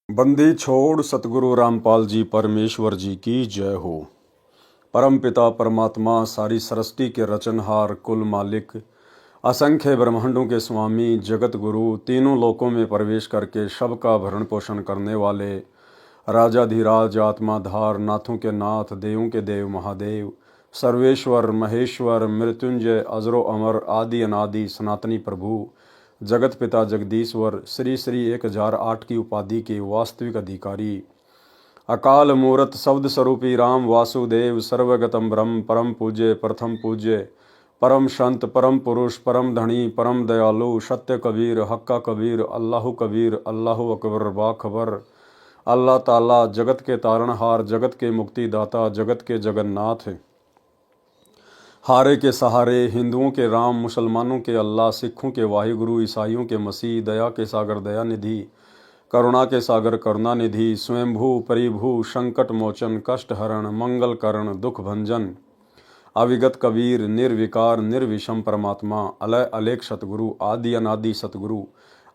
बंदी छोड़ सतगुरु रामपाल जी परमेश्वर जी की जय हो। परम पिता परमात्मा सारी सृष्टि के रचनहार कुल मालिक असंख्य ब्रह्मांडों के स्वामी जगत गुरु तीनों लोकों में प्रवेश करके सबका भरण पोषण करने वाले राजाधिराज आत्माधार नाथों के नाथ देवों के देव महादेव सर्वेश्वर महेश्वर मृत्युंजय अजरो अमर आदि अनादि सनातनी प्रभु जगत पिता जगदीश्वर श्री श्री 1008 की उपाधि के वास्तविक अधिकारी अकाल मूर्त शब्द स्वरूपी राम वासुदेव सर्वगतम ब्रह्म परम पूज्य प्रथम पूज्य परम संत परम पुरुष परम धनी परम दयालु सत्य कबीर हक्का कबीर अल्लाह अकबर बाखबर अल्लाह ताला जगत के तारणहार जगत के मुक्तिदाता जगत के जगन्नाथ हारे के सहारे हिंदुओं के राम मुसलमानों के अल्लाह सिखों के वाहिगुरु ईसाइयों के मसीह दया के सागर दया निधि करुणा के सागर करुणा निधि स्वयंभू परिभू संकट मोचन कष्ट हरण मंगल करण दुख भंजन अविगत कबीर निर्विकार निर्विषम परमात्मा अलय अलेख सतगुरु आदि अनादि सतगुरु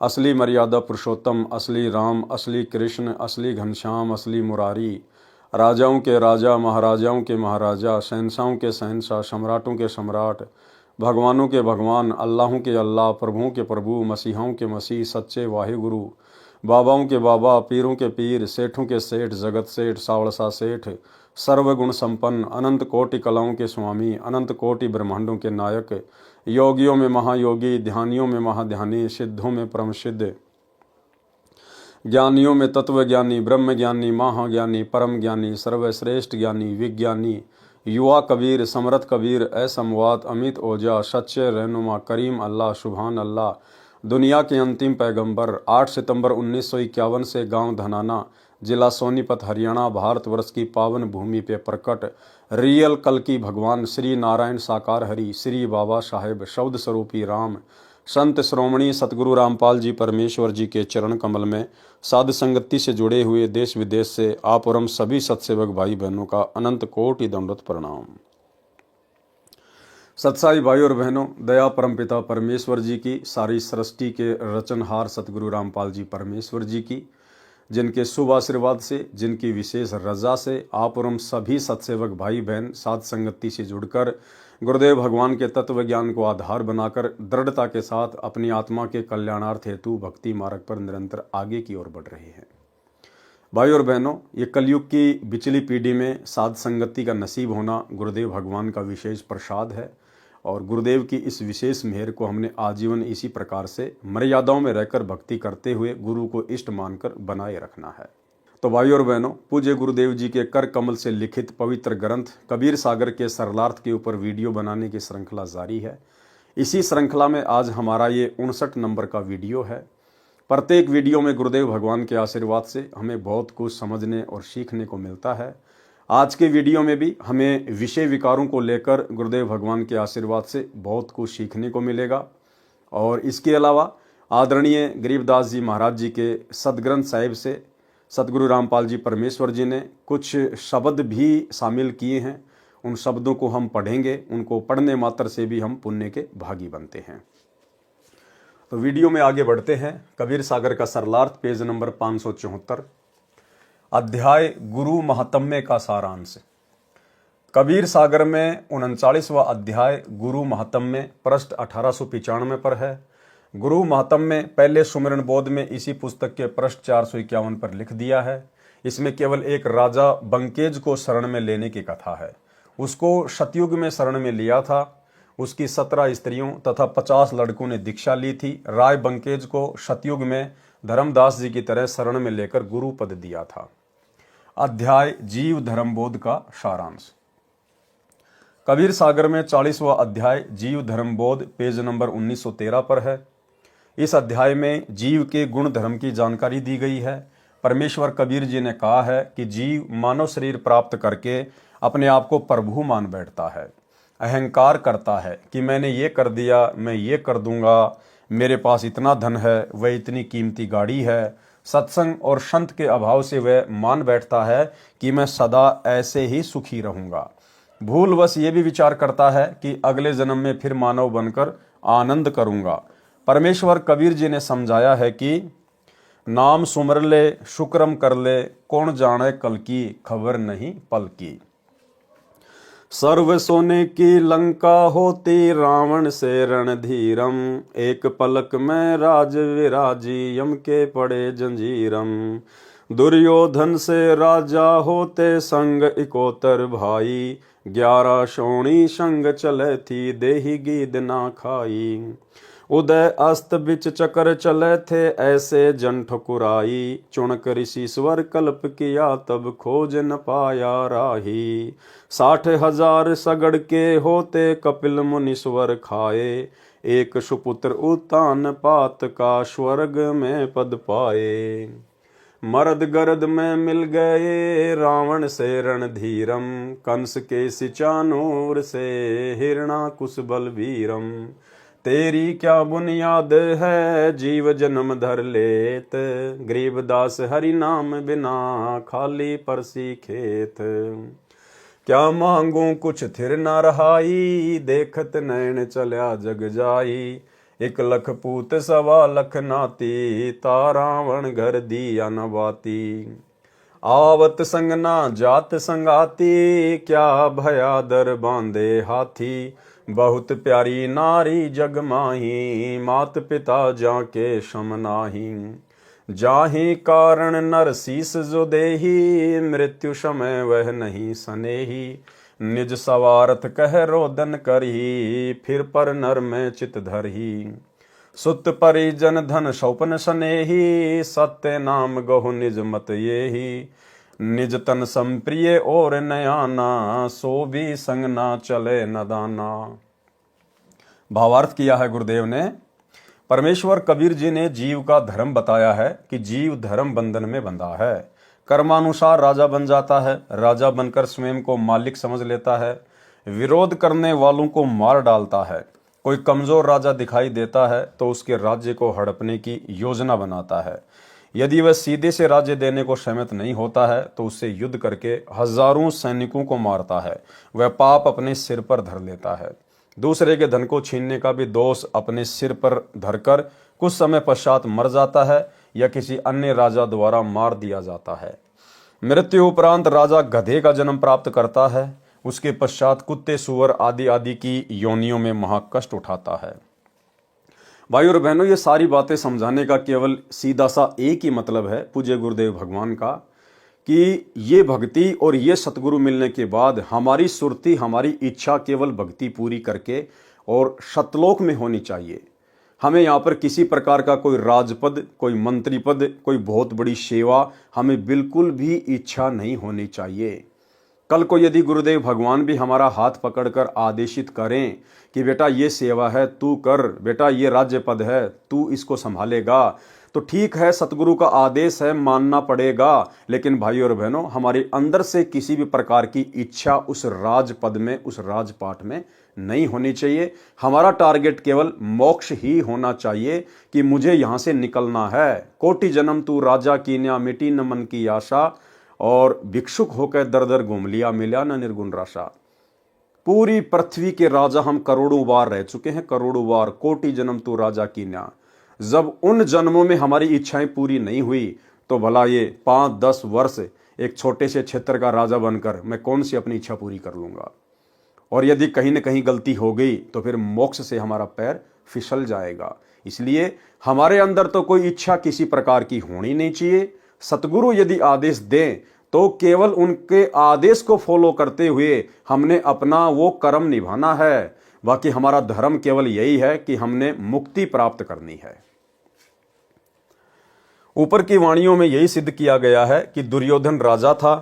असली मर्यादा पुरुषोत्तम असली राम असली कृष्ण असली घनश्याम असली मुरारी राजाओं के राजा महाराजाओं के महाराजा शहंशाहों के शहंशाह सम्राटों के सम्राट भगवानों के भगवान अल्लाहों के अल्लाह प्रभुओं के प्रभु मसीहाओं के मसीह सच्चे वाहिगुरु बाबाओं के बाबा पीरों के पीर सेठों के सेठ जगत सेठ सावड़सा सेठ सर्वगुण संपन्न अनंत कोटि कलाओं के स्वामी अनंत कोटि ब्रह्मांडों के नायक योगियों में महायोगी ध्यानियों में महाध्यानी सिद्धों में परम सिद्ध ज्ञानियों में तत्व ज्ञानी ब्रह्म ज्ञानी महाज्ञानी परम ज्ञानी सर्वश्रेष्ठ ज्ञानी विज्ञानी युवा कबीर समरथ कबीर असमवात अमित ओजा सच्चे रहनुमा करीम अल्लाह सुभान अल्लाह दुनिया के अंतिम पैगंबर 8 सितंबर 1951 से गांव धनाना जिला सोनीपत हरियाणा भारतवर्ष की पावन भूमि पे प्रकट रियल कल की भगवान श्री नारायण साकार हरि श्री बाबा साहेब शब्द स्वरूपी राम संत श्रोमणी सतगुरु रामपाल जी परमेश्वर जी के चरण कमल में साध संगति से जुड़े हुए देश विदेश से आप और हम सभी सत्सेवक भाई बहनों का अनंत कोटि दंडवत प्रणाम। सत्साई भाई और बहनों, दया परमपिता परमेश्वर जी की सारी सृष्टि के रचनहार सतगुरु रामपाल जी परमेश्वर जी की जिनके शुभ आशीर्वाद से जिनकी विशेष रजा से आप और हम सभी सत्सेवक भाई बहन साध संगति से जुड़कर गुरुदेव भगवान के तत्व ज्ञान को आधार बनाकर दृढ़ता के साथ अपनी आत्मा के कल्याणार्थ हेतु भक्ति मार्ग पर निरंतर आगे की ओर बढ़ रहे हैं। भाई और बहनों, ये कलयुग की बिचली पीढ़ी में साध संगति का नसीब होना गुरुदेव भगवान का विशेष प्रसाद है और गुरुदेव की इस विशेष मेहर को हमने आजीवन इसी प्रकार से मर्यादाओं में रहकर भक्ति करते हुए गुरु को इष्ट मानकर बनाए रखना है। तो भाई और बहनों, पूज्य गुरुदेव जी के कर कमल से लिखित पवित्र ग्रंथ कबीर सागर के सरलार्थ के ऊपर वीडियो बनाने की श्रृंखला जारी है। इसी श्रृंखला में आज हमारा ये 59 नंबर का वीडियो है। प्रत्येक वीडियो में गुरुदेव भगवान के आशीर्वाद से हमें बहुत कुछ समझने और सीखने को मिलता है। आज के वीडियो में भी हमें विषय विकारों को लेकर गुरुदेव भगवान के आशीर्वाद से बहुत कुछ सीखने को मिलेगा और इसके अलावा आदरणीय गरीबदास जी महाराज जी के सदग्रंथ साहिब से सतगुरु रामपाल जी परमेश्वर जी ने कुछ शब्द भी शामिल किए हैं। उन शब्दों को हम पढ़ेंगे, उनको पढ़ने मात्र से भी हम पुण्य के भागी बनते हैं। तो वीडियो में आगे बढ़ते हैं। कबीर सागर का सरलार्थ पेज नंबर 574 अध्याय गुरु महात्म्य का सारांश। कबीर सागर में 39वां अध्याय गुरु महात्म्य पृष्ठ 1895 पर है। गुरु महात्म्य पहले सुमिरन बोध में इसी पुस्तक के पृष्ठ 451 पर लिख दिया है। इसमें केवल एक राजा बंकेज को शरण में लेने की कथा है। उसको सतयुग में शरण में लिया था। उसकी 17 स्त्रियों तथा 50 लड़कों ने दीक्षा ली थी। राय बंकेज को सतयुग में धर्मदास जी की तरह शरण में लेकर गुरु पद दिया था। अध्याय जीव धर्मबोध का सारांश। कबीर सागर में 40वां अध्याय जीव धर्मबोध पेज नंबर 1913 पर है। इस अध्याय में जीव के गुण धर्म की जानकारी दी गई है। परमेश्वर कबीर जी ने कहा है कि जीव मानव शरीर प्राप्त करके अपने आप को प्रभु मान बैठता है, अहंकार करता है कि मैंने ये कर दिया, मैं ये कर दूंगा, मेरे पास इतना धन है, वह इतनी कीमती गाड़ी है। सत्संग और संत के अभाव से वह मान बैठता है कि मैं सदा ऐसे ही सुखी रहूंगा। भूलवश ये भी विचार करता है कि अगले जन्म में फिर मानव बनकर आनंद करूंगा। परमेश्वर कबीर जी ने समझाया है कि नाम सुमर ले शुक्रम कर ले, कौन जाने कल की खबर नहीं पल की। सर्व सोने की लंका होती, रावण से रणधीरम, एक पलक में राज विराजी, यम के पड़े जंजीरम। दुर्योधन से राजा होते संग इकोतर भाई, 11 शोणी संग चले थी, देही गीद ना खाई। उदय अस्त बिच चक्र चले थे, ऐसे जन ठकुराई, चुणक ऋषि स्वर कल्प किया, तब खोज न पाया राही। 60,000 सगड़ के होते, कपिल मुनीश्वर खाए, एक सुपुत्र उत्तान पात का, स्वर्ग में पद पाए। मर्द गर्द में मिल गए, रावण से रणधीरम, कंस के सिचानूर से, हिरणाकुश बलवीरम। तेरी क्या बुनियाद है, जीव जन्म धर लेत, गरीबदास हरि नाम बिना, खाली परसी खेत। क्या मांगू कुछ थिर ना रहाई, देखत नैन चल्या जग जाई। 1 लख पूत 1.25 लख नाती, तारावण घर दिया न बाती। आवत संग ना जात संगाती, क्या भया दर बांधे हाथी। बहुत प्यारी नारी जग माही, मात पिता जाके शम नाही। जाहि कारण नर शीस जो देही, मृत्यु समय वह नहीं सनेही। निज सवारथ कह रोदन करही, फिर पर नर में चित धरही। सुत परिजन धन सौपन सनेही, सत्य नाम गहु निज मत येही। निज तन संप्रिय और नयाना, सो भी संग ना चले नदाना। भावार्थ किया है गुरुदेव ने। परमेश्वर कबीर जी ने जीव का धर्म बताया है कि जीव धर्म बंधन में बंधा है। कर्मानुसार राजा बन जाता है, राजा बनकर स्वयं को मालिक समझ लेता है, विरोध करने वालों को मार डालता है। कोई कमजोर राजा दिखाई देता है तो उसके राज्य को हड़पने की योजना बनाता है। यदि वह सीधे से राज्य देने को सहमत नहीं होता है तो उससे युद्ध करके हजारों सैनिकों को मारता है। वह पाप अपने सिर पर धर लेता है। दूसरे के धन को छीनने का भी दोष अपने सिर पर धरकर कुछ समय पश्चात मर जाता है या किसी अन्य राजा द्वारा मार दिया जाता है। मृत्यु उपरांत राजा गधे का जन्म प्राप्त करता है। उसके पश्चात कुत्ते, सुअर आदि आदि की योनियों में महाकष्ट उठाता है। भाइयों और बहनों, ये सारी बातें समझाने का केवल सीधा सा एक ही मतलब है पूज्य गुरुदेव भगवान का, कि ये भक्ति और ये सतगुरु मिलने के बाद हमारी सुरती, हमारी इच्छा केवल भक्ति पूरी करके और सतलोक में होनी चाहिए। हमें यहाँ पर किसी प्रकार का कोई राजपद, कोई मंत्री पद, कोई बहुत बड़ी सेवा हमें बिल्कुल भी इच्छा नहीं होनी चाहिए। कल को यदि गुरुदेव भगवान भी हमारा हाथ पकड़कर आदेशित करें कि बेटा ये सेवा है तू कर, बेटा ये राज्य पद है तू इसको संभालेगा, तो ठीक है, सतगुरु का आदेश है, मानना पड़ेगा। लेकिन भाइयों और बहनों, हमारे अंदर से किसी भी प्रकार की इच्छा उस राजपद में, उस राजपाट में नहीं होनी चाहिए। हमारा टारगेट केवल मोक्ष ही होना चाहिए कि मुझे यहाँ से निकलना है। कोटि जन्म तू राजा कीन्या, मिटी न मन की आशा, और भिक्षुक होकर दर दर घूम लिया, मिला न निर्गुण राशा। पूरी पृथ्वी के राजा हम करोड़ों बार रह चुके हैं, करोड़ों बार। कोटि जन्म तू राजा कीन्या। जब उन जन्मों में हमारी इच्छाएं पूरी नहीं हुई तो भला ये 5-10 वर्ष एक छोटे से क्षेत्र का राजा बनकर मैं कौन सी अपनी इच्छा पूरी कर लूंगा। और यदि कहीं न कहीं गलती हो गई तो फिर मोक्ष से हमारा पैर फिसल जाएगा। इसलिए हमारे अंदर तो कोई इच्छा किसी प्रकार की होनी नहीं चाहिए। सतगुरु यदि आदेश दें तो केवल उनके आदेश को फॉलो करते हुए हमने अपना वो कर्म निभाना है। बाकी हमारा धर्म केवल यही है कि हमने मुक्ति प्राप्त करनी है। ऊपर की वाणियों में यही सिद्ध किया गया है कि दुर्योधन राजा था,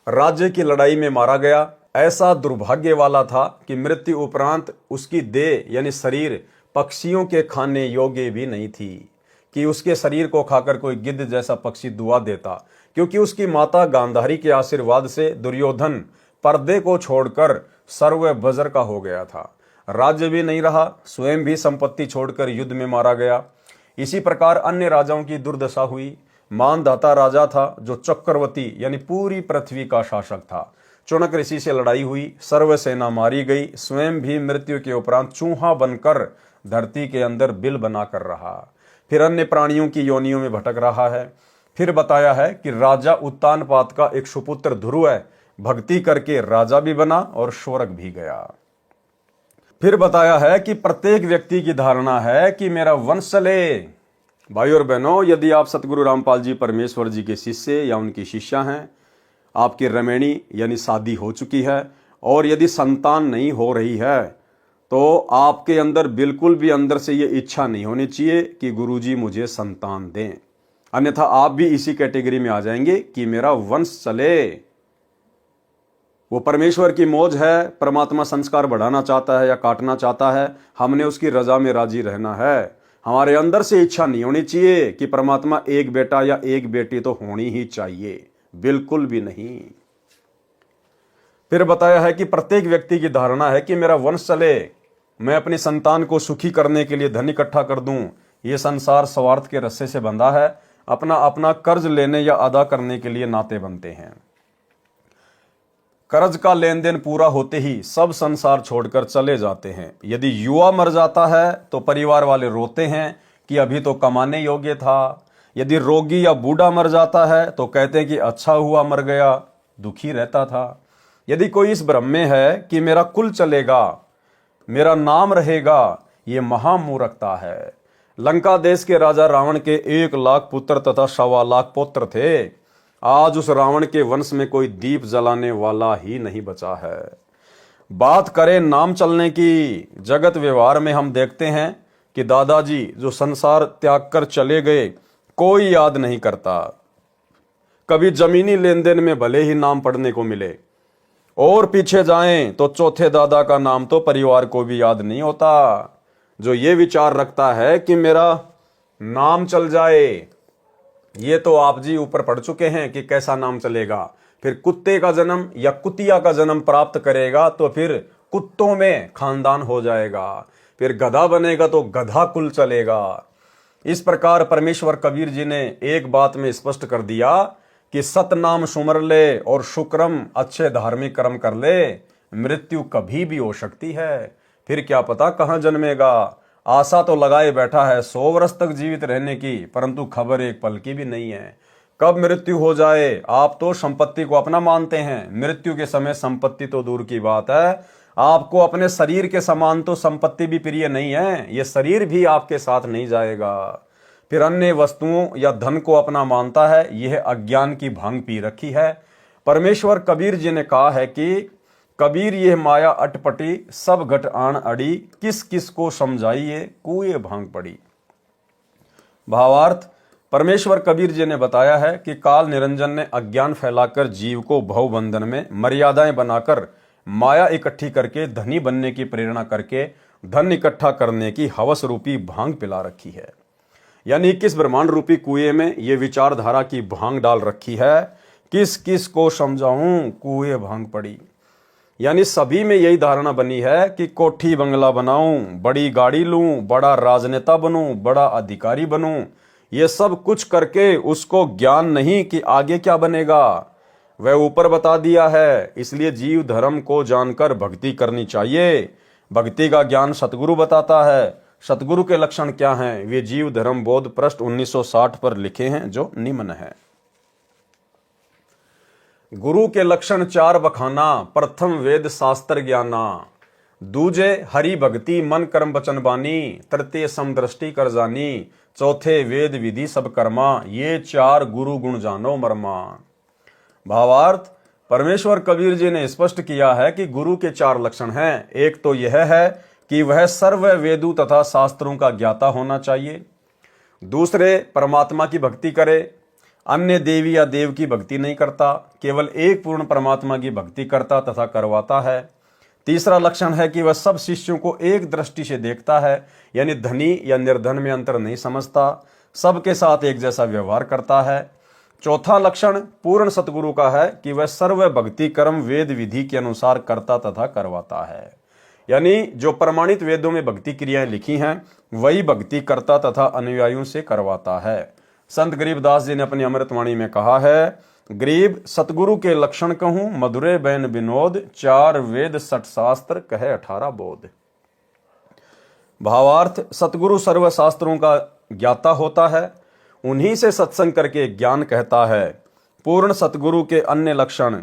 राज्य की लड़ाई में मारा गया। ऐसा दुर्भाग्य वाला था कि मृत्यु उपरांत उसकी देह यानी शरीर पक्षियों के खाने योग्य भी नहीं थी कि उसके शरीर को खाकर कोई गिद्ध जैसा पक्षी दुआ देता, क्योंकि उसकी माता गांधारी के आशीर्वाद से दुर्योधन पर्दे को छोड़कर सर्व बजर का हो गया था। राज्य भी नहीं रहा, स्वयं भी संपत्ति छोड़कर युद्ध में मारा गया। इसी प्रकार अन्य राजाओं की दुर्दशा हुई। मानधाता राजा था जो चक्रवर्ती यानी पूरी पृथ्वी का शासक था। चुनक ऋषि से लड़ाई हुई, सर्व सेना मारी गई, स्वयं भी मृत्यु के उपरांत चूहा बनकर धरती के अंदर बिल बनाकर रहा। फिर अन्य प्राणियों की योनियों में भटक रहा है। फिर बताया है कि राजा उत्तानपाद का एक सुपुत्र ध्रुव है, भक्ति करके राजा भी बना और स्वर्ग भी गया। फिर बताया है कि प्रत्येक व्यक्ति की धारणा है कि मेरा वंश चले। भाई और बहनों, यदि आप सतगुरु रामपाल जी परमेश्वर जी के शिष्य या उनकी शिष्या हैं, आपकी रमैणी यानी शादी हो चुकी है और यदि संतान नहीं हो रही है, तो आपके अंदर बिल्कुल भी अंदर से ये इच्छा नहीं होनी चाहिए कि गुरुजी मुझे संतान दें, अन्यथा आप भी इसी कैटेगरी में आ जाएंगे कि मेरा वंश चले। वो परमेश्वर की मौज है, परमात्मा संस्कार बढ़ाना चाहता है या काटना चाहता है, हमने उसकी रजा में राजी रहना है। हमारे अंदर से इच्छा नहीं होनी चाहिए कि परमात्मा एक बेटा या एक बेटी तो होनी ही चाहिए, बिल्कुल भी नहीं। फिर बताया है कि प्रत्येक व्यक्ति की धारणा है कि मेरा वंश चले, मैं अपनी संतान को सुखी करने के लिए धन इकट्ठा कर दूं। ये संसार स्वार्थ के रस्से से बंधा है, अपना अपना कर्ज लेने या अदा करने के लिए नाते बनते हैं। कर्ज का लेन देन पूरा होते ही सब संसार छोड़कर चले जाते हैं। यदि युवा मर जाता है तो परिवार वाले रोते हैं कि अभी तो कमाने योग्य था। यदि रोगी या बूढ़ा मर जाता है तो कहते हैं कि अच्छा हुआ मर गया, दुखी रहता था। यदि कोई इस भ्रम में है कि मेरा कुल चलेगा, मेरा नाम रहेगा, ये महामूर्खता है। लंका देश के राजा रावण के 1 लाख पुत्र तथा 1.25 लाख पौत्र थे। आज उस रावण के वंश में कोई दीप जलाने वाला ही नहीं बचा है। बात करें नाम चलने की, जगत व्यवहार में हम देखते हैं कि दादाजी जो संसार त्याग कर चले गए, कोई याद नहीं करता। कभी जमीनी लेन देन में भले ही नाम पढ़ने को मिले, और पीछे जाएं तो चौथे दादा का नाम तो परिवार को भी याद नहीं होता। जो ये विचार रखता है कि मेरा नाम चल जाए, ये तो आप जी ऊपर पढ़ चुके हैं कि कैसा नाम चलेगा। फिर कुत्ते का जन्म या कुतिया का जन्म प्राप्त करेगा तो फिर कुत्तों में खानदान हो जाएगा। फिर गधा बनेगा तो गधा कुल चलेगा। इस प्रकार परमेश्वर कबीर जी ने एक बात में स्पष्ट कर दिया कि सतनाम सुमर ले और शुक्रम अच्छे धार्मिक कर्म कर ले, मृत्यु कभी भी हो सकती है। फिर क्या पता कहां जन्मेगा। आशा तो लगाए बैठा है 100 वर्ष तक जीवित रहने की, परंतु खबर एक पल की भी नहीं है कब मृत्यु हो जाए। आप तो संपत्ति को अपना मानते हैं, मृत्यु के समय संपत्ति तो दूर की बात है, आपको अपने शरीर के समान तो संपत्ति भी प्रिय नहीं है। ये शरीर भी आपके साथ नहीं जाएगा। फिर अन्य वस्तुओं या धन को अपना मानता है, यह अज्ञान की भांग पी रखी है। परमेश्वर कबीर जी ने कहा है कि कबीर ये माया अटपटी, सब घट आन अड़ी, किस किस को समझाइए कुएं भांग पड़ी। भावार्थ, परमेश्वर कबीर जी ने बताया है कि काल निरंजन ने अज्ञान फैलाकर जीव को भव बंधन में मर्यादाएं बनाकर माया इकट्ठी करके धनी बनने की प्रेरणा करके धन इकट्ठा करने की हवस रूपी भांग पिला रखी है। यानी 21 ब्रह्मांड रूपी कुएं में ये विचारधारा की भांग डाल रखी है, किस किस को समझाऊं कुएं भांग पड़ी। यानी सभी में यही धारणा बनी है कि कोठी बंगला बनाऊं, बड़ी गाड़ी लूं, बड़ा राजनेता बनूं, बड़ा अधिकारी बनूं। ये सब कुछ करके उसको ज्ञान नहीं कि आगे क्या बनेगा, वह ऊपर बता दिया है। इसलिए जीव धर्म को जानकर भक्ति करनी चाहिए। भक्ति का ज्ञान सतगुरु बताता है। सतगुरु के लक्षण क्या हैं, वे जीव धर्म बोध पृष्ठ 1960 पर लिखे हैं, जो निम्न है। गुरु के लक्षण 4 बखाना। प्रथम वेद शास्त्र ज्ञाना, दूजे हरि भक्ति मन कर्म वचन बानी, तृतीय समदृष्टि कर जानी, चौथे वेद विधि सब कर्मा, ये 4 गुरु गुण जानो मर्मा। भावार्थ, परमेश्वर कबीर जी ने स्पष्ट किया है कि गुरु के 4 लक्षण हैं। एक तो यह है कि वह सर्व वेदों तथा शास्त्रों का ज्ञाता होना चाहिए। दूसरे, परमात्मा की भक्ति करे, अन्य देवी या देव की भक्ति नहीं करता, केवल एक पूर्ण परमात्मा की भक्ति करता तथा करवाता है। तीसरा लक्षण है कि वह सब शिष्यों को एक दृष्टि से देखता है, यानी धनी या निर्धन में अंतर नहीं समझता, सबके साथ एक जैसा व्यवहार करता है। चौथा लक्षण पूर्ण सतगुरु का है कि वह सर्व भक्ति कर्म वेद विधि के अनुसार करता तथा करवाता है। यानी जो प्रमाणित वेदों में भक्ति क्रियाएं लिखी हैं वही भक्ति करता तथा अनुयायियों से करवाता है। संत गरीबदास जी ने अपनी अमृतवाणी में कहा है, गरीब सतगुरु के लक्षण कहूं मधुरे बैन विनोद, 4 वेद 60 शास्त्र कहे 18 बोध। भावार्थ, सतगुरु सर्व शास्त्रों का ज्ञाता होता है, उन्हीं से सत्संग करके ज्ञान कहता है। पूर्ण सतगुरु के अन्य लक्षण,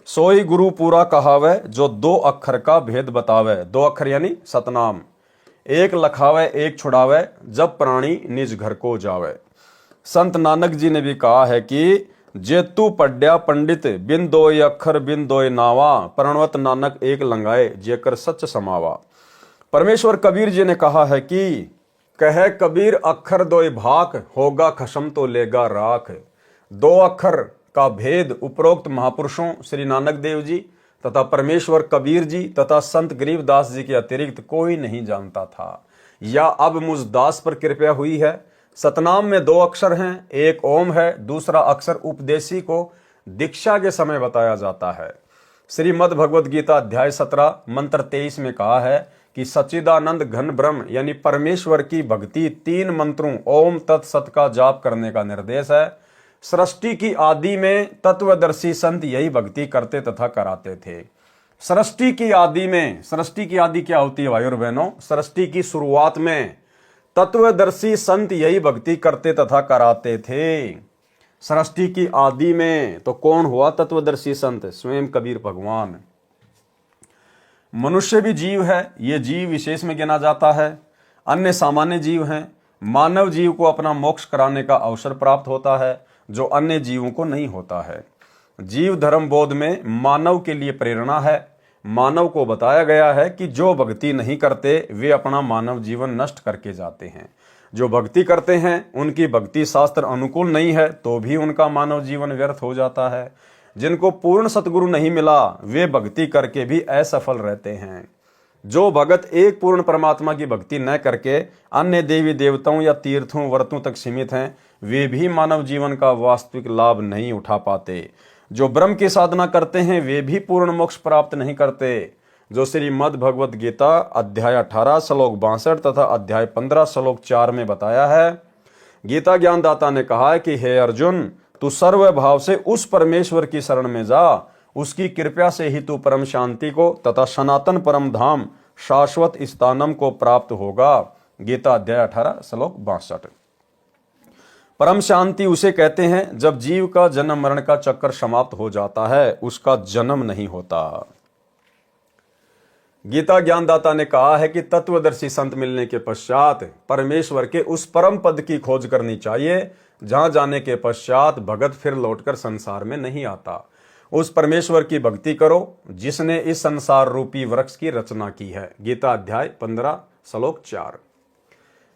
सोई गुरु पूरा कहावे, जो 2 अक्षर का भेद बतावे। 2 अक्षर यानी सतनाम। एक लखावे एक छुड़ावे, जब प्राणी निज घर को जावे। संत नानक जी ने भी कहा है कि जेतु पढ़्या पंडित, बिन 2 अक्षर बिन 2 नावा, प्रणवत नानक एक लंगाए, जेकर सच समावा। परमेश्वर कबीर जी ने कहा है कि कहे कबीर अक्षर 2 भाक, होगा खसम तो लेगा राख। 2 अक्षर का भेद उपरोक्त महापुरुषों श्री नानक देव जी तथा परमेश्वर कबीर जी तथा संत गरीबदास जी के अतिरिक्त कोई नहीं जानता था, या अब मुझ दास पर कृपया हुई है। सतनाम में 2 अक्षर हैं, एक ओम है, दूसरा अक्षर उपदेशी को दीक्षा के समय बताया जाता है। श्रीमद् भगवद गीता अध्याय 17 मंत्र 23 में कहा है कि सच्चिदानंद घन ब्रह्म यानी परमेश्वर की भक्ति 3 मंत्रों ओम तत्सत का जाप करने का निर्देश है। सृष्टि की आदि में तत्वदर्शी संत यही भक्ति करते तथा कराते थे। सृष्टि की आदि में, सृष्टि की आदि क्या होती है भाई और बहनों? सृष्टि की शुरुआत में तत्वदर्शी संत यही भक्ति करते तथा कराते थे। सृष्टि की आदि में तो कौन हुआ तत्वदर्शी संत? स्वयं कबीर भगवान। मनुष्य भी जीव है, ये जीव विशेष में गिना जाता है। अन्य सामान्य जीव हैं। मानव जीव को अपना मोक्ष कराने का अवसर प्राप्त होता है, जो अन्य जीवों को नहीं होता है। जीव धर्म बोध में मानव के लिए प्रेरणा है। मानव को बताया गया है कि जो भक्ति नहीं करते वे अपना मानव जीवन नष्ट करके जाते हैं। जो भक्ति करते हैं उनकी भक्ति शास्त्र अनुकूल नहीं है तो भी उनका मानव जीवन व्यर्थ हो जाता है। जिनको पूर्ण सतगुरु नहीं मिला वे भक्ति करके भी असफल रहते हैं। जो भगत एक पूर्ण परमात्मा की भक्ति न करके अन्य देवी देवताओं या तीर्थों व्रतों तक सीमित हैं, वे भी मानव जीवन का वास्तविक लाभ नहीं उठा पाते। जो ब्रह्म की साधना करते हैं वे भी पूर्ण मोक्ष प्राप्त नहीं करते। जो श्रीमद् भगवद गीता अध्याय 18 श्लोक 62 तथा अध्याय 15 श्लोक 4 में बताया है। गीता ज्ञानदाता ने कहा है कि हे अर्जुन, तू सर्व भाव से उस परमेश्वर की शरण में जा, उसकी कृपा से ही तू परम शांति को तथा सनातन परम धाम शाश्वत स्थानम को प्राप्त होगा। गीता अध्याय 18 श्लोक 62। परम शांति उसे कहते हैं जब जीव का जन्म मरण का चक्कर समाप्त हो जाता है, उसका जन्म नहीं होता। गीता ज्ञानदाता ने कहा है कि तत्वदर्शी संत मिलने के पश्चात परमेश्वर के उस परम पद की खोज करनी चाहिए, जहां जाने के पश्चात भगत फिर लौटकर संसार में नहीं आता। उस परमेश्वर की भक्ति करो जिसने इस संसार रूपी वृक्ष की रचना की है। गीता अध्याय 15 श्लोक 4।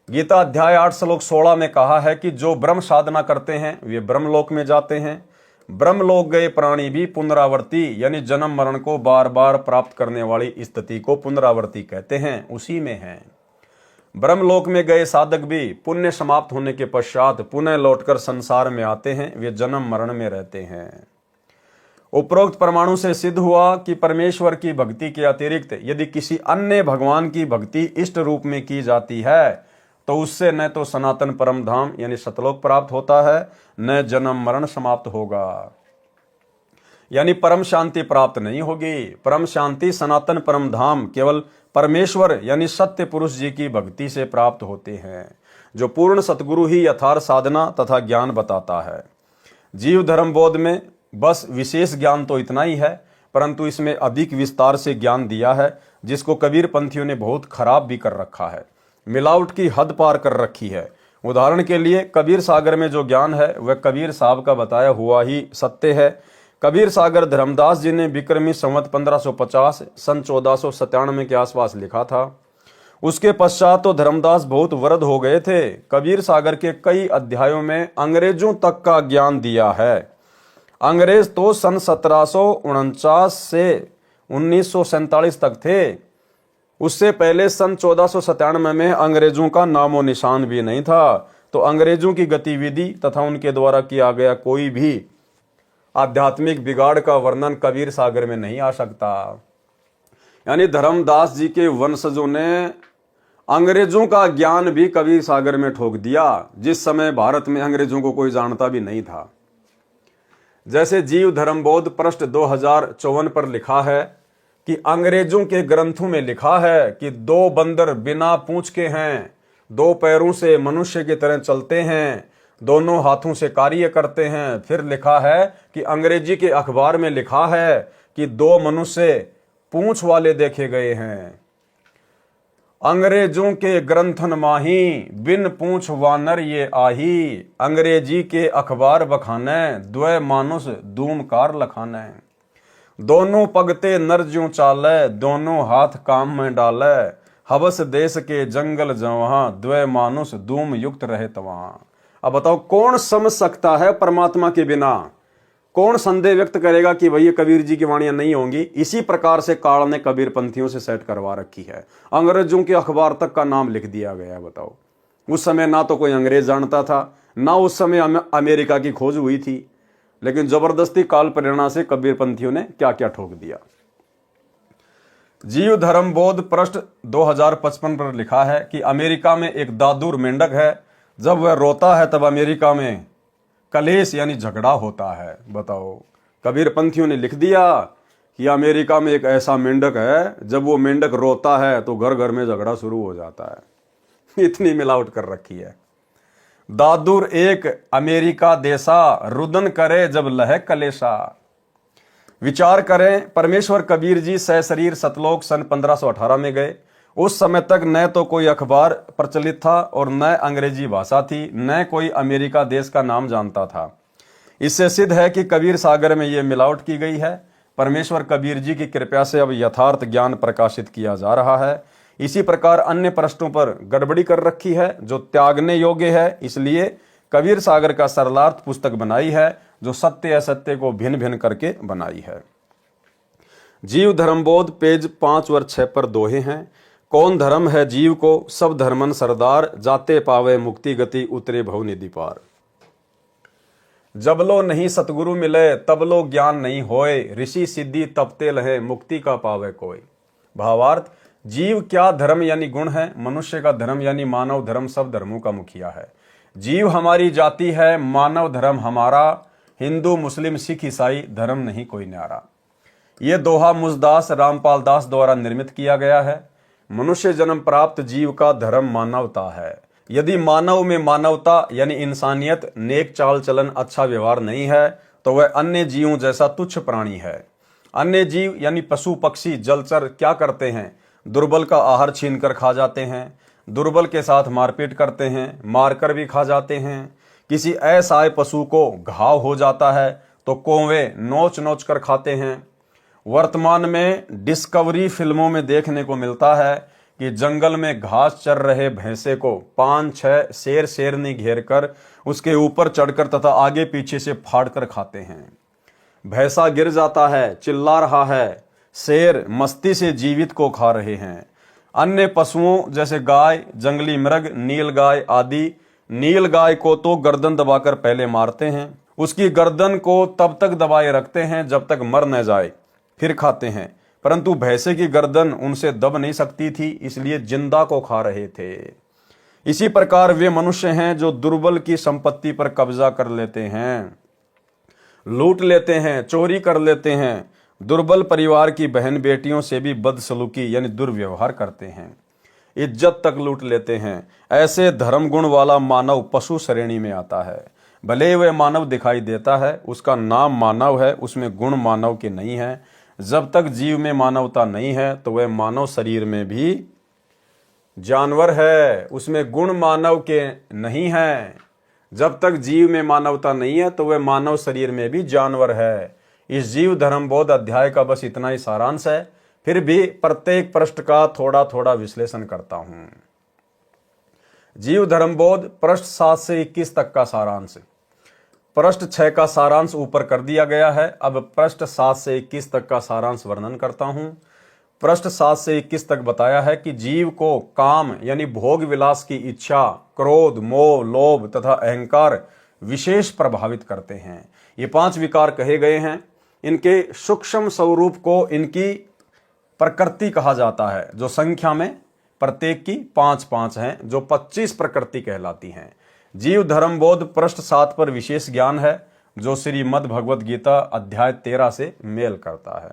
गीता अध्याय 8 श्लोक 16 में कहा है कि जो ब्रह्म साधना करते हैं वे ब्रह्मलोक में जाते हैं। ब्रह्मलोक गए प्राणी भी पुनरावर्ती यानी जन्म मरण को बार बार प्राप्त करने वाली स्थिति को पुनरावर्ती कहते हैं, उसी में है। ब्रह्मलोक में गए साधक भी पुण्य समाप्त होने के पश्चात पुनः लौटकर संसार में आते हैं, वे जन्म मरण में रहते हैं। उपरोक्त परमाणु से सिद्ध हुआ कि परमेश्वर की भक्ति के अतिरिक्त यदि किसी अन्य भगवान की भक्ति इष्ट रूप में की जाती है तो उससे न तो सनातन परम धाम यानी सतलोक प्राप्त होता है, न जन्म मरण समाप्त होगा, यानी परम शांति प्राप्त नहीं होगी। परम शांति सनातन परम धाम केवल परमेश्वर यानी सत्य पुरुष जी की भक्ति से प्राप्त होते हैं, जो पूर्ण सतगुरु ही यथार्थ साधना तथा ज्ञान बताता है। जीव धर्म बोध में बस विशेष ज्ञान तो इतना ही है, परंतु इसमें अधिक विस्तार से ज्ञान दिया है, जिसको कबीर पंथियों ने बहुत खराब भी कर रखा है, मिलावट की हद पार कर रखी है। उदाहरण के लिए कबीर सागर में जो ज्ञान है वह कबीर साहब का बताया हुआ ही सत्य है। कबीर सागर धर्मदास जी ने विक्रमी संवत 1550 सन 1497 के आसपास लिखा था। उसके पश्चात तो धर्मदास बहुत वृद्ध हो गए थे। कबीर सागर के कई अध्यायों में अंग्रेजों तक का ज्ञान दिया है। अंग्रेज तो सन 1749 से 1947 तक थे। उससे पहले सन 1497 में अंग्रेजों का नामो निशान भी नहीं था। तो अंग्रेजों की गतिविधि तथा उनके द्वारा किया गया कोई भी आध्यात्मिक बिगाड़ का वर्णन कबीर सागर में नहीं आ सकता। यानी धर्मदास जी के वंशजों ने अंग्रेजों का ज्ञान भी कबीर सागर में ठोक दिया, जिस समय भारत में अंग्रेजों को कोई जानता भी नहीं था। जैसे जीव धर्मबोध पृष्ठ 2054 पर लिखा है कि अंग्रेजों के ग्रंथों में लिखा है कि 2 बंदर बिना पूंछ के हैं, दो पैरों से मनुष्य की तरह चलते हैं, दोनों हाथों से कार्य करते हैं। फिर लिखा है कि अंग्रेजी के अखबार में लिखा है कि दो मनुष्य पूंछ वाले देखे गए हैं। अंग्रेजों के ग्रंथन माही, बिन पूंछ वानर ये आही। अंग्रेजी के अखबार बखाने, द्वय मानुष दूमकार लखाने। दोनों पगते नर ज्यों चाले, दोनों हाथ काम में डाले। हवस देश के जंगल जवहां, द्वय मानुष दूम युक्त रहे तवहां। अब बताओ कौन समझ सकता है परमात्मा के बिना? कौन संदेह व्यक्त करेगा कि भैया कबीर जी की वाणियां नहीं होंगी? इसी प्रकार से काल ने कबीर पंथियों से सेट करवा रखी है। अंग्रेजों के अखबार तक का नाम लिख दिया गया। बताओ, उस समय ना तो कोई अंग्रेज जानता था, ना उस समय अमेरिका की खोज हुई थी, लेकिन जबरदस्ती काल प्रेरणा से कबीर पंथियों ने क्या क्या ठोक दिया। जीव धर्म बोध पृष्ठ 2055 पर लिखा है कि अमेरिका में एक दादुर मेंढक है। जब वह रोता है तब अमेरिका में कलेश यानी झगड़ा होता है। बताओ, कबीर पंथियों ने लिख दिया कि अमेरिका में एक ऐसा मेंढक है, जब वो मेंढक रोता है तो घर घर में झगड़ा शुरू हो जाता है। इतनी मिलावट कर रखी है। दादुर एक अमेरिका देसा, रुदन करे जब लह कलेशा। विचार करें, परमेश्वर कबीर जी सशरीर सतलोक सन 1518 में गए। उस समय तक न तो कोई अखबार प्रचलित था और न अंग्रेजी भाषा थी, न कोई अमेरिका देश का नाम जानता था। इससे सिद्ध है कि कबीर सागर में यह मिलावट की गई है। परमेश्वर कबीर जी की कृपा से अब यथार्थ ज्ञान प्रकाशित किया जा रहा है। इसी प्रकार अन्य पृष्ठों पर गड़बड़ी कर रखी है जो त्यागने योग्य है। इसलिए कबीर सागर का सरलार्थ पुस्तक बनाई है, जो सत्य असत्य को भिन्न भिन्न करके बनाई है। जीव धर्मबोध पेज 5 और 6 पर दोहे हैं। कौन धर्म है जीव को, सब धर्मन सरदार। जाते पावे मुक्ति गति, उतरे भव निधि पार। जब लो नहीं सतगुरु मिले, तब लो ज्ञान नहीं होए। ऋषि सिद्धि तपते लहे, मुक्ति का पावे कोई। भावार्थ, जीव क्या धर्म यानी गुण है। मनुष्य का धर्म यानी मानव धर्म सब धर्मों का मुखिया है। जीव हमारी जाति है, मानव धर्म हमारा। हिंदू मुस्लिम सिख ईसाई धर्म नहीं कोई न्यारा। ये दोहा मुझदास रामपाल दास द्वारा निर्मित किया गया है। मनुष्य जन्म प्राप्त जीव का धर्म मानवता है। यदि मानव में मानवता यानी इंसानियत, नेक चाल चलन, अच्छा व्यवहार नहीं है तो वह अन्य जीवों जैसा तुच्छ प्राणी है। अन्य जीव यानी पशु पक्षी जलचर क्या करते हैं? दुर्बल का आहार छीनकर खा जाते हैं, दुर्बल के साथ मारपीट करते हैं, मारकर भी खा जाते हैं। किसी असहाय पशु को घाव हो जाता है तो कौवे नोच नोच कर खाते हैं। वर्तमान में डिस्कवरी फिल्मों में देखने को मिलता है कि जंगल में घास चर रहे भैंसे को 5-6 शेर शेरनी घेर कर उसके ऊपर चढ़कर तथा आगे पीछे से फाड़ कर खाते हैं। भैंसा गिर जाता है, चिल्ला रहा है, शेर मस्ती से जीवित को खा रहे हैं। अन्य पशुओं जैसे गाय, जंगली मृग, नीलगाय आदि, नीलगाय को तो गर्दन दबाकर पहले मारते हैं, उसकी गर्दन को तब तक दबाए रखते हैं जब तक मर न जाए, फिर खाते हैं। परंतु भैंसे की गर्दन उनसे दब नहीं सकती थी, इसलिए जिंदा को खा रहे थे। इसी प्रकार वे मनुष्य हैं जो दुर्बल की संपत्ति पर कब्जा कर लेते हैं, लूट लेते हैं, चोरी कर लेते हैं। दुर्बल परिवार की बहन बेटियों से भी बदसलूकी यानी दुर्व्यवहार करते हैं, इज्जत तक लूट लेते हैं। ऐसे धर्म गुण वाला मानव पशु श्रेणी में आता है। भले वह मानव दिखाई देता है, उसका नाम मानव है, उसमें गुण मानव के नहीं है। जब तक जीव में मानवता नहीं है तो वह मानव शरीर में भी जानवर है, उसमें गुण मानव के नहीं है। जब तक जीव में मानवता नहीं है तो वह मानव शरीर में भी जानवर है। इस जीव धर्म बोध अध्याय का बस इतना ही सारांश है, फिर भी प्रत्येक पृष्ठ का थोड़ा थोड़ा विश्लेषण करता हूं। जीव धर्म बोध पृष्ठ 7 से 21 तक का सारांश। पृष्ठ 6 का सारांश ऊपर कर दिया गया है। अब पृष्ठ 7 से 21 तक का सारांश वर्णन करता हूं। पृष्ठ 7 से 21 तक बताया है कि जीव को काम यानी भोग विलास की इच्छा, क्रोध, मोह, लोभ तथा अहंकार विशेष प्रभावित करते हैं। ये 5 विकार कहे गए हैं। इनके सूक्ष्म स्वरूप को इनकी प्रकृति कहा जाता है, जो संख्या में प्रत्येक की 5-5 हैं, जो 25 प्रकृति कहलाती हैं। जीव धर्म बोध पृष्ठ 7 पर विशेष ज्ञान है, जो श्रीमद् भगवद गीता अध्याय 13 से मेल करता है।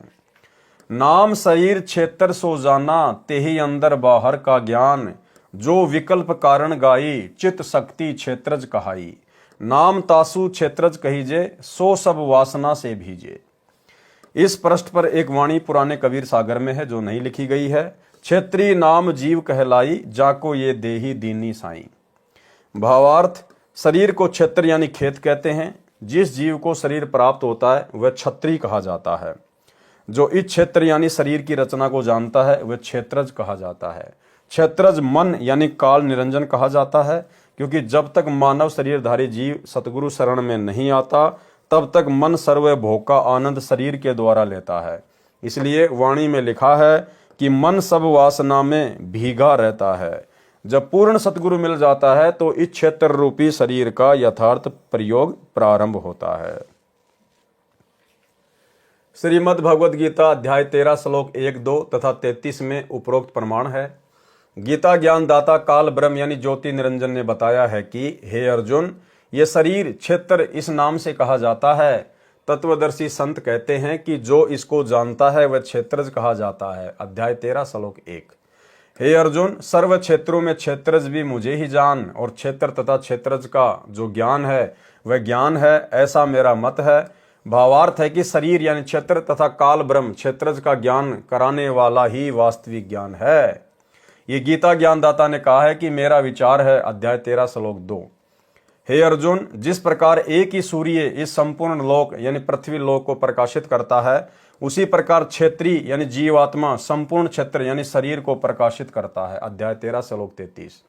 नाम शरीर क्षेत्र सो जाना, तेहि अंदर बाहर का ज्ञान। जो विकल्प कारण गाई, चित शक्ति क्षेत्रज कहाई। नाम तासु क्षेत्रज कहीजे, सो सब वासना से भीजे। इस पृष्ठ पर एक वाणी पुराने कबीर सागर में है जो नहीं लिखी गई है। क्षेत्री नाम जीव कहलाई, जाको ये देही दीनी साई। भावार्थ, शरीर को क्षेत्र यानी खेत कहते हैं। जिस जीव को शरीर प्राप्त होता है वह क्षत्रिय कहा जाता है। जो इस क्षेत्र यानी शरीर की रचना को जानता है वह क्षेत्रज कहा जाता है। क्षेत्रज मन यानी काल निरंजन कहा जाता है, क्योंकि जब तक मानव शरीरधारी जीव सतगुरु शरण में नहीं आता तब तक मन सर्व भोग का आनंद शरीर के द्वारा लेता है। इसलिए वाणी में लिखा है कि मन सब वासना में भीगा रहता है। जब पूर्ण सतगुरु मिल जाता है तो इस क्षेत्र रूपी शरीर का यथार्थ प्रयोग प्रारंभ होता है। श्रीमद् भगवद गीता अध्याय 13 श्लोक 1, 2 तथा 33 में उपरोक्त प्रमाण है। गीता ज्ञान दाता काल ब्रह्म यानी ज्योति निरंजन ने बताया है कि हे अर्जुन, ये शरीर क्षेत्र इस नाम से कहा जाता है। तत्वदर्शी संत कहते हैं कि जो इसको जानता है वह क्षेत्रज कहा जाता है। अध्याय 13 श्लोक 1। हे अर्जुन, सर्व क्षेत्रों में क्षेत्रज भी मुझे ही जान, और क्षेत्र तथा क्षेत्रज का जो ज्ञान है वह ज्ञान है, ऐसा मेरा मत है। भावार्थ है कि शरीर यानी क्षेत्र तथा काल ब्रह्म क्षेत्रज का ज्ञान कराने वाला ही वास्तविक ज्ञान है। ये गीता ज्ञानदाता ने कहा है कि मेरा विचार है। अध्याय 13 श्लोक 2। हे अर्जुन, जिस प्रकार एक ही सूर्य इस संपूर्ण लोक यानी पृथ्वी लोक को प्रकाशित करता है, उसी प्रकार क्षेत्री यानी जीवात्मा संपूर्ण क्षेत्र यानी शरीर को प्रकाशित करता है। अध्याय 13 श्लोक 33।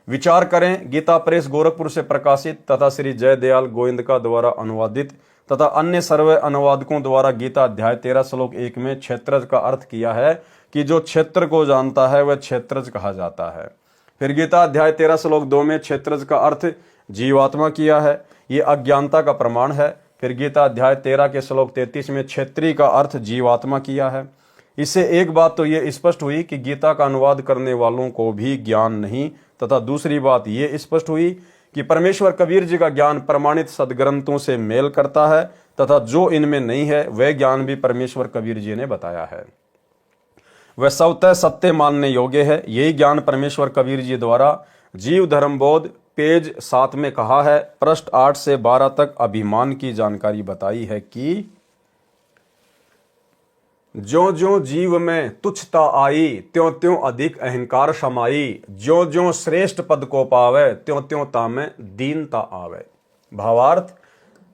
विचार करें, गीता प्रेस गोरखपुर से प्रकाशित तथा श्री जयदयाल गोविंदका द्वारा अनुवादित तथा अन्य सर्व अनुवादकों द्वारा गीता अध्याय 13 श्लोक 1 में क्षेत्रज का अर्थ किया है कि जो क्षेत्र को जानता है वह क्षेत्रज कहा जाता है। फिर गीता अध्याय 13 श्लोक 2 में क्षेत्रज का अर्थ जीवात्मा किया है, ये अज्ञानता का प्रमाण है। फिर गीता अध्याय 13 के श्लोक 33 में क्षेत्रीय का अर्थ जीवात्मा किया है। इससे एक बात तो ये स्पष्ट हुई कि गीता का अनुवाद करने वालों को भी ज्ञान नहीं, तथा दूसरी बात ये स्पष्ट हुई कि परमेश्वर कबीर जी का ज्ञान प्रमाणित सदग्रंथों से मेल करता है, तथा जो इनमें नहीं है वह ज्ञान भी परमेश्वर कबीर जी ने बताया है। वह स्वतः सत्य मानने योग्य है। यही ज्ञान परमेश्वर कबीर जी द्वारा जीव धर्म बोध पेज 7 में कहा है। पृष्ठ 8 से 12 तक अभिमान की जानकारी बताई है कि ज्यों ज्यों जीव में तुच्छता आई, त्यों त्यों अधिक अहंकार समाई। ज्यों ज्यों श्रेष्ठ पद को पावे, त्यों त्यों तामें दीनता आवे। भावार्थ,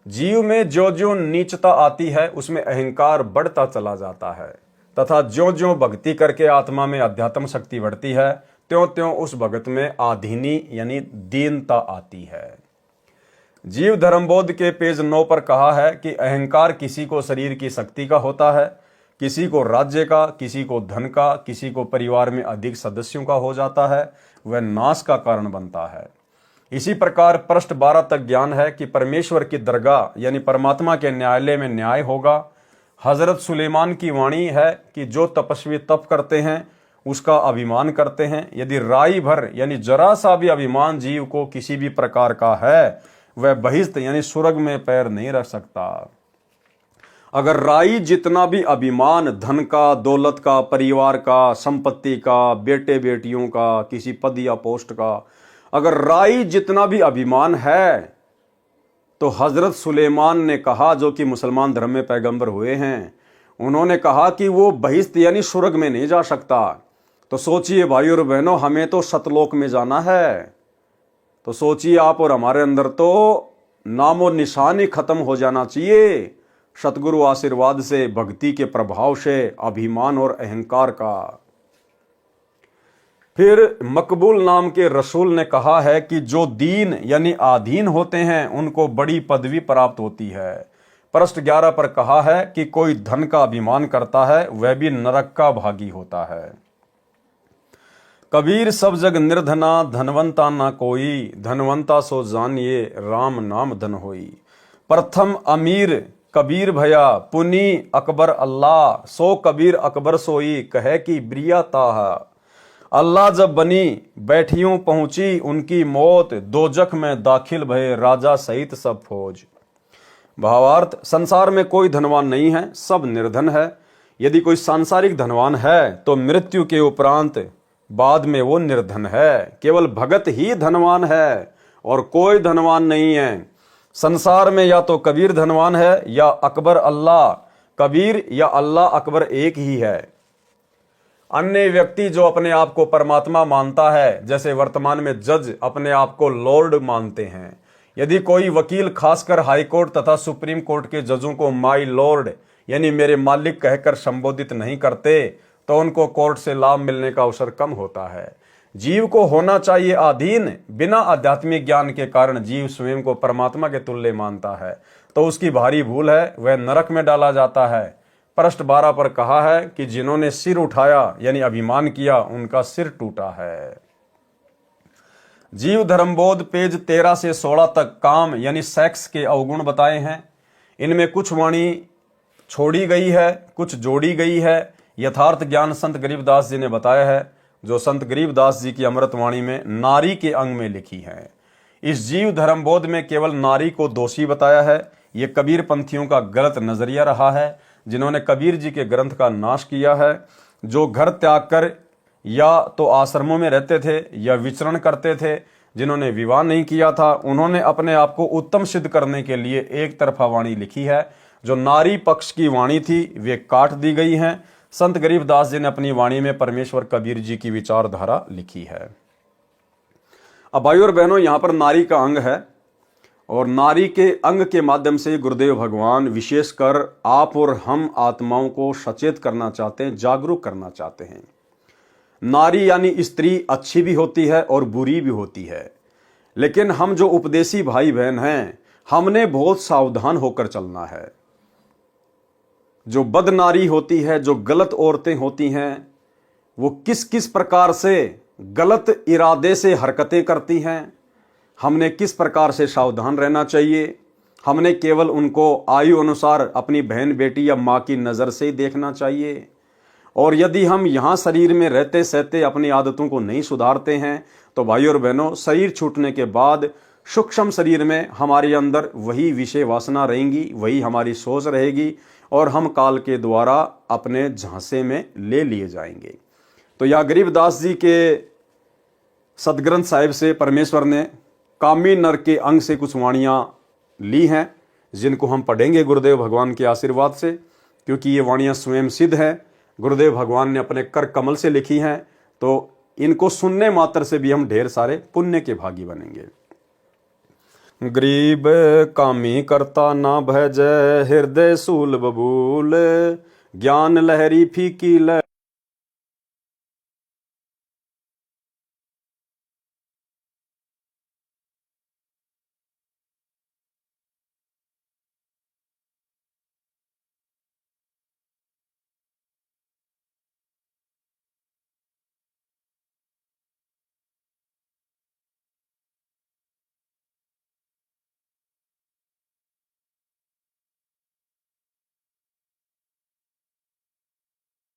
जीव में ज्यों ज्यों नीचता आती है उसमें अहंकार बढ़ता चला जाता है, तथा ज्यों ज्यों भक्ति करके आत्मा में अध्यात्म शक्ति बढ़ती है त्यों त्यों उस भगत में आधीनी यानी दीनता आती है। जीव धर्मबोध के पेज 9 पर कहा है कि अहंकार किसी को शरीर की शक्ति का होता है, किसी को राज्य का, किसी को धन का, किसी को परिवार में अधिक सदस्यों का हो जाता है, वह नाश का कारण बनता है। इसी प्रकार पृष्ठ 12 तक ज्ञान है कि परमेश्वर की दरगाह यानी परमात्मा के न्यायालय में न्याय होगा। हजरत सुलेमान की वाणी है कि जो तपस्वी तप करते हैं उसका अभिमान करते हैं। यदि राई भर यानी जरा सा भी अभिमान जीव को किसी भी प्रकार का है, वह बहिष्ठ यानी स्वर्ग में पैर नहीं रख सकता। अगर राई जितना भी अभिमान धन का, दौलत का, परिवार का, संपत्ति का, बेटे बेटियों का, किसी पद या पोस्ट का, अगर राई जितना भी अभिमान है तो हजरत सुलेमान ने कहा, जो कि मुसलमान धर्म में पैगंबर हुए हैं, उन्होंने कहा कि वो बहिष्ठ यानी स्वर्ग में नहीं जा सकता। तो सोचिए भाई और बहनों, हमें तो सतलोक में जाना है। तो सोचिए आप और हमारे अंदर तो नामो निशान ही खत्म हो जाना चाहिए सतगुरु आशीर्वाद से, भक्ति के प्रभाव से, अभिमान और अहंकार का। फिर मकबूल नाम के रसूल ने कहा है कि जो दीन यानी आधीन होते हैं उनको बड़ी पदवी प्राप्त होती है। पृष्ठ 11 पर कहा है कि कोई धन का अभिमान करता है वह भी नरक का भागी होता है। कबीर सब जग निर्धना, धनवंता ना कोई, धनवंता सो जानिए राम नाम धन होई। प्रथम अमीर कबीर भया, पुनी अकबर अल्लाह, सो कबीर अकबर सोई, कहे कि ब्रिया ताहा। अल्लाह जब बनी बैठियों पहुंची उनकी मौत, दोजख में दाखिल भये राजा सहित सब फौज। भावार्थ, संसार में कोई धनवान नहीं है, सब निर्धन है। यदि कोई सांसारिक धनवान है तो मृत्यु के उपरांत बाद में वो निर्धन है। केवल भगत ही धनवान है और कोई धनवान नहीं है। संसार में या तो कबीर धनवान है या अकबर अल्लाह। कबीर या अल्लाह अकबर एक ही है। अन्य व्यक्ति जो अपने आप को परमात्मा मानता है, जैसे वर्तमान में जज अपने आप को लॉर्ड मानते हैं। यदि कोई वकील खासकर हाई कोर्ट तथा सुप्रीम कोर्ट के जजों को माई लॉर्ड यानी मेरे मालिक कहकर संबोधित नहीं करते तो उनको कोर्ट से लाभ मिलने का अवसर कम होता है। जीव को होना चाहिए अधीन। बिना आध्यात्मिक ज्ञान के कारण जीव स्वयं को परमात्मा के तुल्य मानता है तो उसकी भारी भूल है, वह नरक में डाला जाता है। पृष्ठ 12 पर कहा है कि जिन्होंने सिर उठाया यानी अभिमान किया उनका सिर टूटा है। जीव धर्मबोध पेज 13 से 16 तक काम यानी सेक्स के अवगुण बताए हैं। इनमें कुछ वाणी छोड़ी गई है, कुछ जोड़ी गई है। यथार्थ ज्ञान संत गरीबदास जी ने बताया है, जो संत गरीबदास जी की अमृतवाणी में नारी के अंग में लिखी है। इस जीव धर्मबोध में केवल नारी को दोषी बताया है। ये कबीर पंथियों का गलत नजरिया रहा है, जिन्होंने कबीर जी के ग्रंथ का नाश किया है। जो घर त्याग कर या तो आश्रमों में रहते थे या विचरण करते थे, जिन्होंने विवाह नहीं किया था, उन्होंने अपने आप को उत्तम सिद्ध करने के लिए एक तरफा वाणी लिखी है। जो नारी पक्ष की वाणी थी वे काट दी गई हैं। संत गरीबदास जी ने अपनी वाणी में परमेश्वर कबीर जी की विचारधारा लिखी है। अब भाइयों और बहनों, यहां पर नारी का अंग है और नारी के अंग के माध्यम से गुरुदेव भगवान विशेषकर आप और हम आत्माओं को सचेत करना चाहते हैं, जागरूक करना चाहते हैं। नारी यानी स्त्री अच्छी भी होती है और बुरी भी होती है, लेकिन हम जो उपदेशी भाई बहन हैं, हमने बहुत सावधान होकर चलना है। जो बद नारी होती है, जो गलत औरतें होती हैं, वो किस किस प्रकार से गलत इरादे से हरकतें करती हैं, हमने किस प्रकार से सावधान रहना चाहिए। हमने केवल उनको आयु अनुसार अपनी बहन बेटी या माँ की नज़र से ही देखना चाहिए। और यदि हम यहाँ शरीर में रहते सहते अपनी आदतों को नहीं सुधारते हैं तो भाइयों और बहनों, शरीर छूटने के बाद सूक्ष्म शरीर में हमारे अंदर वही विषय वासना रहेंगी, वही हमारी सोच रहेगी और हम काल के द्वारा अपने झांसे में ले लिए जाएंगे। तो यह गरीबदास जी के सदग्रंथ साहिब से परमेश्वर ने कामी नर के अंग से कुछ वाणियाँ ली हैं, जिनको हम पढ़ेंगे गुरुदेव भगवान के आशीर्वाद से, क्योंकि ये वाणियाँ स्वयं सिद्ध हैं। गुरुदेव भगवान ने अपने कर कमल से लिखी हैं, तो इनको सुनने मात्र से भी हम ढेर सारे पुण्य के भागी बनेंगे। गरीब कामी करता ना भजै, हृदय सूल बबूल, ज्ञान लहरी फीकी लहरी,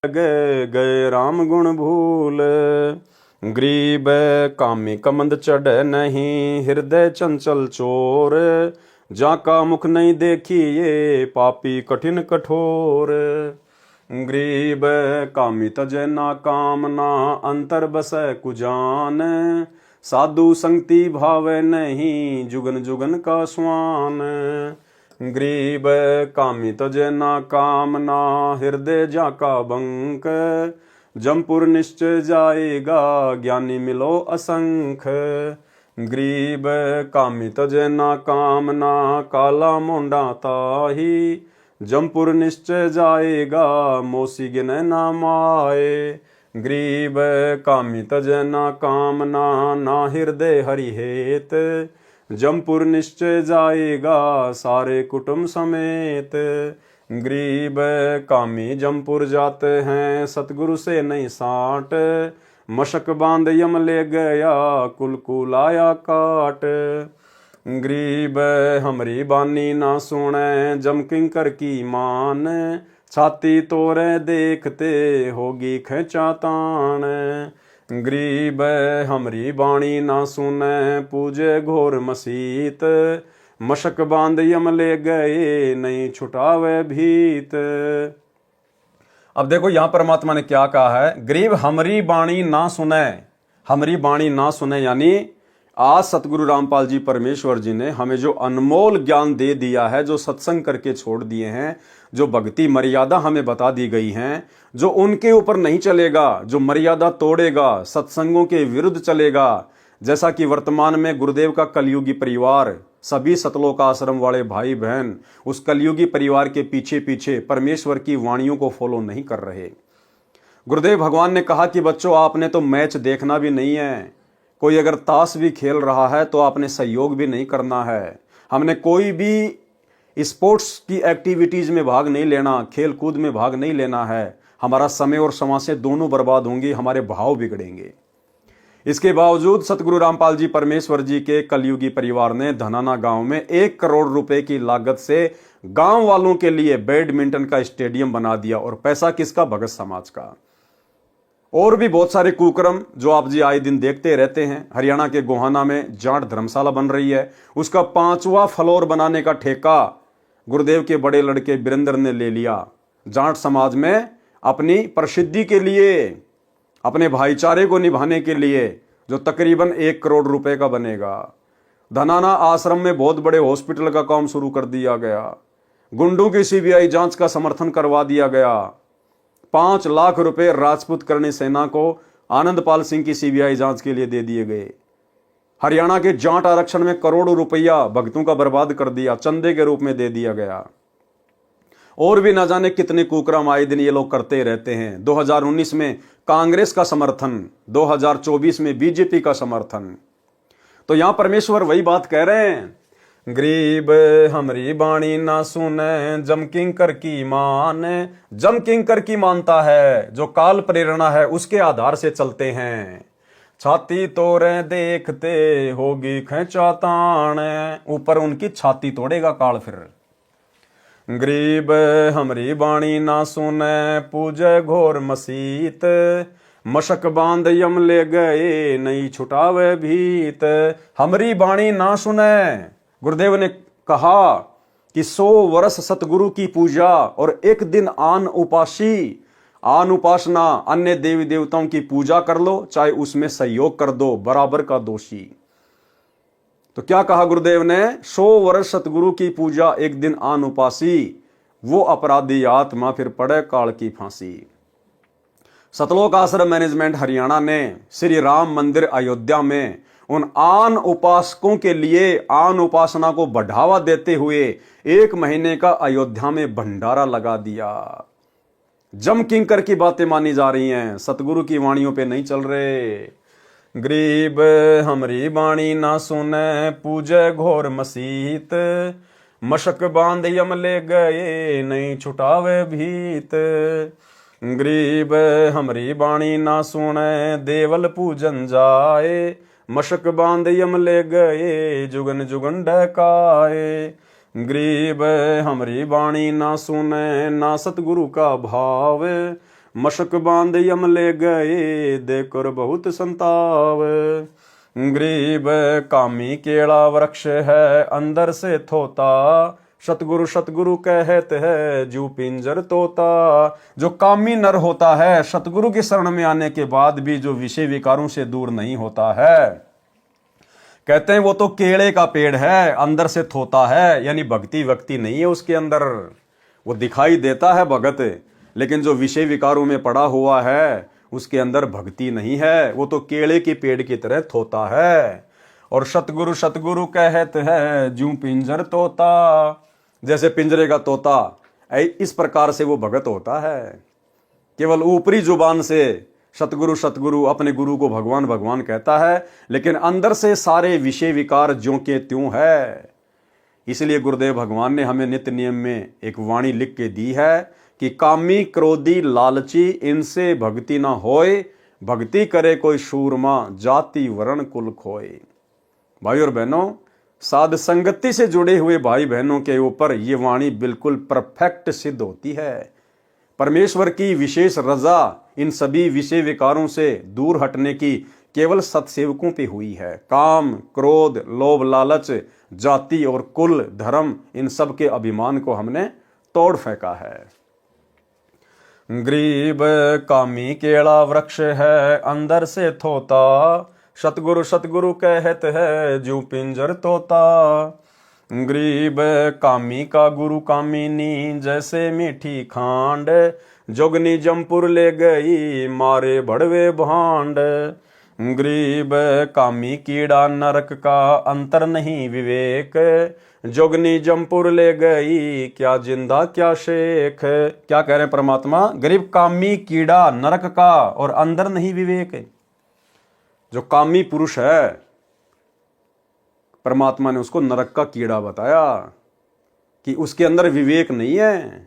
गए राम गुण भूल। गरीब कामी कमंद चढ़ नहीं, हृदय चंचल चोर, जाका मुख नहीं देखी ये पापी कठिन कठोर। गरीब कामी तजै ना कामना, अंतर बसै कुजान, साधु संगति भावे नहीं, जुगन जुगन का स्वान। गरीब कामी तजै ना कामना, हृदय जाका बंक, जमपुर निश्चय जाएगा, ज्ञानी मिलो असंख। गरीब कामी तजै ना कामना, काला मोंडा ताही, जमपुर निश्चय जाएगा, मोसी गिने ना माए। गरीब कामी तजै ना कामना, ना हृदय हरि हेत, जमपुर निश्चय जाएगा, सारे कुटुंब समेत। गरीब कामी जमपुर जाते हैं, सतगुरु से नहीं साट, मशक बांध यम ले गया, कुल कुल आया काट। गरीब हमरी बानी ना सुने, जम किंकर की मान, छाती तोरे देखते होगी खेचा तान। गरीब हमरी बाणी ना सुने, पूजे घोर मसीत, मशक बांध यम ले गए, नहीं छुटावे भीत। अब देखो यहां परमात्मा ने क्या कहा है, गरीब हमरी बाणी ना सुने, हमरी बाणी ना सुने, यानी आज सतगुरु रामपाल जी परमेश्वर जी ने हमें जो अनमोल ज्ञान दे दिया है, जो सत्संग करके छोड़ दिए हैं, जो भक्ति मर्यादा हमें बता दी गई हैं, जो उनके ऊपर नहीं चलेगा, जो मर्यादा तोड़ेगा, सत्संगों के विरुद्ध चलेगा, जैसा कि वर्तमान में गुरुदेव का कलयुगी परिवार, सभी सतलोक आश्रम वाले भाई बहन उस कलयुगी परिवार के पीछे पीछे परमेश्वर की वाणियों को फॉलो नहीं कर रहे। गुरुदेव भगवान ने कहा कि बच्चों आपने तो मैच देखना भी नहीं है, कोई अगर ताश भी खेल रहा है तो आपने सहयोग भी नहीं करना है, हमने कोई भी स्पोर्ट्स की एक्टिविटीज में भाग नहीं लेना, खेल कूद में भाग नहीं लेना है, हमारा समय और समासें दोनों बर्बाद होंगी, हमारे भाव बिगड़ेंगे। इसके बावजूद सतगुरु रामपाल जी परमेश्वर जी के कलयुगी परिवार ने धनाना गांव में 1 करोड़ रुपए की लागत से गांव वालों के लिए बैडमिंटन का स्टेडियम बना दिया, और पैसा किसका, भगत समाज का। और भी बहुत सारे कुकर्म जो आप जी आए दिन देखते रहते हैं। हरियाणा के गोहाना में जाट धर्मशाला बन रही है, उसका 5वां फ्लोर बनाने का ठेका गुरुदेव के बड़े लड़के वीरेंद्र ने ले लिया, जाट समाज में अपनी प्रसिद्धि के लिए, अपने भाईचारे को निभाने के लिए, जो तकरीबन 1 करोड़ रुपए का बनेगा। धनाना आश्रम में बहुत बड़े हॉस्पिटल का काम शुरू कर दिया गया, गुंडों की सीबीआई जांच का समर्थन करवा दिया गया, 5 लाख रुपए राजपूत करणी सेना को आनंदपाल सिंह की सीबीआई जांच के लिए दे दिए गए। हरियाणा के जाट आरक्षण में करोड़ों रुपया भक्तों का बर्बाद कर दिया, चंदे के रूप में दे दिया गया। और भी ना जाने कितने कुकर्म आए दिन ये लोग करते रहते हैं। 2019 में कांग्रेस का समर्थन, 2024 में बीजेपी का समर्थन। तो यहां परमेश्वर वही बात कह रहे हैं, गरीब हमरी बाणी ना सुने, जम किंकर की मान, जम किंकर की मानता है, जो काल प्रेरणा है उसके आधार से चलते हैं। छाती तोड़े देखते होगी खेचा तान, ऊपर उनकी छाती तोड़ेगा काल। फिर गरीब हमरी बाणी ना सुने, पूजे घोर मसीत, मशक बांध यम ले गए नहीं छुटावे भीत। हमरी बाणी ना सुने, गुरुदेव ने कहा कि 100 वर्ष सतगुरु की पूजा और 1 दिन आन उपासना, अन्य देवी देवताओं की पूजा कर लो, चाहे उसमें सहयोग कर दो, बराबर का दोषी। तो क्या कहा गुरुदेव ने, 100 वर्ष सतगुरु की पूजा 1 दिन आन उपासी, वो अपराधी आत्मा फिर पड़े काल की फांसी। सतलोक आश्रम मैनेजमेंट हरियाणा ने श्री राम मंदिर अयोध्या में उन आन उपासकों के लिए आन उपासना को बढ़ावा देते हुए 1 महीने का अयोध्या में भंडारा लगा दिया। जम किंकर की बातें मानी जा रही हैं, सतगुरु की वाणियों पे नहीं चल रहे। गरीब हमरी बाणी ना सुने, पूजे घोर मसीत, मशक बांध यम ले गए नहीं छुटावे भीत। गरीब हमरी बाणी ना सुने, देवल पूजन जाए, मशक बांध यम ले गए जुगन जुगन डकाए। गरीब हमरी बाणी ना सुने, ना सतगुरु का भाव, मशक बांध यम ले गए देकर बहुत संताव। गरीब कामी केला वृक्ष है अंदर से थोता, सतगुरु सतगुरु कहते है जू पिंजर तोता। जो कामी नर होता है सतगुरु की शरण में आने के बाद भी जो विषय विकारों से दूर नहीं होता है, कहते हैं वो तो केले का पेड़ है, अंदर से थोता है, यानी भक्ति नहीं है उसके अंदर। वो दिखाई देता है भगत, लेकिन जो विषय विकारों में पड़ा हुआ है उसके अंदर भक्ति नहीं है, वो तो केले के पेड़ की तरह थोता है। और सतगुरु सतगुरु कहते हैं जूं पिंजर तोता, जैसे पिंजरे का तोता, इस प्रकार से वो भगत होता है। केवल ऊपरी जुबान से सतगुरु सतगुरु अपने गुरु को भगवान भगवान कहता है, लेकिन अंदर से सारे विषय विकार ज्यों के त्यों है। इसलिए गुरुदेव भगवान ने हमें नित्य नियम में एक वाणी लिख के दी है कि कामी क्रोधी लालची इनसे भक्ति ना होए, भक्ति करे कोई शूरमा जाति वर्ण कुल खोए। भाई और बहनों, साध संगति से जुड़े हुए भाई बहनों के ऊपर ये वाणी बिल्कुल परफेक्ट सिद्ध होती है। परमेश्वर की विशेष रजा इन सभी विषय विकारों से दूर हटने की केवल सत्सेवकों पे हुई है। काम, क्रोध, लोभ, लालच, जाति और कुल, धर्म, इन सब के अभिमान को हमने तोड़ फेंका है। गरीब कामी केला वृक्ष है अंदर से थोता, सतगुरु सतगुरु कहत है जू पिंजर तोता। गरीब कामी का गुरु कामिनी जैसे मीठी खांड, जोगनी जमपुर ले गई मारे बड़वे भांड। गरीब कामी कीड़ा नरक का अंतर नहीं विवेक, जोगनी जमपुर ले गई क्या जिंदा क्या शेख। क्या कह रहे हैं परमात्मा, गरीब कामी कीड़ा नरक का और अंदर नहीं विवेक। जो कामी पुरुष है परमात्मा ने उसको नरक का कीड़ा बताया कि उसके अंदर विवेक नहीं है।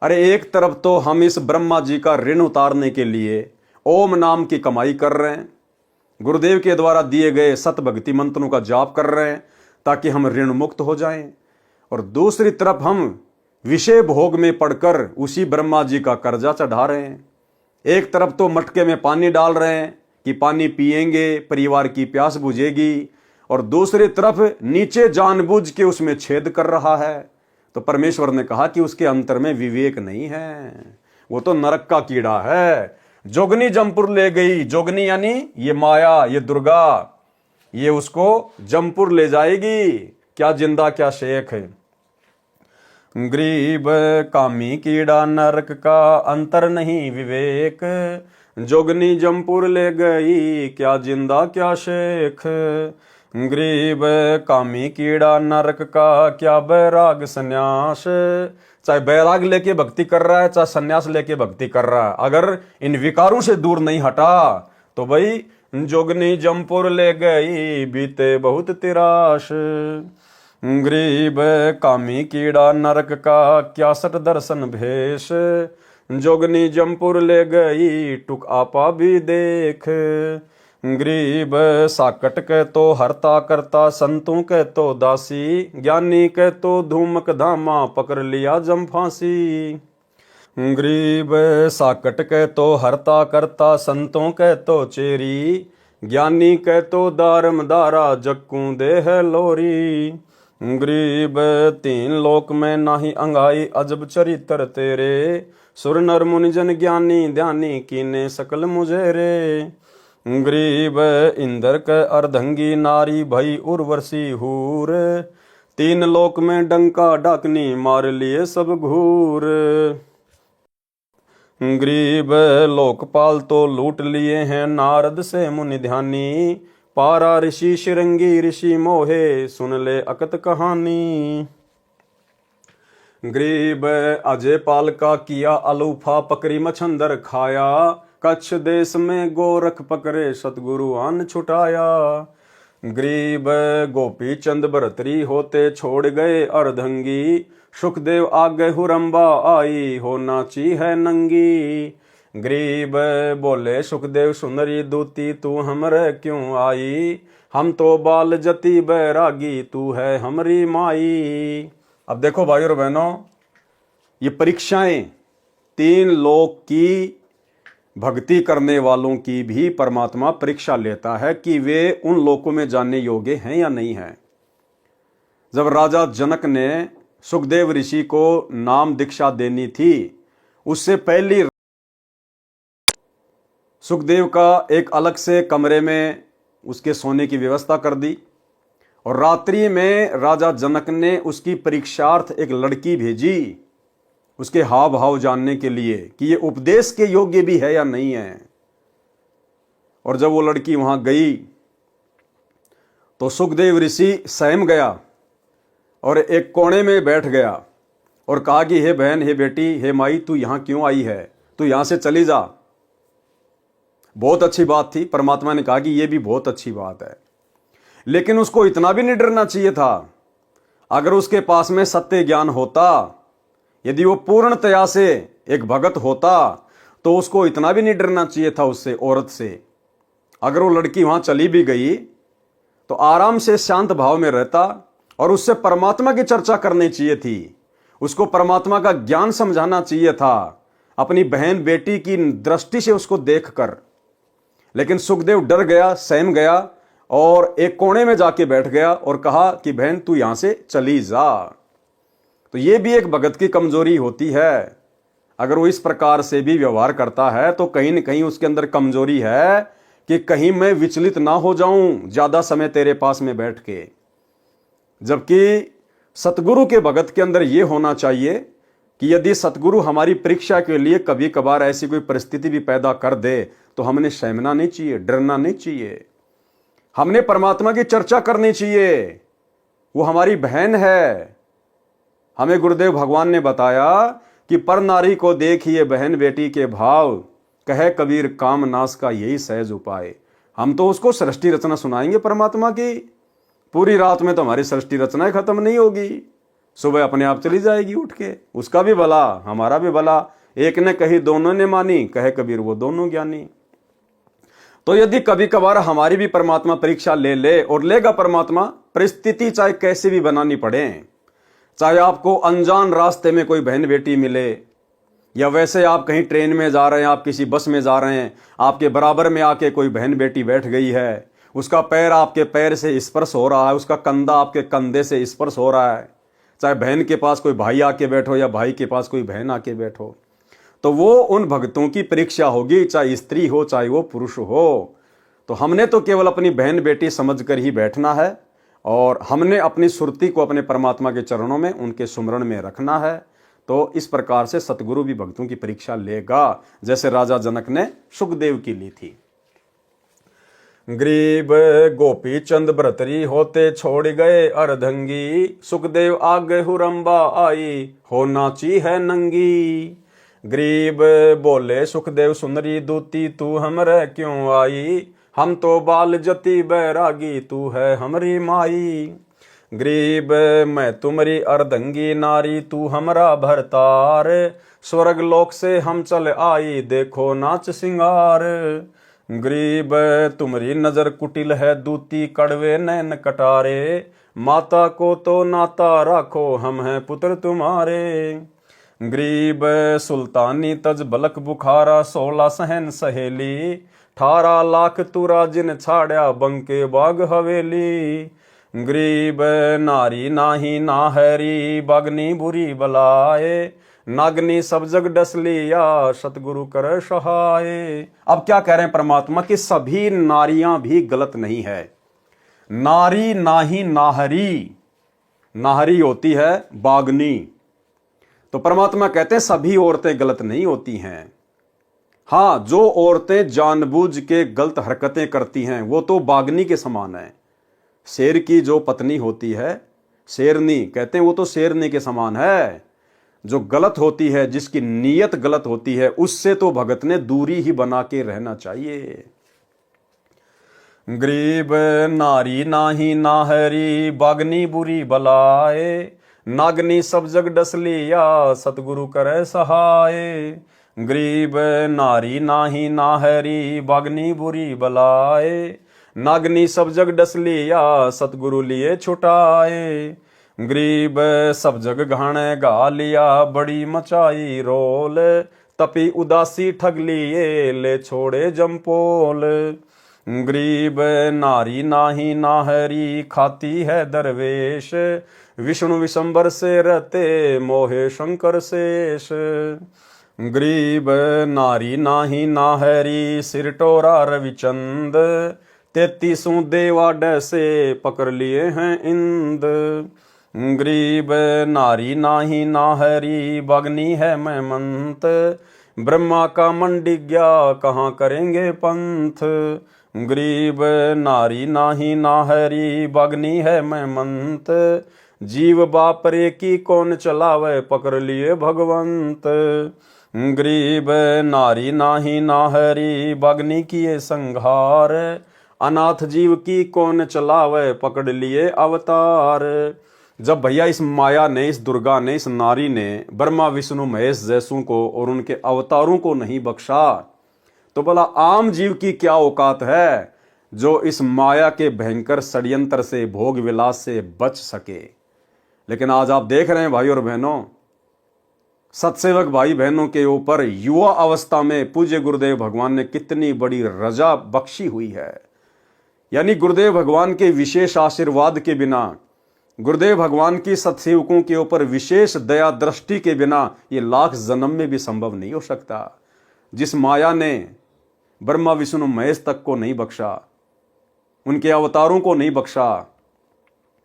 अरे एक तरफ तो हम इस ब्रह्मा जी का ऋण उतारने के लिए ओम नाम की कमाई कर रहे हैं, गुरुदेव के द्वारा दिए गए सत भक्ति मंत्रों का जाप कर रहे हैं ताकि हम ऋण मुक्त हो जाएं, और दूसरी तरफ हम विषय भोग में पड़कर उसी ब्रह्मा जी का कर्जा चढ़ा रहे हैं। एक तरफ तो मटके में पानी डाल रहे हैं कि पानी पिएंगे परिवार की प्यास बुझेगी, और दूसरी तरफ नीचे जानबूझ के उसमें छेद कर रहा है। तो परमेश्वर ने कहा कि उसके अंतर में विवेक नहीं है, वो तो नरक का कीड़ा है। जोगनी जमपुर ले गई, जोगनी यानी ये माया, ये दुर्गा, ये उसको जमपुर ले जाएगी, क्या जिंदा क्या शेख है। गरीब कामी कीड़ा नरक का अंतर नहीं विवेक, जोगनी जमपुर ले गई क्या जिंदा क्या शेख। गरीब कामी कीड़ा नरक का क्या बैराग सन्यास, चाहे बैराग लेके भक्ति कर रहा है चाहे सन्यास लेके भक्ति कर रहा है, अगर इन विकारों से दूर नहीं हटा तो भाई जोगनी जमपुर ले गई बीते बहुत तिराश। गरीब कामी कीड़ा नरक का क्या सट दर्शन भेष, जोगनी जमपुर ले गई टुक आपा भी देख। गरीब साकट के तो हरता करता, संतों के तो दासी, ज्ञानी के तो धूमक धामा पकड़ लिया जम फांसी। गरीब साकट के तो हरता करता, संतों के तो चेरी, ज्ञानी के तो दारम दारा जक्कू दे है लोरी। गरीब तीन लोक में नाही अंगाई अजब चरित्र तेरे, सुर नर मुनि जन ज्ञानी ध्यानी कीने सकल मुझे रे। गरीब इंद्र के अर्धंगी नारी भई उर्वशी हूर, तीन लोक में डंका डाकनी मार लिए सब घूर। गरीब लोकपाल तो लूट लिए हैं नारद से मुनि ध्यानी, पारा ऋषि शिरंगी ऋषि मोहे सुन ले अकत कहानी। गरीब अजय पाल का किया अलूफा पकड़ी मछंदर खाया, कच्छ देश में गोरख पकड़े सतगुरु अन्न छुटाया। गरीब गोपी चंद भरतरी होते छोड़ गए अर्धंगी, सुखदेव आगे हुरंबा आई हो नाची है नंगी। गरीब बोले सुखदेव सुंदरी दूती तू हमरे क्यों आई, हम तो बाल जति बैरागी तू है हमरी माई। अब देखो भाइयों और बहनों, ये परीक्षाएं तीन लोक की भक्ति करने वालों की भी परमात्मा परीक्षा लेता है कि वे उन लोकों में जाने योग्य हैं या नहीं हैं। जब राजा जनक ने सुखदेव ऋषि को नाम दीक्षा देनी थी, उससे पहली सुखदेव का एक अलग से कमरे में उसके सोने की व्यवस्था कर दी, और रात्रि में राजा जनक ने उसकी परीक्षार्थ एक लड़की भेजी, उसके हाव भाव जानने के लिए कि ये उपदेश के योग्य भी है या नहीं है। और जब वो लड़की वहां गई तो सुखदेव ऋषि सहम गया और एक कोने में बैठ गया और कहा कि हे बहन, हे बेटी, हे माई, तू यहां क्यों आई है, तू यहां से चली जा। बहुत अच्छी बात थी, परमात्मा ने कहा कि यह भी बहुत अच्छी बात है, लेकिन उसको इतना भी नहीं डरना चाहिए था। अगर उसके पास में सत्य ज्ञान होता, यदि वो पूर्णतया से एक भगत होता, तो उसको इतना भी नहीं डरना चाहिए था उससे, औरत से। अगर वो लड़की वहां चली भी गई तो आराम से शांत भाव में रहता और उससे परमात्मा की चर्चा करनी चाहिए थी, उसको परमात्मा का ज्ञान समझाना चाहिए था, अपनी बहन बेटी की दृष्टि से उसको देखकर। लेकिन सुखदेव डर गया, सहम गया और एक कोने में जाके बैठ गया और कहा कि बहन तू यहां से चली जा। तो ये भी एक भगत की कमजोरी होती है। अगर वो इस प्रकार से भी व्यवहार करता है तो कहीं न कहीं उसके अंदर कमजोरी है कि कहीं मैं विचलित ना हो जाऊं ज्यादा समय तेरे पास में बैठ के। जबकि सतगुरु के भगत के अंदर यह होना चाहिए कि यदि सतगुरु हमारी परीक्षा के लिए कभी कभार ऐसी कोई परिस्थिति भी पैदा कर दे तो हमने सहमना नहीं चाहिए, डरना नहीं चाहिए। हमने परमात्मा की चर्चा करनी चाहिए, वो हमारी बहन है। हमें गुरुदेव भगवान ने बताया कि पर नारी को देखिए बहन बेटी के भाव, कहे कबीर काम नाश का यही सहज उपाय। हम तो उसको सृष्टि रचना सुनाएंगे परमात्मा की, पूरी रात में तो हमारी सृष्टि रचना खत्म नहीं होगी, सुबह अपने आप चली जाएगी उठ के। उसका भी भला हमारा भी भला, एक ने कही दोनों ने मानी, कहे कबीर वो दोनों ज्ञानी। तो यदि कभी कभार हमारी भी परमात्मा परीक्षा ले ले, और लेगा परमात्मा, परिस्थिति चाहे कैसी भी बनानी पड़े, चाहे आपको अनजान रास्ते में कोई बहन बेटी मिले, या वैसे आप कहीं ट्रेन में जा रहे हैं, आप किसी बस में जा रहे हैं, आपके बराबर में आके कोई बहन बेटी बैठ गई है, उसका पैर आपके पैर से स्पर्श हो रहा है, उसका कंधा आपके कंधे से स्पर्श हो रहा है, चाहे बहन के पास कोई भाई आके बैठो या भाई के पास कोई बहन आके बैठो, तो वो उन भक्तों की परीक्षा होगी, चाहे स्त्री हो चाहे वो पुरुष हो। तो हमने तो केवल अपनी बहन बेटी समझकर ही बैठना है, और हमने अपनी सुरती को अपने परमात्मा के चरणों में उनके सुमरण में रखना है। तो इस प्रकार से सतगुरु भी भक्तों की परीक्षा लेगा, जैसे राजा जनक ने सुखदेव की ली थी। गरीब गोपी चंद भ्रतरी होते छोड़ गए अर्धंगी, सुखदेव आगे हुरंबा आई हो नाची है नंगी। गरीब बोले सुखदेव सुंदरी दूती तू हमरे क्यों आई, हम तो बाल जति बैरागी तू है हमरी माई। गरीब मैं तुम्हारी अर्धंगी नारी तू हमरा भरतार, स्वर्ग लोक से हम चल आई देखो नाच सिंगार। गरीब तुम्हारी नजर कुटिल है दूती कड़वे नैन कटारे, माता को तो नाता राखो हम हैं पुत्र तुम्हारे। गरीब सुल्तानी तज बलक बुखारा 16 सहन सहेली, 18 लाख तुरा जिन छाड़या बंके बाग हवेली। गरीब नारी नाही नाहरी बागनी बुरी बलाए, नागनी सब जग डस लिया सतगुरु कर सहाय। अब क्या कह रहे हैं परमात्मा कि सभी नारियां भी गलत नहीं है। नारी नाही नाहरी, नाहरी होती है बागनी। तो परमात्मा कहते हैं सभी औरतें गलत नहीं होती हैं। हां, जो औरतें जानबूझ के गलत हरकतें करती हैं वो तो बागनी के समान है। शेर की जो पत्नी होती है, शेरनी कहते हैं, वो तो शेरनी के समान है। जो गलत होती है, जिसकी नीयत गलत होती है, उससे तो भगत ने दूरी ही बना के रहना चाहिए। गरीब नारी नाही नाहरी बागनी बुरी बलाए, नागनी सब जग डस लिया सतगुरु करे सहाय। गरीब नारी नाही नाहरी बागनी बुरी बलाए, नागनी सब जग डस लिया सतगुरु लिए छुटाए। गरीब सब जग घाणे गा लिया बड़ी मचाई रोल, तपी उदासी ठग लिए ले छोड़े जमपोल। गरीब नारी नाही नाहरी खाती है दरवेश, विष्णु विशंबर से रहते मोहे शंकर शेष। गरीब नारी नाही नाहरी सिर टोरा रविचंद, 33 देवा डैसे पकड़ लिए हैं इंद। गरीब नारी नाही नाहरी बागनी है मैं मंत, ब्रह्मा का मंडी गया कहाँ करेंगे पंथ। गरीब नारी नाही नाहरी बागनी है मैं मंत, जीव बापरे की कौन चलावे पकड़ लिए भगवंत। गरीब नारी नाही नाहरी बागनी किए संघार, अनाथ जीव की कौन चलावे पकड़ लिए अवतार। जब भैया इस माया ने, इस दुर्गा ने, इस नारी ने ब्रह्मा विष्णु महेश जैसों को और उनके अवतारों को नहीं बख्शा, तो भला आम जीव की क्या औकात है जो इस माया के भयंकर षड्यंत्र से, भोग विलास से बच सके। लेकिन आज आप देख रहे हैं भाई और बहनों, सत्सेवक भाई बहनों के ऊपर युवा अवस्था में पूज्य गुरुदेव भगवान ने कितनी बड़ी रजा बख्शी हुई है। यानी गुरुदेव भगवान के विशेष आशीर्वाद के बिना गुरुदेव भगवान की सत्सेवकों के ऊपर विशेष दया दृष्टि के बिना ये लाख जन्म में भी संभव नहीं हो सकता। जिस माया ने ब्रह्मा विष्णु महेश तक को नहीं बख्शा, उनके अवतारों को नहीं बख्शा,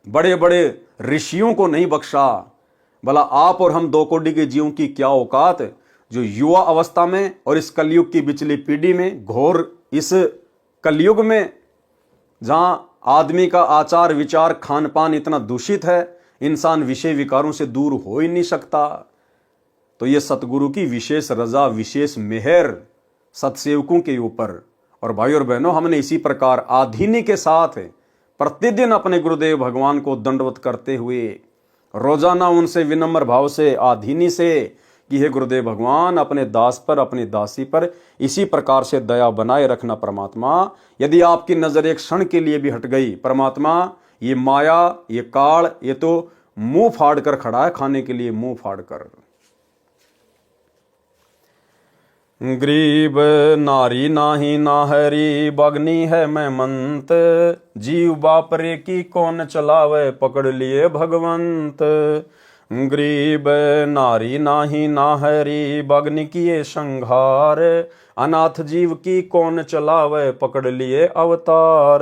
बड़े बड़े ऋषियों को नहीं बख्शा, भला आप और हम 2 कोटि के जीवों की क्या औकात, जो युवा अवस्था में और इस कलयुग की बिचली पीढ़ी में, घोर इस कलयुग में जहां आदमी का आचार विचार खान पान इतना दूषित है, इंसान विषय विकारों से दूर हो ही नहीं सकता। तो ये सतगुरु की विशेष रजा, विशेष मेहर सत्सेवकों के ऊपर। और भाई और बहनों, हमने इसी प्रकार आधीनी के साथ प्रतिदिन अपने गुरुदेव भगवान को दंडवत करते हुए रोजाना उनसे विनम्र भाव से आधीनी से कि हे गुरुदेव भगवान, अपने दास पर, अपनी दासी पर इसी प्रकार से दया बनाए रखना परमात्मा। यदि आपकी नजर एक क्षण के लिए भी हट गई परमात्मा, ये माया, ये काल, ये तो मुंह फाड़ कर खड़ा है, खाने के लिए मुंह फाड़ कर। गरीब नारी नाही नाहरी, बगनी है मैं मंत, जीव बापरे की कौन चलावे, पकड़ लिए भगवंत। गरीब नारी नाही नाहरी, बगनी किए संघार, अनाथ जीव की कौन चलावे, पकड़ लिए अवतार।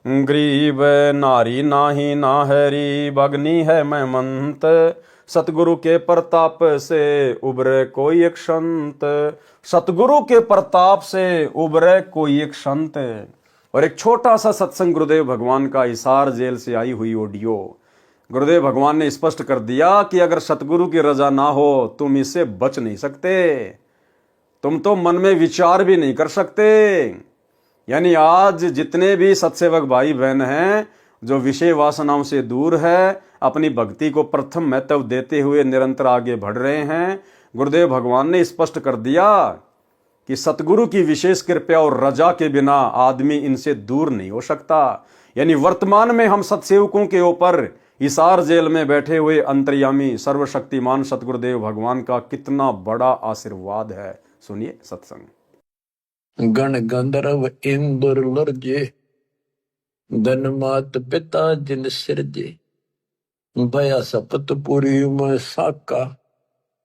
गरीब नारी नाही नाहरी, बगनी है मैं मंत, सतगुरु के प्रताप से उबरे कोई एक संत। सतगुरु के प्रताप से उबरे कोई एक संत। और एक छोटा सा सत्संग गुरुदेव भगवान का, हिसार जेल से आई हुई ऑडियो। गुरुदेव भगवान ने स्पष्ट कर दिया कि अगर सतगुरु की रजा ना हो तुम इससे बच नहीं सकते, तुम तो मन में विचार भी नहीं कर सकते। यानी आज जितने भी सत्सेवक भाई बहन हैं जो विषय वासनाओं से दूर है, अपनी भक्ति को प्रथम महत्व देते हुए निरंतर आगे बढ़ रहे हैं, गुरुदेव भगवान ने स्पष्ट कर दिया कि सतगुरु की विशेष कृपा और रजा के बिना आदमी इनसे दूर नहीं हो सकता। यानी वर्तमान में हम सत्सेवकों के ऊपर हिसार जेल में बैठे हुए अंतर्यामी सर्वशक्तिमान सतगुरुदेव भगवान का कितना बड़ा आशीर्वाद है। सुनिए सत्संग। गण गंधर्व इंद्र लर्जे, धन मात पिता जिन सिरजे, भया सपतपुरी में साका,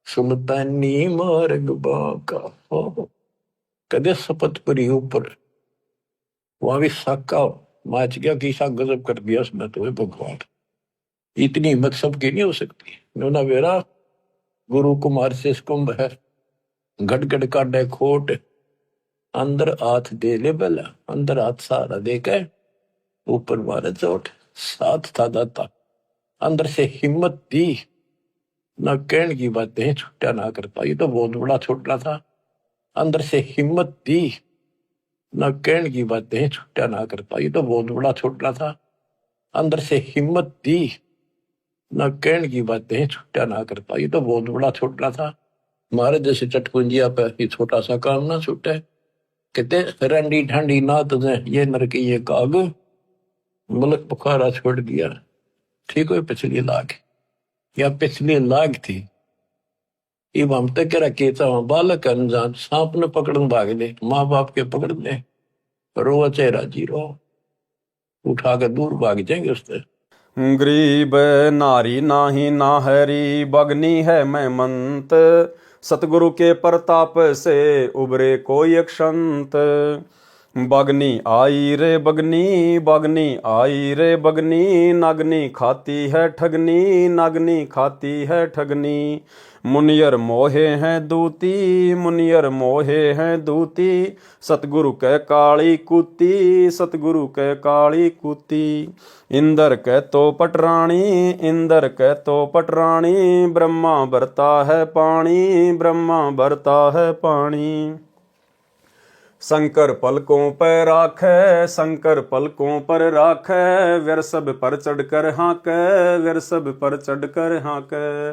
सुल्तानी मार्ग बाका। कदे सपतपुरी ऊपर वहां भी साका माच गया, किसा गजब कर दिया उसने तो भगवान। इतनी हिम्मत सबकी नहीं हो सकती। नोना वेरा गुरु कुमार से कुंभ है, गड़गड़ काटे खोट, अंदर हाथ दे ले बेला, अंदर हाथ सहारा दे के ऊपर मारे चोट। साथ था दाता, अंदर से हिम्मत दी, ना कहने की बातें छुट्टा ना करता। ये तो बहुत बड़ा छोटा था। अंदर से हिम्मत दी, ना कहने की बातें छुट्टा ना करता। ये तो बहुत बड़ा छोटा था। अंदर से हिम्मत दी, ना कहने की बातें छुट्टा ना करता। ये तो बहुत बड़ा छोटा था। मारे जैसे चटकुंजिया पे ये छोटा सा काम ना छूटे। कहते रंडी ठंडी ना तुझे ये नरकी ये काग, मुल्क बुखारा छोड़ दिया। ठीक है, पिछली लाख या पिछली लाख थी। इब हम तक केता बालक अनजान सांप ने पकड़न भाग ले, माँ बाप के पकड़ ले, रो चेहरा जीरो उठा के दूर भाग जाएंगे उससे। गरीब नारी नाही नाहरी, बगनी है मैं मंत, सतगुरु के प्रताप से उबरे कोई एक संत। बगनी आई रे बगनी, बगनी आई रे बगनी, नागनी खाती है ठगनी, नागनी खाती है ठगनी। मुनियर मोहे हैं दूती, मुनियर मोहे हैं दूती, सतगुरु के काली कूती, सतगुरु के काली कूती। इंदर के तो पटरानी, इंदर के तो पटरानी, ब्रह्मा भरता है पानी, ब्रह्मा भरता है पानी। शंकर पलकों पर राखे, शंकर पलकों पर राखे, वृषभ पर चढ़कर हाँके, वृषभ पर चढ़कर हाँके।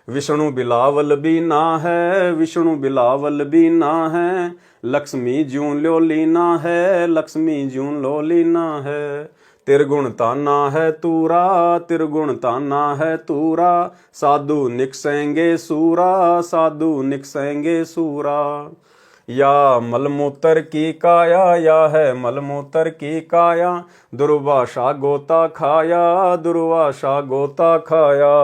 विष्णु बिलावल भी ना है, विष्णु बिलावल भी ना है, लक्ष्मी ज्यों लो लीना है, लक्ष्मी ज्यों लो लीना है। तिरगुण ताना है तूरा, तिरगुण ताना है तूरा, साधु निकसेंगे सूरा, साधु निकसेंगे सूरा। या मलमूत्र की काया, या है मलमूत्र की काया, दुर्वासा गोता खाया, दुर्वासा गोता खाया।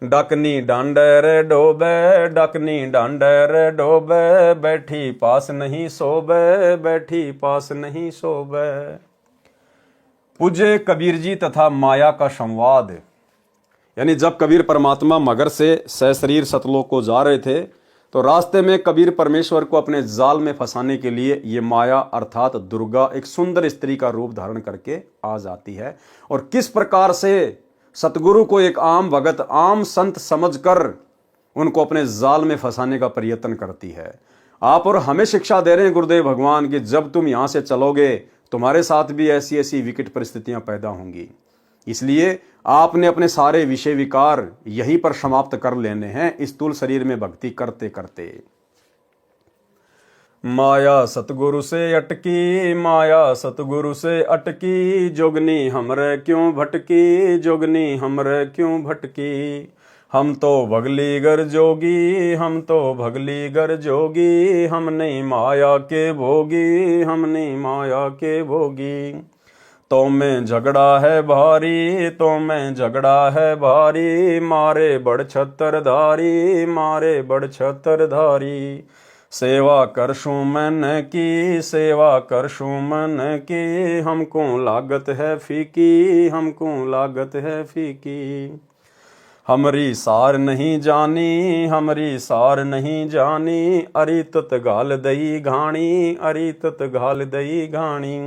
डकनी डांडर डोबे, डकनी डांडर डोबे, बैठी पास नहीं सोबे, बैठी पास नहीं सोबे। पूज्य कबीर जी तथा माया का संवाद। यानी जब कबीर परमात्मा मगर से सशरीर सतलोक को जा रहे थे तो रास्ते में कबीर परमेश्वर को अपने जाल में फंसाने के लिए ये माया अर्थात दुर्गा एक सुंदर स्त्री का रूप धारण करके आ जाती है, और किस प्रकार से सतगुरु को एक आम भगत, आम संत समझकर उनको अपने जाल में फंसाने का प्रयत्न करती है। आप और हमें शिक्षा दे रहे हैं गुरुदेव भगवान कि जब तुम यहां से चलोगे तुम्हारे साथ भी ऐसी ऐसी विकट परिस्थितियां पैदा होंगी, इसलिए आपने अपने सारे विषय विकार यहीं पर समाप्त कर लेने हैं इस स्थूल शरीर में भक्ति करते करते। माया सतगुरु से अटकी, माया सतगुरु से अटकी, जोगनी हमरे क्यों भटकी, जोगनी हमरे क्यों भटकी। हम तो भगली गर जोगी, हम तो भगली गर जोगी, हम नहीं माया के भोगी, हम नहीं माया के भोगी। तो में झगड़ा है भारी, तो में झगड़ा है भारी, मारे बड़ छत्रधारी, मारे बड़ छत्रधारी। सेवा करशूं मन की, सेवा करशूं मन की, हमको लागत है फीकी, हमको लागत है फीकी। हमरी सार नहीं जानी, हमरी सार नहीं जानी, अरी तत घाल दई घाणी, अरी तत घाल दई घाणी।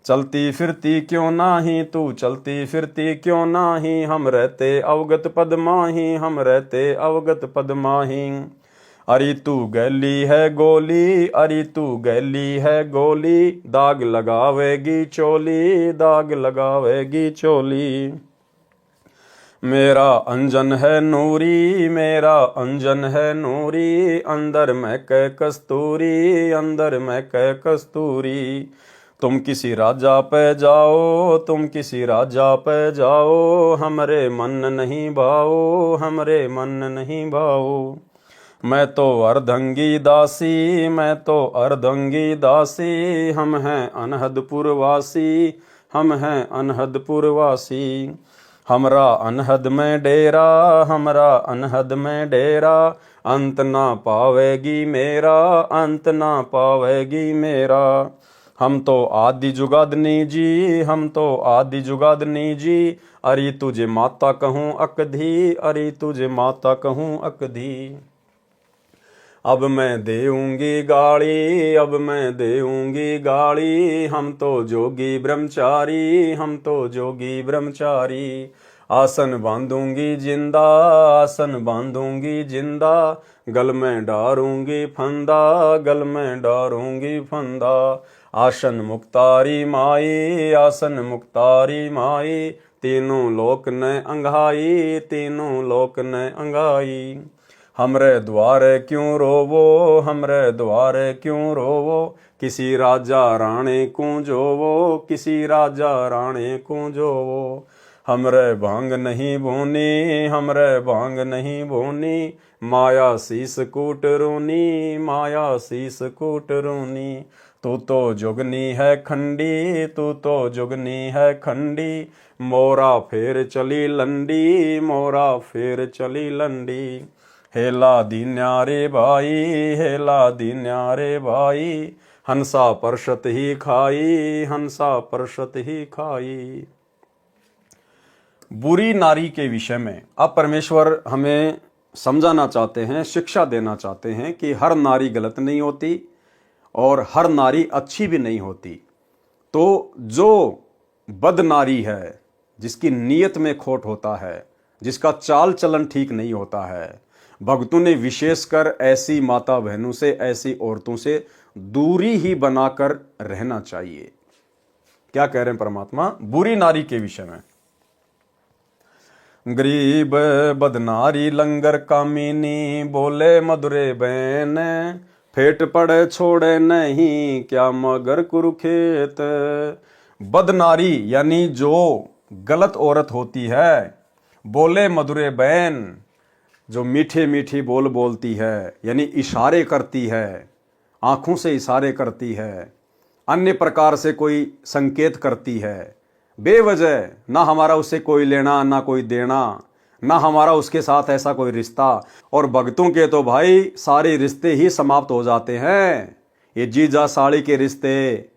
चलती फिरती क्यों नाही तू, चलती फिरती क्यों नाही, हम रहते अवगत पद माही, हम रहते अवगत पद माही। अरे तू गैली है गोली, अरे तू गैली है गोली, दाग लगावेगी चोली, दाग लगावेगी चोली। मेरा अंजन है नूरी, मेरा अंजन है नूरी, अंदर में कै कस्तूरी, अंदर में कै कस्तूरी। तुम किसी राजा पे जाओ, तुम किसी राजा पे जाओ, हमरे मन नहीं भाओ, हमरे मन नहीं भाओ। मैं तो अर्धंगी दासी, मैं तो अर्धंगी दासी, हम हैं अनहदपुरवासी, हम हैं अनहदपुरवासी। हमरा अनहद में डेरा, हमरा अनहद में डेरा, अंत ना पावेगी मेरा, अंत ना पावेगी मेरा। हम तो आदि जुगादनी जी, हम तो आदि जुगादनी जी, अरे तुझे माता कहूँ अकधी, अरे तुझे माता कहूँ अकधी। अब मैं देऊंगी गाड़ी, अब मैं देऊंगी गाड़ी, हम तो जोगी ब्रह्मचारी, हम तो जोगी ब्रह्मचारी। आसन बांधूंगी जिंदा, आसन बांधूंगी जिंदा, गल में डारूंगी फंदा, गल में डारूंगी फंदा। आसन मुक्तारी माई, आसन मुक्तारी माई, तीनों लोक ने अंगाई, तीनों लोक ने अंगाई। हमरे द्वारे क्यों रोवो, हमरे द्वारे क्यों रोवो, किसी राजा राणे को जोवो, किसी राजा राणे को जोवो। हमरे भांग नहीं भोनी, हमरे भांग नहीं भोनी, माया शीस कूट रोनी, माया शीस कूट रोनी। तू तो जुगनी है खंडी, तू तो जुगनी है खंडी, मोरा फेर चली लंडी, मोरा फेर चली लंडी। हेला दीन्या रे भाई, हेला दीन्या रे भाई, हंसा परशत ही खाई, हंसा परशत ही खाई। बुरी नारी के विषय में अब परमेश्वर हमें समझाना चाहते हैं, शिक्षा देना चाहते हैं कि हर नारी गलत नहीं होती और हर नारी अच्छी भी नहीं होती। तो जो बद नारी है, जिसकी नीयत में खोट होता है, जिसका चाल चलन ठीक नहीं होता है, भक्तों ने विशेषकर ऐसी माता बहनों से, ऐसी औरतों से दूरी ही बनाकर रहना चाहिए। क्या कह रहे हैं परमात्मा बुरी नारी के विषय में? गरीब बदनारी लंगर कामिनी, बोले मधुरे बहन, फेट पड़े छोड़े नहीं, क्या मगर कुरुखेत। बदनारी यानी जो गलत औरत होती है, बोले मधुरे बहन जो मीठे मीठी बोल बोलती है, यानी इशारे करती है आंखों से इशारे करती है, अन्य प्रकार से कोई संकेत करती है, बेवजह ना हमारा उससे कोई लेना ना कोई देना, ना हमारा उसके साथ ऐसा कोई रिश्ता। और भक्तों के तो भाई सारे रिश्ते ही समाप्त हो जाते हैं। ये जीजा साड़ी के रिश्ते,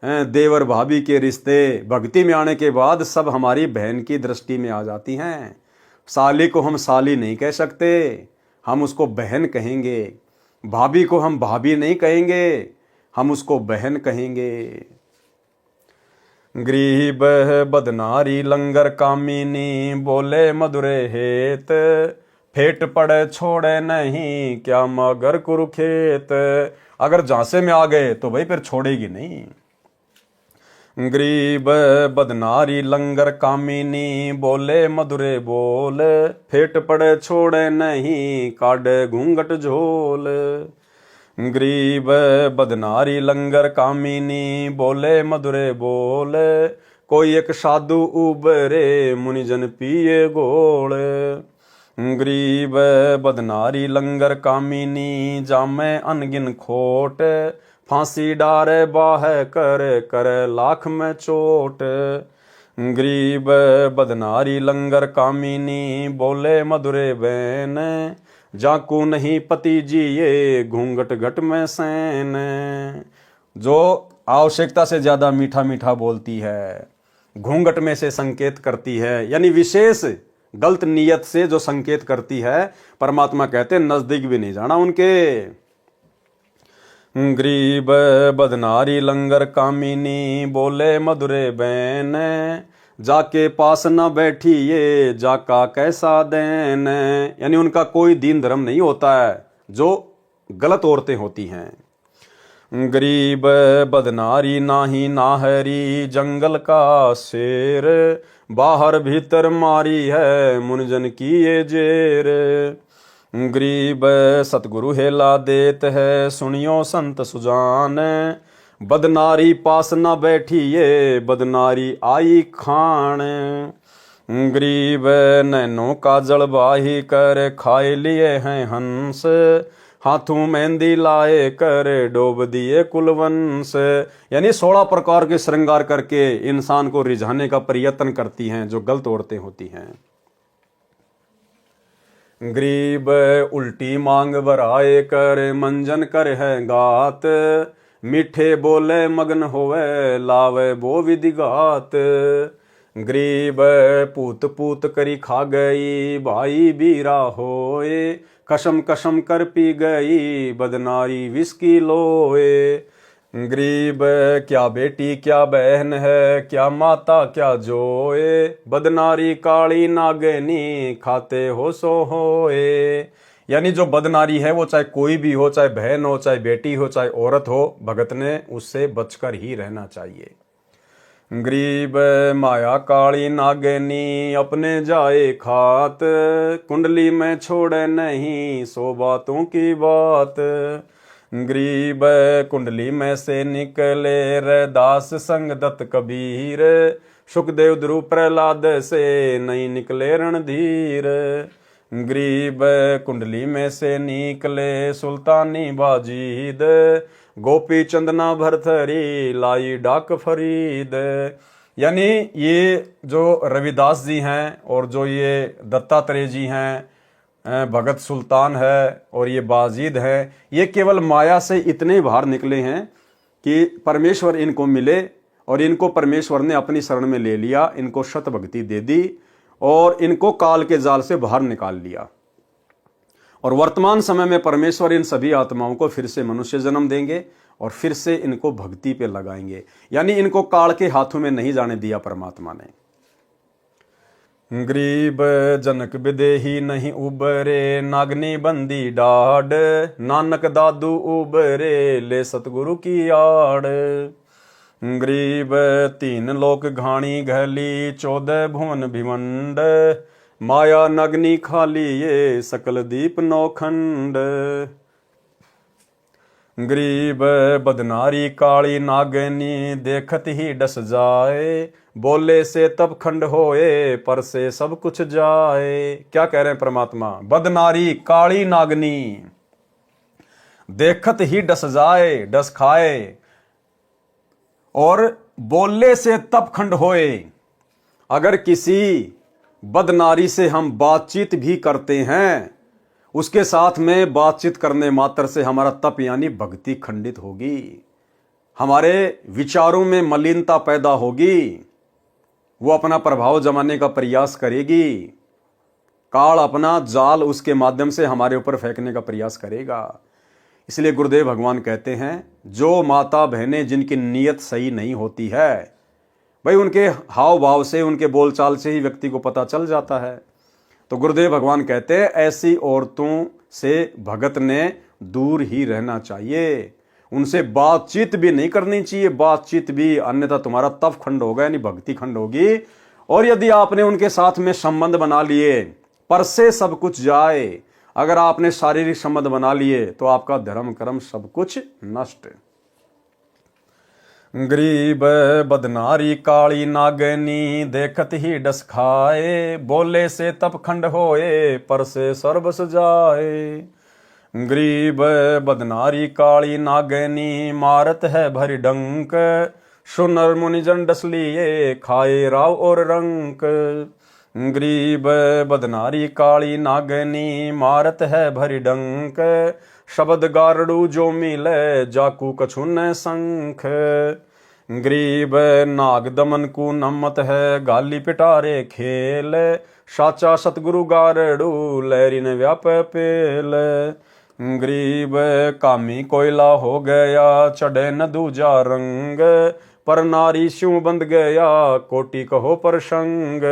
देवर भाभी के रिश्ते भक्ति में आने के बाद सब हमारी बहन की दृष्टि में आ जाती हैं। साली को हम साली नहीं कह सकते, हम उसको बहन कहेंगे। भाभी को हम भाभी नहीं कहेंगे, हम उसको बहन कहेंगे। गरीब बदनारी लंगर कामिनी, बोले मधुरे हेत, फेट पड़े छोड़े नहीं, क्या मगर कुरुखेत। अगर झांसे में आ गए तो भाई फिर छोड़ेगी नहीं। गरीब बदनारी लंगर कामिनी, बोले मधुरे बोल, फेट पड़े छोड़े नहीं, काढ़े घूंघट झोल। गरीब बदनारी लंगर कामिनी, बोले मधुरे बोल, कोई एक साधु उबरे, मुनिजन पिए गोल। गरीब बदनारी लंगर कामिनी, जामे अनगिन खोट, फांसी डारे बाह कर लाख में चोट। गरीब बदनारी लंगर कामिनी, बोले मधुरे बैन, जाकू नहीं पति जी ये, घूंघट घट में सैन। जो आवश्यकता से ज्यादा मीठा मीठा बोलती है, घूंघट में से संकेत करती है, यानी विशेष गलत नियत से जो संकेत करती है, परमात्मा कहते हैं नजदीक भी नहीं जाना उनके। गरीब बदनारी लंगर कामिनी, बोले मधुरे बैन, जाके पास न बैठी ये, जाका कैसा देन। यानी उनका कोई दीन धर्म नहीं होता है, जो गलत औरतें होती हैं। गरीब बदनारी नाही नाहरी, जंगल का शेर, बाहर भीतर मारी है, मुनजन की ये जेर। गरीब सतगुरु हेला देत है, सुनियो संत सुजान, बदनारी पास न बैठी ये, बदनारी आई खान। गरीब नैनों का जलवाही कर, खाए लिए हैं हंस, हाथों मेहंदी लाए कर, डोब दिए कुलवंश। यानी 16 प्रकार के श्रृंगार करके इंसान को रिझाने का प्रयत्न करती हैं, जो गलत औरतें होती हैं। गरीब उल्टी मांग भराए कर, मंजन कर है गात, मीठे बोले मगन होवे, लावे बो विधि घात। गरीब पूत पूत करी खा गई, भाई बीरा होए, कसम कसम कर पी गई, बदनारी विस्की लोए। गरीब क्या बेटी क्या बहन है, क्या माता क्या जोए, बदनारी काली नागनी, खाते हो सो होए। यानी जो बदनारी है वो चाहे कोई भी हो, चाहे बहन हो, चाहे बेटी हो, चाहे औरत हो, भगत ने उससे बचकर ही रहना चाहिए। गरीब माया काली नागनी, अपने जाए खात, कुंडली में छोड़े नहीं, सो बातों की बात। गरीब कुंडली में से निकले रैदास संग दत्त कबीर, सुखदेव ध्रुव प्रहलाद से नहीं निकले रणधीर। गरीब कुंडली में से निकले सुल्तानी बाजीद, गोपी चंदना भरथरी, लाई डाक फरीद। यानी ये जो रविदास जी हैं और जो ये दत्तात्रेय जी हैं, भगत सुल्तान है और ये बाजीद है, ये केवल माया से इतने बाहर निकले हैं कि परमेश्वर इनको मिले और इनको परमेश्वर ने अपनी शरण में ले लिया, इनको शत भक्ति दे दी और इनको काल के जाल से बाहर निकाल लिया। और वर्तमान समय में परमेश्वर इन सभी आत्माओं को फिर से मनुष्य जन्म देंगे और फिर से इनको भक्ति पे लगाएंगे, यानी इनको काल के हाथों में नहीं जाने दिया परमात्मा ने। गरीब जनक विदेही नहीं उबरे, नागनी बंदी डाढ़, नानक दादू उबरे, ले सतगुरु की आड़। गरीब 3 लोक घाणी घली, 14 भुवन भिमंड, माया नगनी खाली ये, सकल दीप नौखंड। गरीब बदनारी काली नागनी, देखत ही डस जाए, बोले से तब खंड होए, पर से सब कुछ जाए। क्या कह रहे हैं परमात्मा? बदनारी काली नागनी, देखत ही डस जाए डस खाए, और बोलने से तप खंड होए। अगर किसी बदनारी से हम बातचीत भी करते हैं, उसके साथ में बातचीत करने मात्र से हमारा तप यानी भक्ति खंडित होगी, हमारे विचारों में मलिनता पैदा होगी, वो अपना प्रभाव जमाने का प्रयास करेगी, काल अपना जाल उसके माध्यम से हमारे ऊपर फेंकने का प्रयास करेगा। इसलिए गुरुदेव भगवान कहते हैं, जो माता बहनें जिनकी नीयत सही नहीं होती है, भाई उनके हाव भाव से, उनके बोलचाल से ही व्यक्ति को पता चल जाता है। तो गुरुदेव भगवान कहते हैं, ऐसी औरतों से भगत ने दूर ही रहना चाहिए, उनसे बातचीत भी नहीं करनी चाहिए, बातचीत भी, अन्यथा तुम्हारा तप खंड होगा यानी भक्ति खंड होगी। और यदि आपने उनके साथ में संबंध बना लिए, पर से सब कुछ जाए, अगर आपने शारीरिक संबंध बना लिए तो आपका धर्म कर्म सब कुछ नष्ट। गरीब बदनारी काली नागनी, देखत ही डस खाए, बोले से तप खंड होए, पर से सर्वस जाए। गरीब बदनारी काली नागनी, मारत है भरी डंक, सुनर मुनिजन डस लिए, खाए राव और रंक। गरीब बदनारी काली नागनी, मारत है भरी डंक, शब्द गारड़ू जो मिले, जाकू कछु न संख। गरीब नाग दमन को नमत है, गाली पिटारे खेल, साचा सतगुरु गारड़ू, लहरी ने व्याप पेल। गरीब कामी कोयला हो गया, चढ़े न दूजा रंग, पर नारी स्यों बंध गया, कोटि कहो प्रसंग।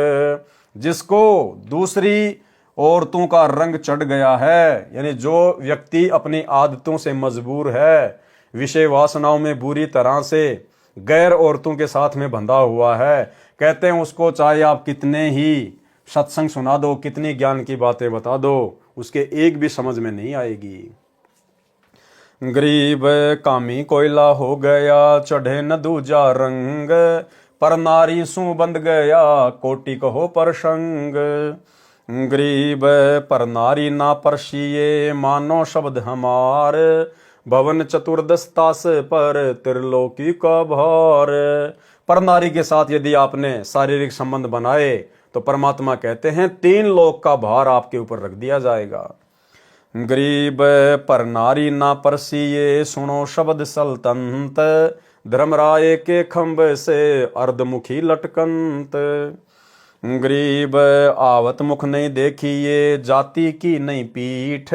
जिसको दूसरी औरतों का रंग चढ़ गया है, यानी जो व्यक्ति अपनी आदतों से मजबूर है, विषय वासनाओं में बुरी तरह से गैर औरतों के साथ में बंधा हुआ है, कहते हैं उसको चाहे आप कितने ही सत्संग सुना दो, कितनी ज्ञान की बातें बता दो, उसके एक भी समझ में नहीं आएगी। गरीब कामी कोयला हो गया, चढ़े न दूजा रंग, पर नारी सू बंध गया, कोटि कहो प्रसंग। गरीब पर नारी ना परसिए, मानो शब्द हमार, भवन चतुर्दशतास पर त्रिलोकी का भार। पर नारी के साथ यदि आपने शारीरिक संबंध बनाए तो परमात्मा कहते हैं 3 लोक का भार आपके ऊपर रख दिया जाएगा। गरीब पर नारी ना परसिए, सुनो शब्द सल्तनत, धर्मराय के खंभ से अर्धमुखी लटकंत। गरीब आवत मुख नहीं देखिए, जाति की नहीं पीठ,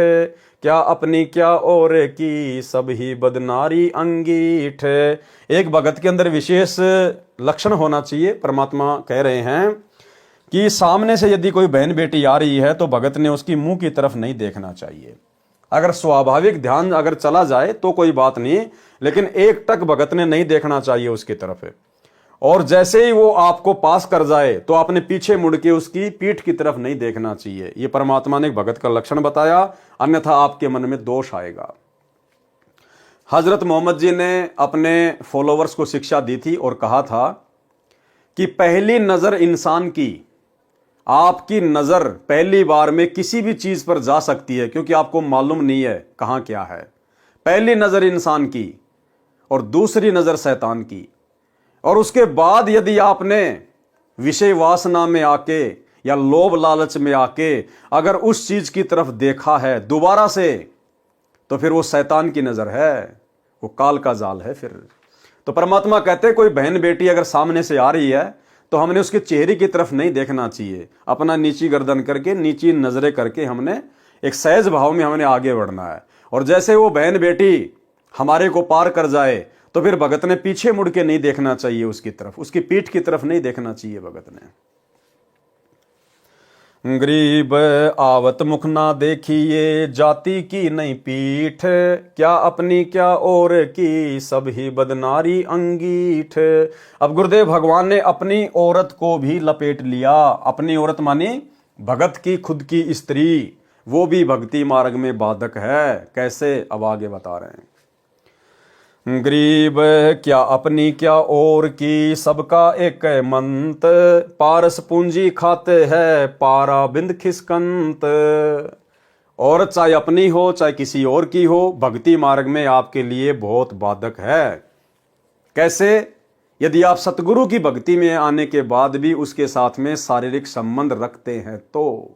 क्या अपनी क्या और की, सब ही बदनारी अंगीठ। एक भगत के अंदर विशेष लक्षण होना चाहिए। परमात्मा कह रहे हैं कि सामने से यदि कोई बहन बेटी आ रही है तो भगत ने उसकी मुंह की तरफ नहीं देखना चाहिए। अगर स्वाभाविक ध्यान अगर चला जाए तो कोई बात नहीं, लेकिन एक टक भगत ने नहीं देखना चाहिए उसकी तरफ। और जैसे ही वो आपको पास कर जाए तो आपने पीछे मुड़ के उसकी पीठ की तरफ नहीं देखना चाहिए। ये परमात्मा ने एक भगत का लक्षण बताया, अन्यथा आपके मन में दोष आएगा। हजरत मोहम्मद जी ने अपने फॉलोवर्स को शिक्षा दी थी और कहा था कि पहली नजर इंसान की, आपकी नजर पहली बार में किसी भी चीज पर जा सकती है क्योंकि आपको मालूम नहीं है कहां क्या है। पहली नजर इंसान की और दूसरी नजर शैतान की। और उसके बाद यदि आपने विषय वासना में आके या लोभ लालच में आके अगर उस चीज की तरफ देखा है दोबारा से, तो फिर वो शैतान की नजर है, वो काल का जाल है फिर। तो परमात्मा कहते हैं कोई बहन बेटी अगर सामने से आ रही है तो हमने उसके चेहरे की तरफ नहीं देखना चाहिए, अपना नीची गर्दन करके, नीची नजरें करके हमने एक सहज भाव में हमने आगे बढ़ना है। और जैसे वो बहन बेटी हमारे को पार कर जाए तो फिर भगत ने पीछे मुड़ के नहीं देखना चाहिए उसकी तरफ, उसकी पीठ की तरफ नहीं देखना चाहिए भगत ने। गरीब आवत मुख ना देखिए, जाति की नहीं पीठ, क्या अपनी क्या और की, सब ही बदनारी अंगीठ। अब गुरुदेव भगवान ने अपनी औरत को भी लपेट लिया। अपनी औरत मानी भगत की खुद की स्त्री, वो भी भक्ति मार्ग में बाधक है। कैसे, अब आगे बता रहे हैं। गरीब क्या अपनी क्या और की, सबका एक मंत, पारस पूंजी खाते हैं पारा बिंद खिसकंत। और चाहे अपनी हो चाहे किसी और की हो, भक्ति मार्ग में आपके लिए बहुत बाधक है। कैसे? यदि आप सतगुरु की भक्ति में आने के बाद भी उसके साथ में शारीरिक संबंध रखते हैं तो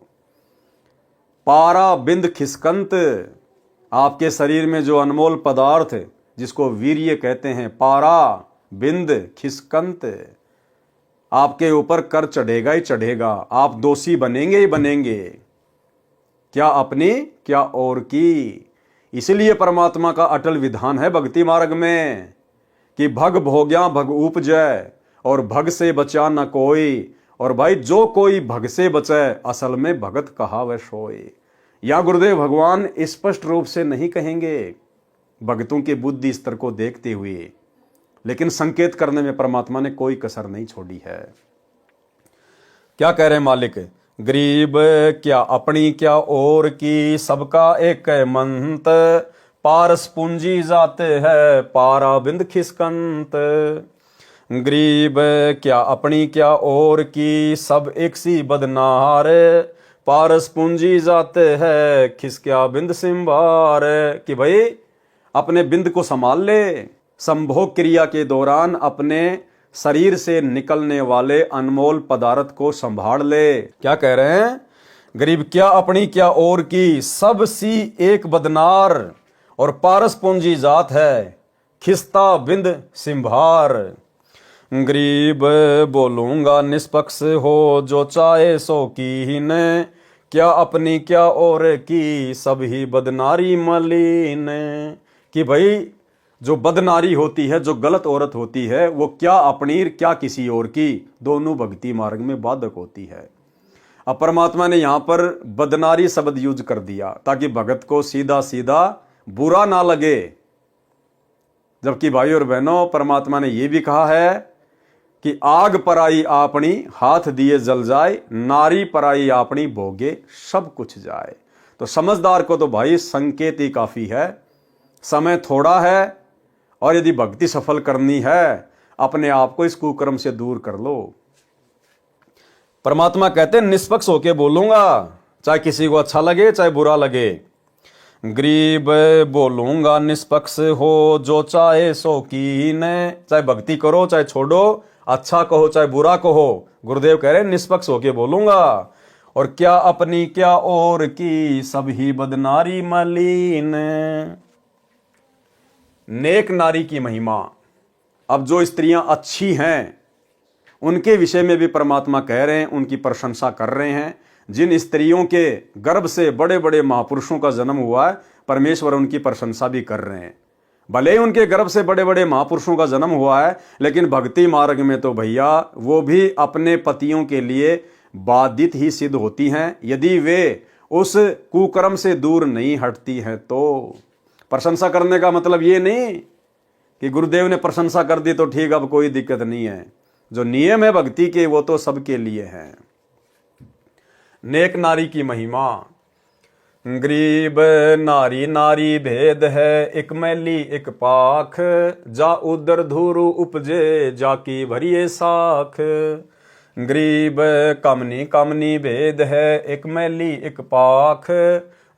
पारा बिंद खिसकंत, आपके शरीर में जो अनमोल पदार्थ जिसको वीर्य कहते हैं, पारा बिंद खिसकंत, आपके ऊपर कर चढ़ेगा ही चढ़ेगा, आप दोषी बनेंगे ही बनेंगे, क्या अपनी क्या और की। इसलिए परमात्मा का अटल विधान है भक्ति मार्ग में कि भग भोग्या भग उपजय और भग से बचा न कोई। और भाई जो कोई भग से बचे असल में भगत कहा वह सोए। या गुरुदेव भगवान स्पष्ट रूप से नहीं कहेंगे भक्तों के बुद्धि स्तर को देखते हुए, लेकिन संकेत करने में परमात्मा ने कोई कसर नहीं छोड़ी है। क्या कह रहे हैं मालिक? गरीब क्या अपनी क्या और की, सबका एक मंत, पारस पूंजी जाते है पारा बिंद खिसकंत। गरीब क्या अपनी क्या और की, सब एक सी बदनार, पारस पूंजी जाते है खिसक्या बिंद सिंबार। कि भाई अपने बिंद को संभाल ले, संभोग क्रिया के दौरान अपने शरीर से निकलने वाले अनमोल पदार्थ को संभाल ले। क्या कह रहे हैं? गरीब क्या अपनी क्या और की, सब सी एक बदनार, और पारस पूंजी जात है खिस्ता बिंद सिंभार। गरीब बोलूंगा निष्पक्ष हो जो चाहे सो कीन, क्या अपनी क्या और की, सब ही बदनारी मलिन। कि भाई जो बदनारी होती है, जो गलत औरत होती है, वो क्या अपनी क्या किसी और की, दोनों भक्ति मार्ग में बाधक होती है। अब परमात्मा ने यहां पर बदनारी शब्द यूज कर दिया ताकि भगत को सीधा सीधा बुरा ना लगे। जबकि भाई और बहनों, परमात्मा ने यह भी कहा है कि आग पराई आपनी हाथ दिए जल जाए, नारी पराई आपनी भोगे सब कुछ जाए। तो समझदार को तो भाई संकेत ही काफी है, समय थोड़ा है, और यदि भक्ति सफल करनी है अपने आप को इस कुकर्म से दूर कर लो। परमात्मा कहते हैं निष्पक्ष होके बोलूंगा, चाहे किसी को अच्छा लगे चाहे बुरा लगे। गरीब बोलूंगा निष्पक्ष हो जो चाहे सो कीन, चाहे भक्ति करो चाहे छोड़ो, अच्छा कहो चाहे बुरा कहो, गुरुदेव कह रहे हैं निष्पक्ष होके बोलूंगा। और क्या अपनी क्या और की, सब ही बदनारी मलिन। नेक नारी की महिमा। अब जो स्त्रियां अच्छी हैं उनके विषय में भी परमात्मा कह रहे हैं, उनकी प्रशंसा कर रहे हैं। जिन स्त्रियों के गर्भ से बड़े बड़े महापुरुषों का जन्म हुआ है, परमेश्वर उनकी प्रशंसा भी कर रहे हैं। भले ही उनके गर्भ से बड़े बड़े महापुरुषों का जन्म हुआ है, लेकिन भक्ति मार्ग में तो भैया वो भी अपने पतियों के लिए बाधित ही सिद्ध होती हैं, यदि वे उस कुकर्म से दूर नहीं हटती हैं। तो प्रशंसा करने का मतलब ये नहीं कि गुरुदेव ने प्रशंसा कर दी तो ठीक, अब कोई दिक्कत नहीं है। जो नियम है भक्ति के वो तो सबके लिए हैं। नेक नारी की महिमा। गरीब नारी नारी भेद है, एक मैली एक पाख, जा उदर धूरु उपजे जाकी भरिए साख। गरीब कामनी कामनी भेद है, एक मैली एक पाख,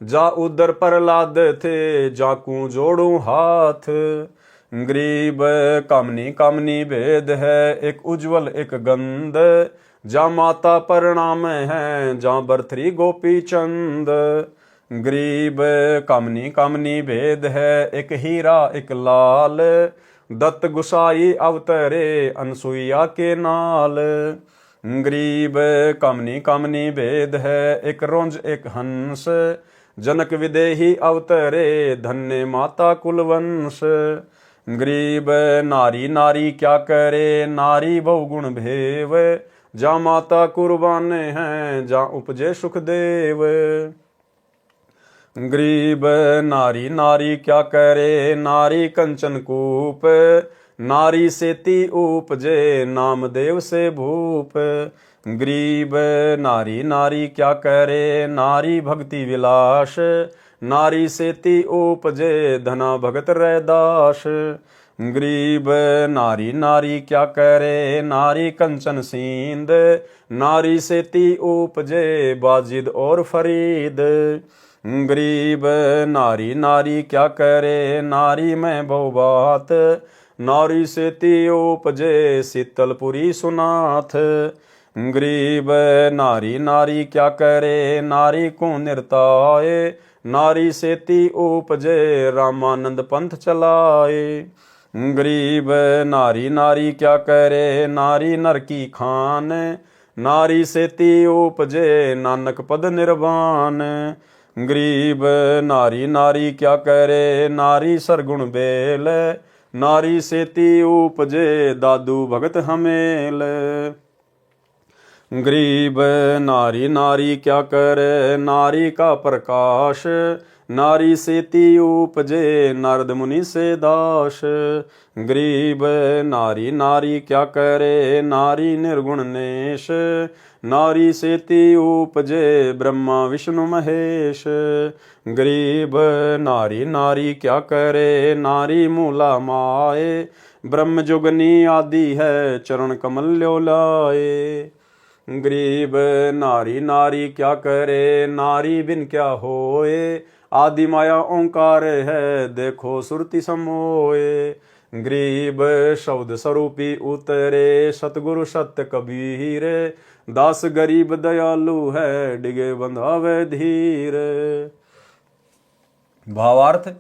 जा उदर प्रहलाद थे जाकू जोड़ू हाथ। गरीब कामनी कामनी भेद है, एक उज्जवल एक गंध, जा माता प्रणाम है जा बरथरी गोपी चंद। गरीब कामनी कामनी भेद है, एक हीरा एक लाल, दत्त गुसाई अवतरे अनसुईया के नाल। गरीब कामनी कामनी भेद है, एक रोंज एक हंस, जनक विदेही अवतरे धन्य माता कुलवंश। गरीब नारी नारी क्या करे, नारी बहुगुण भेव, जा माता कुर्बान है जा उपजे सुखदेव। गरीब नारी नारी क्या करे, नारी कंचन कूप, नारी सेती उपजे नामदेव से भूप। गरीब नारी नारी क्या करे, नारी भक्ति विलास, नारी सेती उपजे धना भगत रैदास। गरीब नारी नारी क्या करे, नारी कंचन सींद, नारी सेती उपजे बाजिद और फरीद। गरीब नारी नारी क्या करे, नारी में बहु बात, नारी से ती उपजे शीतलपुरी सुनाथ। गरीब नारी नारी क्या करे, नारी को निर्ताए, नारी से ती उपजे रामानंद पंथ चलाए। गरीब नारी नारी क्या करे, नारी नर की खान, नारी से ती उपजे नानक पद निर्वाण। गरीब नारी नारी क्या करे, नारी सरगुण बेल, नारी से ती उपजे दादू भगत हमेल। गरीब नारी नारी क्या करे, नारी का प्रकाश, नारी से ती उपजे नारद मुनि से दास। गरीब नारी नारी क्या करे, नारी निर्गुण नेश, नारी से ती उपजे ब्रह्मा विष्णु महेश। गरीब नारी नारी क्या करे, नारी मूला माए, ब्रह्म जुगनी आदि है चरण कमल ल्योलाए। गरीब नारी नारी क्या करे, नारी बिन क्या होए, आदि माया ओंकार है देखो सुरति समोए। गरीब शब्द स्वरूपी उतरे, सतगुरु सत्य कबीर, दास गरीब दयालु है डिगे बंधावे धीर। भावार्थ,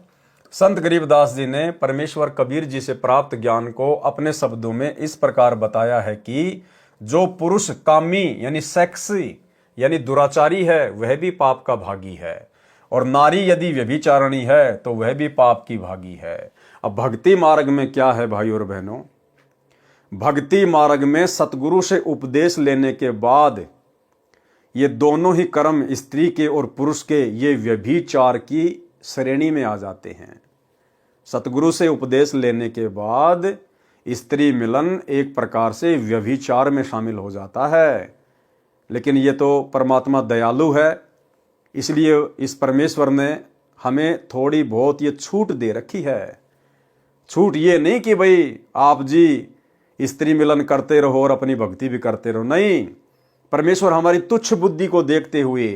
संत गरीबदास जी ने परमेश्वर कबीर जी से प्राप्त ज्ञान को अपने शब्दों में इस प्रकार बताया है कि जो पुरुष कामी यानी सेक्सी यानी दुराचारी है वह भी पाप का भागी है, और नारी यदि व्यभिचारिणी है तो वह भी पाप की भागी है। अब भक्ति मार्ग में क्या है भाई और बहनों, भक्ति मार्ग में सतगुरु से उपदेश लेने के बाद ये दोनों ही कर्म स्त्री के और पुरुष के ये व्यभिचार की श्रेणी में आ जाते हैं। सतगुरु से उपदेश लेने के बाद स्त्री मिलन एक प्रकार से व्यभिचार में शामिल हो जाता है। लेकिन ये तो परमात्मा दयालु है, इसलिए इस परमेश्वर ने हमें थोड़ी बहुत ये छूट दे रखी है। छूट ये नहीं कि भाई आप जी स्त्री मिलन करते रहो और अपनी भक्ति भी करते रहो, नहीं। परमेश्वर हमारी तुच्छ बुद्धि को देखते हुए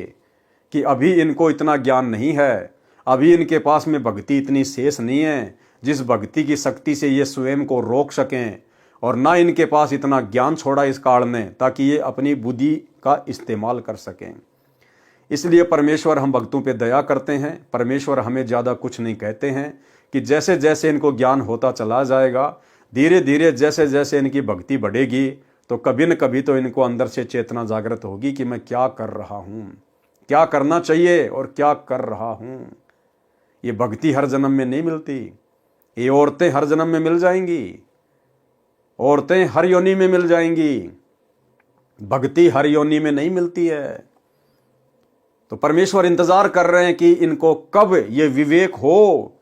कि अभी इनको इतना ज्ञान नहीं है, अभी इनके पास में भक्ति इतनी शेष नहीं है जिस भक्ति की शक्ति से ये स्वयं को रोक सकें, और ना इनके पास इतना ज्ञान छोड़ा इस काल ने ताकि ये अपनी बुद्धि का इस्तेमाल कर सकें। इसलिए परमेश्वर हम भक्तों पे दया करते हैं। परमेश्वर हमें ज़्यादा कुछ नहीं कहते हैं कि जैसे जैसे इनको ज्ञान होता चला जाएगा, धीरे धीरे जैसे जैसे इनकी भक्ति बढ़ेगी तो कभी न कभी तो इनको अंदर से चेतना जागृत होगी कि मैं क्या कर रहा हूँ, क्या करना चाहिए और क्या कर रहा हूँ। ये भक्ति हर जन्म में नहीं मिलती, ये औरतें हर जन्म में मिल जाएंगी, औरतें हर योनि में मिल जाएंगी, भक्ति हर योनि में नहीं मिलती है। तो परमेश्वर इंतजार कर रहे हैं कि इनको कब ये विवेक हो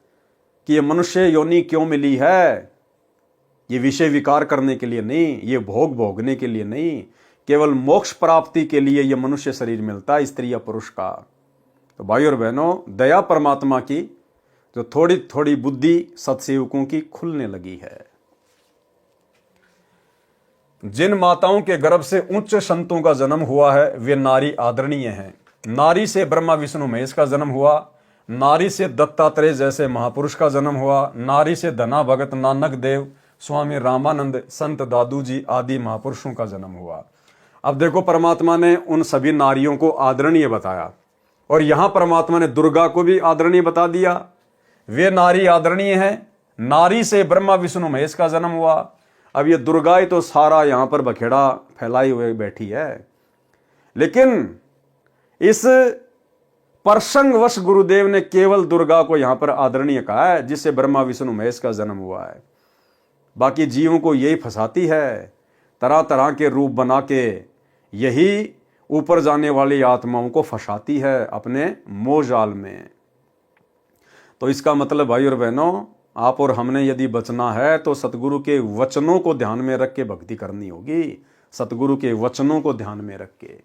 कि ये मनुष्य योनि क्यों मिली है। ये विषय विकार करने के लिए नहीं, ये भोग भोगने के लिए नहीं, केवल मोक्ष प्राप्ति के लिए ये मनुष्य शरीर मिलता है, स्त्री या पुरुष का। तो भाई और बहनों, दया परमात्मा की जो थोड़ी थोड़ी बुद्धि सत्सेवकों की खुलने लगी है। जिन माताओं के गर्भ से उच्च संतों का जन्म हुआ है वे नारी आदरणीय हैं। नारी से ब्रह्मा विष्णु महेश का जन्म हुआ, नारी से दत्तात्रेय जैसे महापुरुष का जन्म हुआ, नारी से धना भगत नानक देव, स्वामी रामानंद, संत दादू जी आदि महापुरुषों का जन्म हुआ। अब देखो, परमात्मा ने उन सभी नारियों को आदरणीय बताया, और यहां परमात्मा ने दुर्गा को भी आदरणीय बता दिया। वे नारी आदरणीय हैं। नारी से ब्रह्मा विष्णु महेश का जन्म हुआ। अब ये दुर्गा ही तो सारा यहां पर बखेड़ा फैलाई हुए बैठी है, लेकिन इस प्रसंगवश गुरुदेव ने केवल दुर्गा को यहां पर आदरणीय कहा है, जिससे ब्रह्मा विष्णु महेश का जन्म हुआ है। बाकी जीवों को यही फंसाती है, तरह तरह के रूप बना के यही ऊपर जाने वाली आत्माओं को फंसाती है अपने मोह जाल में। तो इसका मतलब भाई और बहनों, आप और हमने यदि बचना है तो सतगुरु के वचनों को ध्यान में रख के भक्ति करनी होगी। सतगुरु के वचनों को ध्यान में रख के।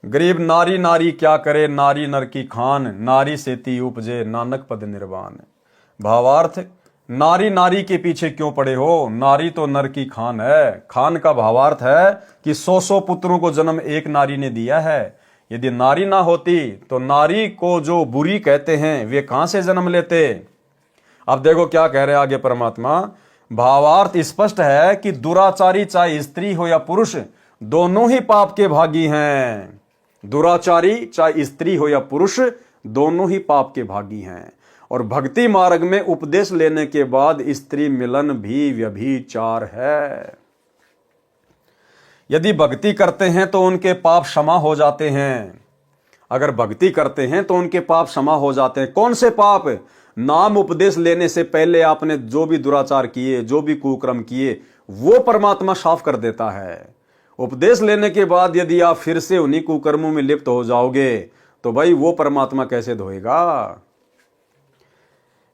गरीब नारी नारी क्या करे, नारी नर की खान, नारी से ती उपजे नानक पद निर्वाण। भावार्थ, नारी नारी के पीछे क्यों पड़े हो, नारी तो नर की खान है। खान का भावार्थ है कि 100 पुत्रों को जन्म एक नारी ने दिया है, यदि नारी ना होती तो नारी को जो बुरी कहते हैं वे कहां से जन्म लेते। अब देखो क्या कह रहे हैं आगे परमात्मा। भावार्थ स्पष्ट है कि दुराचारी चाहे स्त्री हो या पुरुष दोनों ही पाप के भागी हैं। दुराचारी चाहे स्त्री हो या पुरुष दोनों ही पाप के भागी हैं। और भक्ति मार्ग में उपदेश लेने के बाद स्त्री मिलन भी व्यभिचार है। यदि भक्ति करते हैं तो उनके पाप क्षमा हो जाते हैं। अगर भक्ति करते हैं तो उनके पाप क्षमा हो जाते हैं। कौन से पाप? नाम उपदेश लेने से पहले आपने जो भी दुराचार किए, जो भी कुकर्म किए, वो परमात्मा साफ कर देता है। उपदेश लेने के बाद यदि आप फिर से उन्हीं कुकर्मों में लिप्त हो जाओगे तो भाई वो परमात्मा कैसे धोएगा।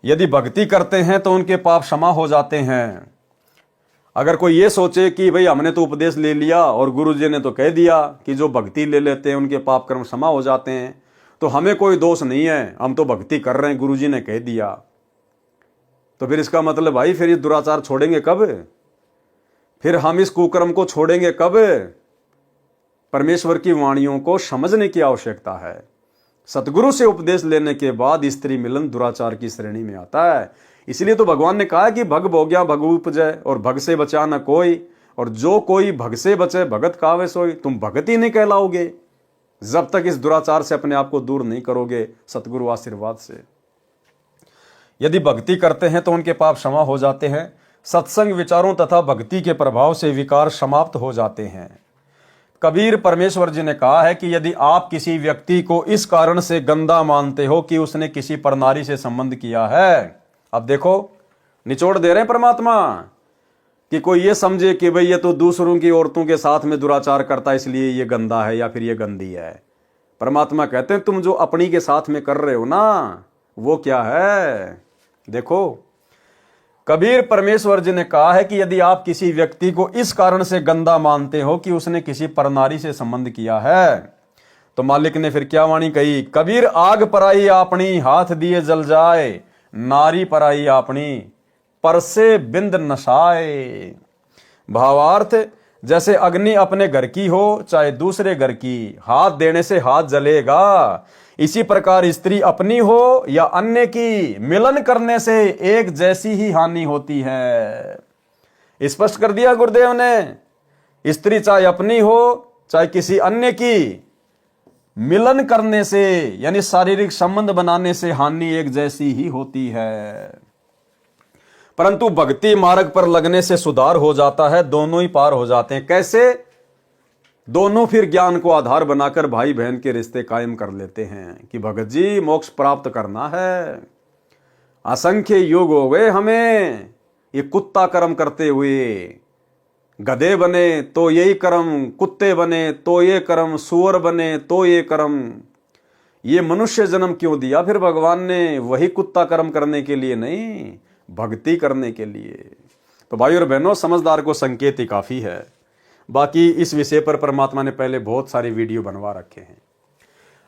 यदि भक्ति करते हैं तो उनके पाप क्षमा हो जाते हैं। अगर कोई ये सोचे कि भाई हमने तो उपदेश ले लिया और गुरु जी ने तो कह दिया कि जो भक्ति ले लेते हैं उनके पाप कर्म क्षमा हो जाते हैं, तो हमें कोई दोष नहीं है, हम तो भक्ति कर रहे हैं, गुरु जी ने कह दिया, तो फिर इसका मतलब भाई फिर ये दुराचार छोड़ेंगे कब? फिर हम इस कुकर्म को छोड़ेंगे कब? परमेश्वर की वाणियों को समझने की आवश्यकता है। सतगुरु से उपदेश लेने के बाद स्त्री मिलन दुराचार की श्रेणी में आता है। इसलिए तो भगवान ने कहा कि भग भोग्या भग उपजय, और भग से बचा न कोई, और जो कोई भग से बचे भगत कावे सोई। तुम भगत ही नहीं कहलाओगे जब तक इस दुराचार से अपने आप को दूर नहीं करोगे सतगुरु आशीर्वाद से। यदि भक्ति करते हैं तो उनके पाप क्षमा हो जाते हैं। सत्संग, विचारों तथा भक्ति के प्रभाव से विकार समाप्त हो जाते हैं। कबीर परमेश्वर जी ने कहा है कि यदि आप किसी व्यक्ति को इस कारण से गंदा मानते हो कि उसने किसी परनारी से संबंध किया है, अब देखो निचोड़ दे रहे हैं परमात्मा कि कोई ये समझे कि भाई ये तो दूसरों की औरतों के साथ में दुराचार करता है इसलिए ये गंदा है या फिर ये गंदी है। परमात्मा कहते हैं तुम जो अपनी के साथ में कर रहे हो ना वो क्या है। देखो कबीर परमेश्वर जी ने कहा है कि यदि आप किसी व्यक्ति को इस कारण से गंदा मानते हो कि उसने किसी परनारी से संबंध किया है, तो मालिक ने फिर क्या वाणी कही। कबीर आग पराई आपनी हाथ दिए जल जाए, नारी पराई आपनी परसे बिंद नशाए। भावार्थ, जैसे अग्नि अपने घर की हो चाहे दूसरे घर की, हाथ देने से हाथ जलेगा, इसी प्रकार स्त्री अपनी हो या अन्य की, मिलन करने से एक जैसी ही हानि होती है। स्पष्ट कर दिया गुरुदेव ने। स्त्री चाहे अपनी हो चाहे किसी अन्य की, मिलन करने से यानी शारीरिक संबंध बनाने से हानि एक जैसी ही होती है। परंतु भक्ति मार्ग पर लगने से सुधार हो जाता है, दोनों ही पार हो जाते हैं। कैसे? दोनों फिर ज्ञान को आधार बनाकर भाई बहन के रिश्ते कायम कर लेते हैं कि भगत जी मोक्ष प्राप्त करना है। असंख्य युग हो गए हमें ये कुत्ता कर्म करते हुए, गधे बने तो यही कर्म, कुत्ते बने तो ये कर्म, सुअर बने तो ये कर्म। ये मनुष्य जन्म क्यों दिया फिर भगवान ने? वही कुत्ता कर्म करने के लिए नहीं, भक्ति करने के लिए। तो भाई और बहनों समझदार को संकेत ही काफी है। बाकी इस विषय पर परमात्मा ने पहले बहुत सारी वीडियो बनवा रखे हैं।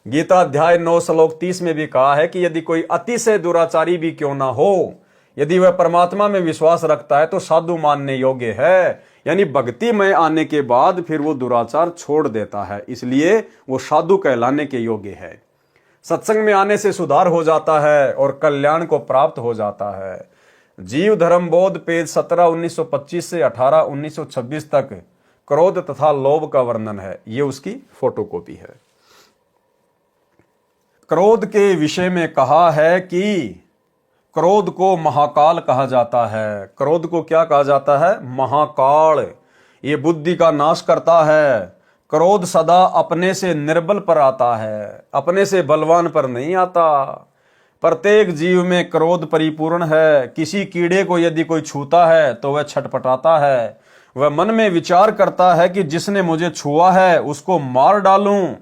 गीता अध्याय 9 श्लोक 30 में भी कहा है कि यदि कोई अतिशय दुराचारी भी क्यों ना हो, यदि वह परमात्मा में विश्वास रखता है तो साधु मानने योग्य है। यानी भक्ति में आने के बाद फिर वो दुराचार छोड़ देता है, इसलिए वो साधु कहलाने के योग्य है। सत्संग में आने से सुधार हो जाता है और कल्याण को प्राप्त हो जाता है। जीव धर्म बोध पेज 17 1925 से 18 1926 तक क्रोध तथा लोभ का वर्णन है। ये उसकी फोटोकॉपी है। क्रोध के विषय में कहा है कि क्रोध को महाकाल कहा जाता है। क्रोध को क्या कहा जाता है? महाकाल। ये बुद्धि का नाश करता है। क्रोध सदा अपने से निर्बल पर आता है, अपने से बलवान पर नहीं आता। प्रत्येक जीव में क्रोध परिपूर्ण है। किसी कीड़े को यदि कोई छूता है तो वह छटपटाता है। वह मन में विचार करता है कि जिसने मुझे छुआ है उसको मार डालूं।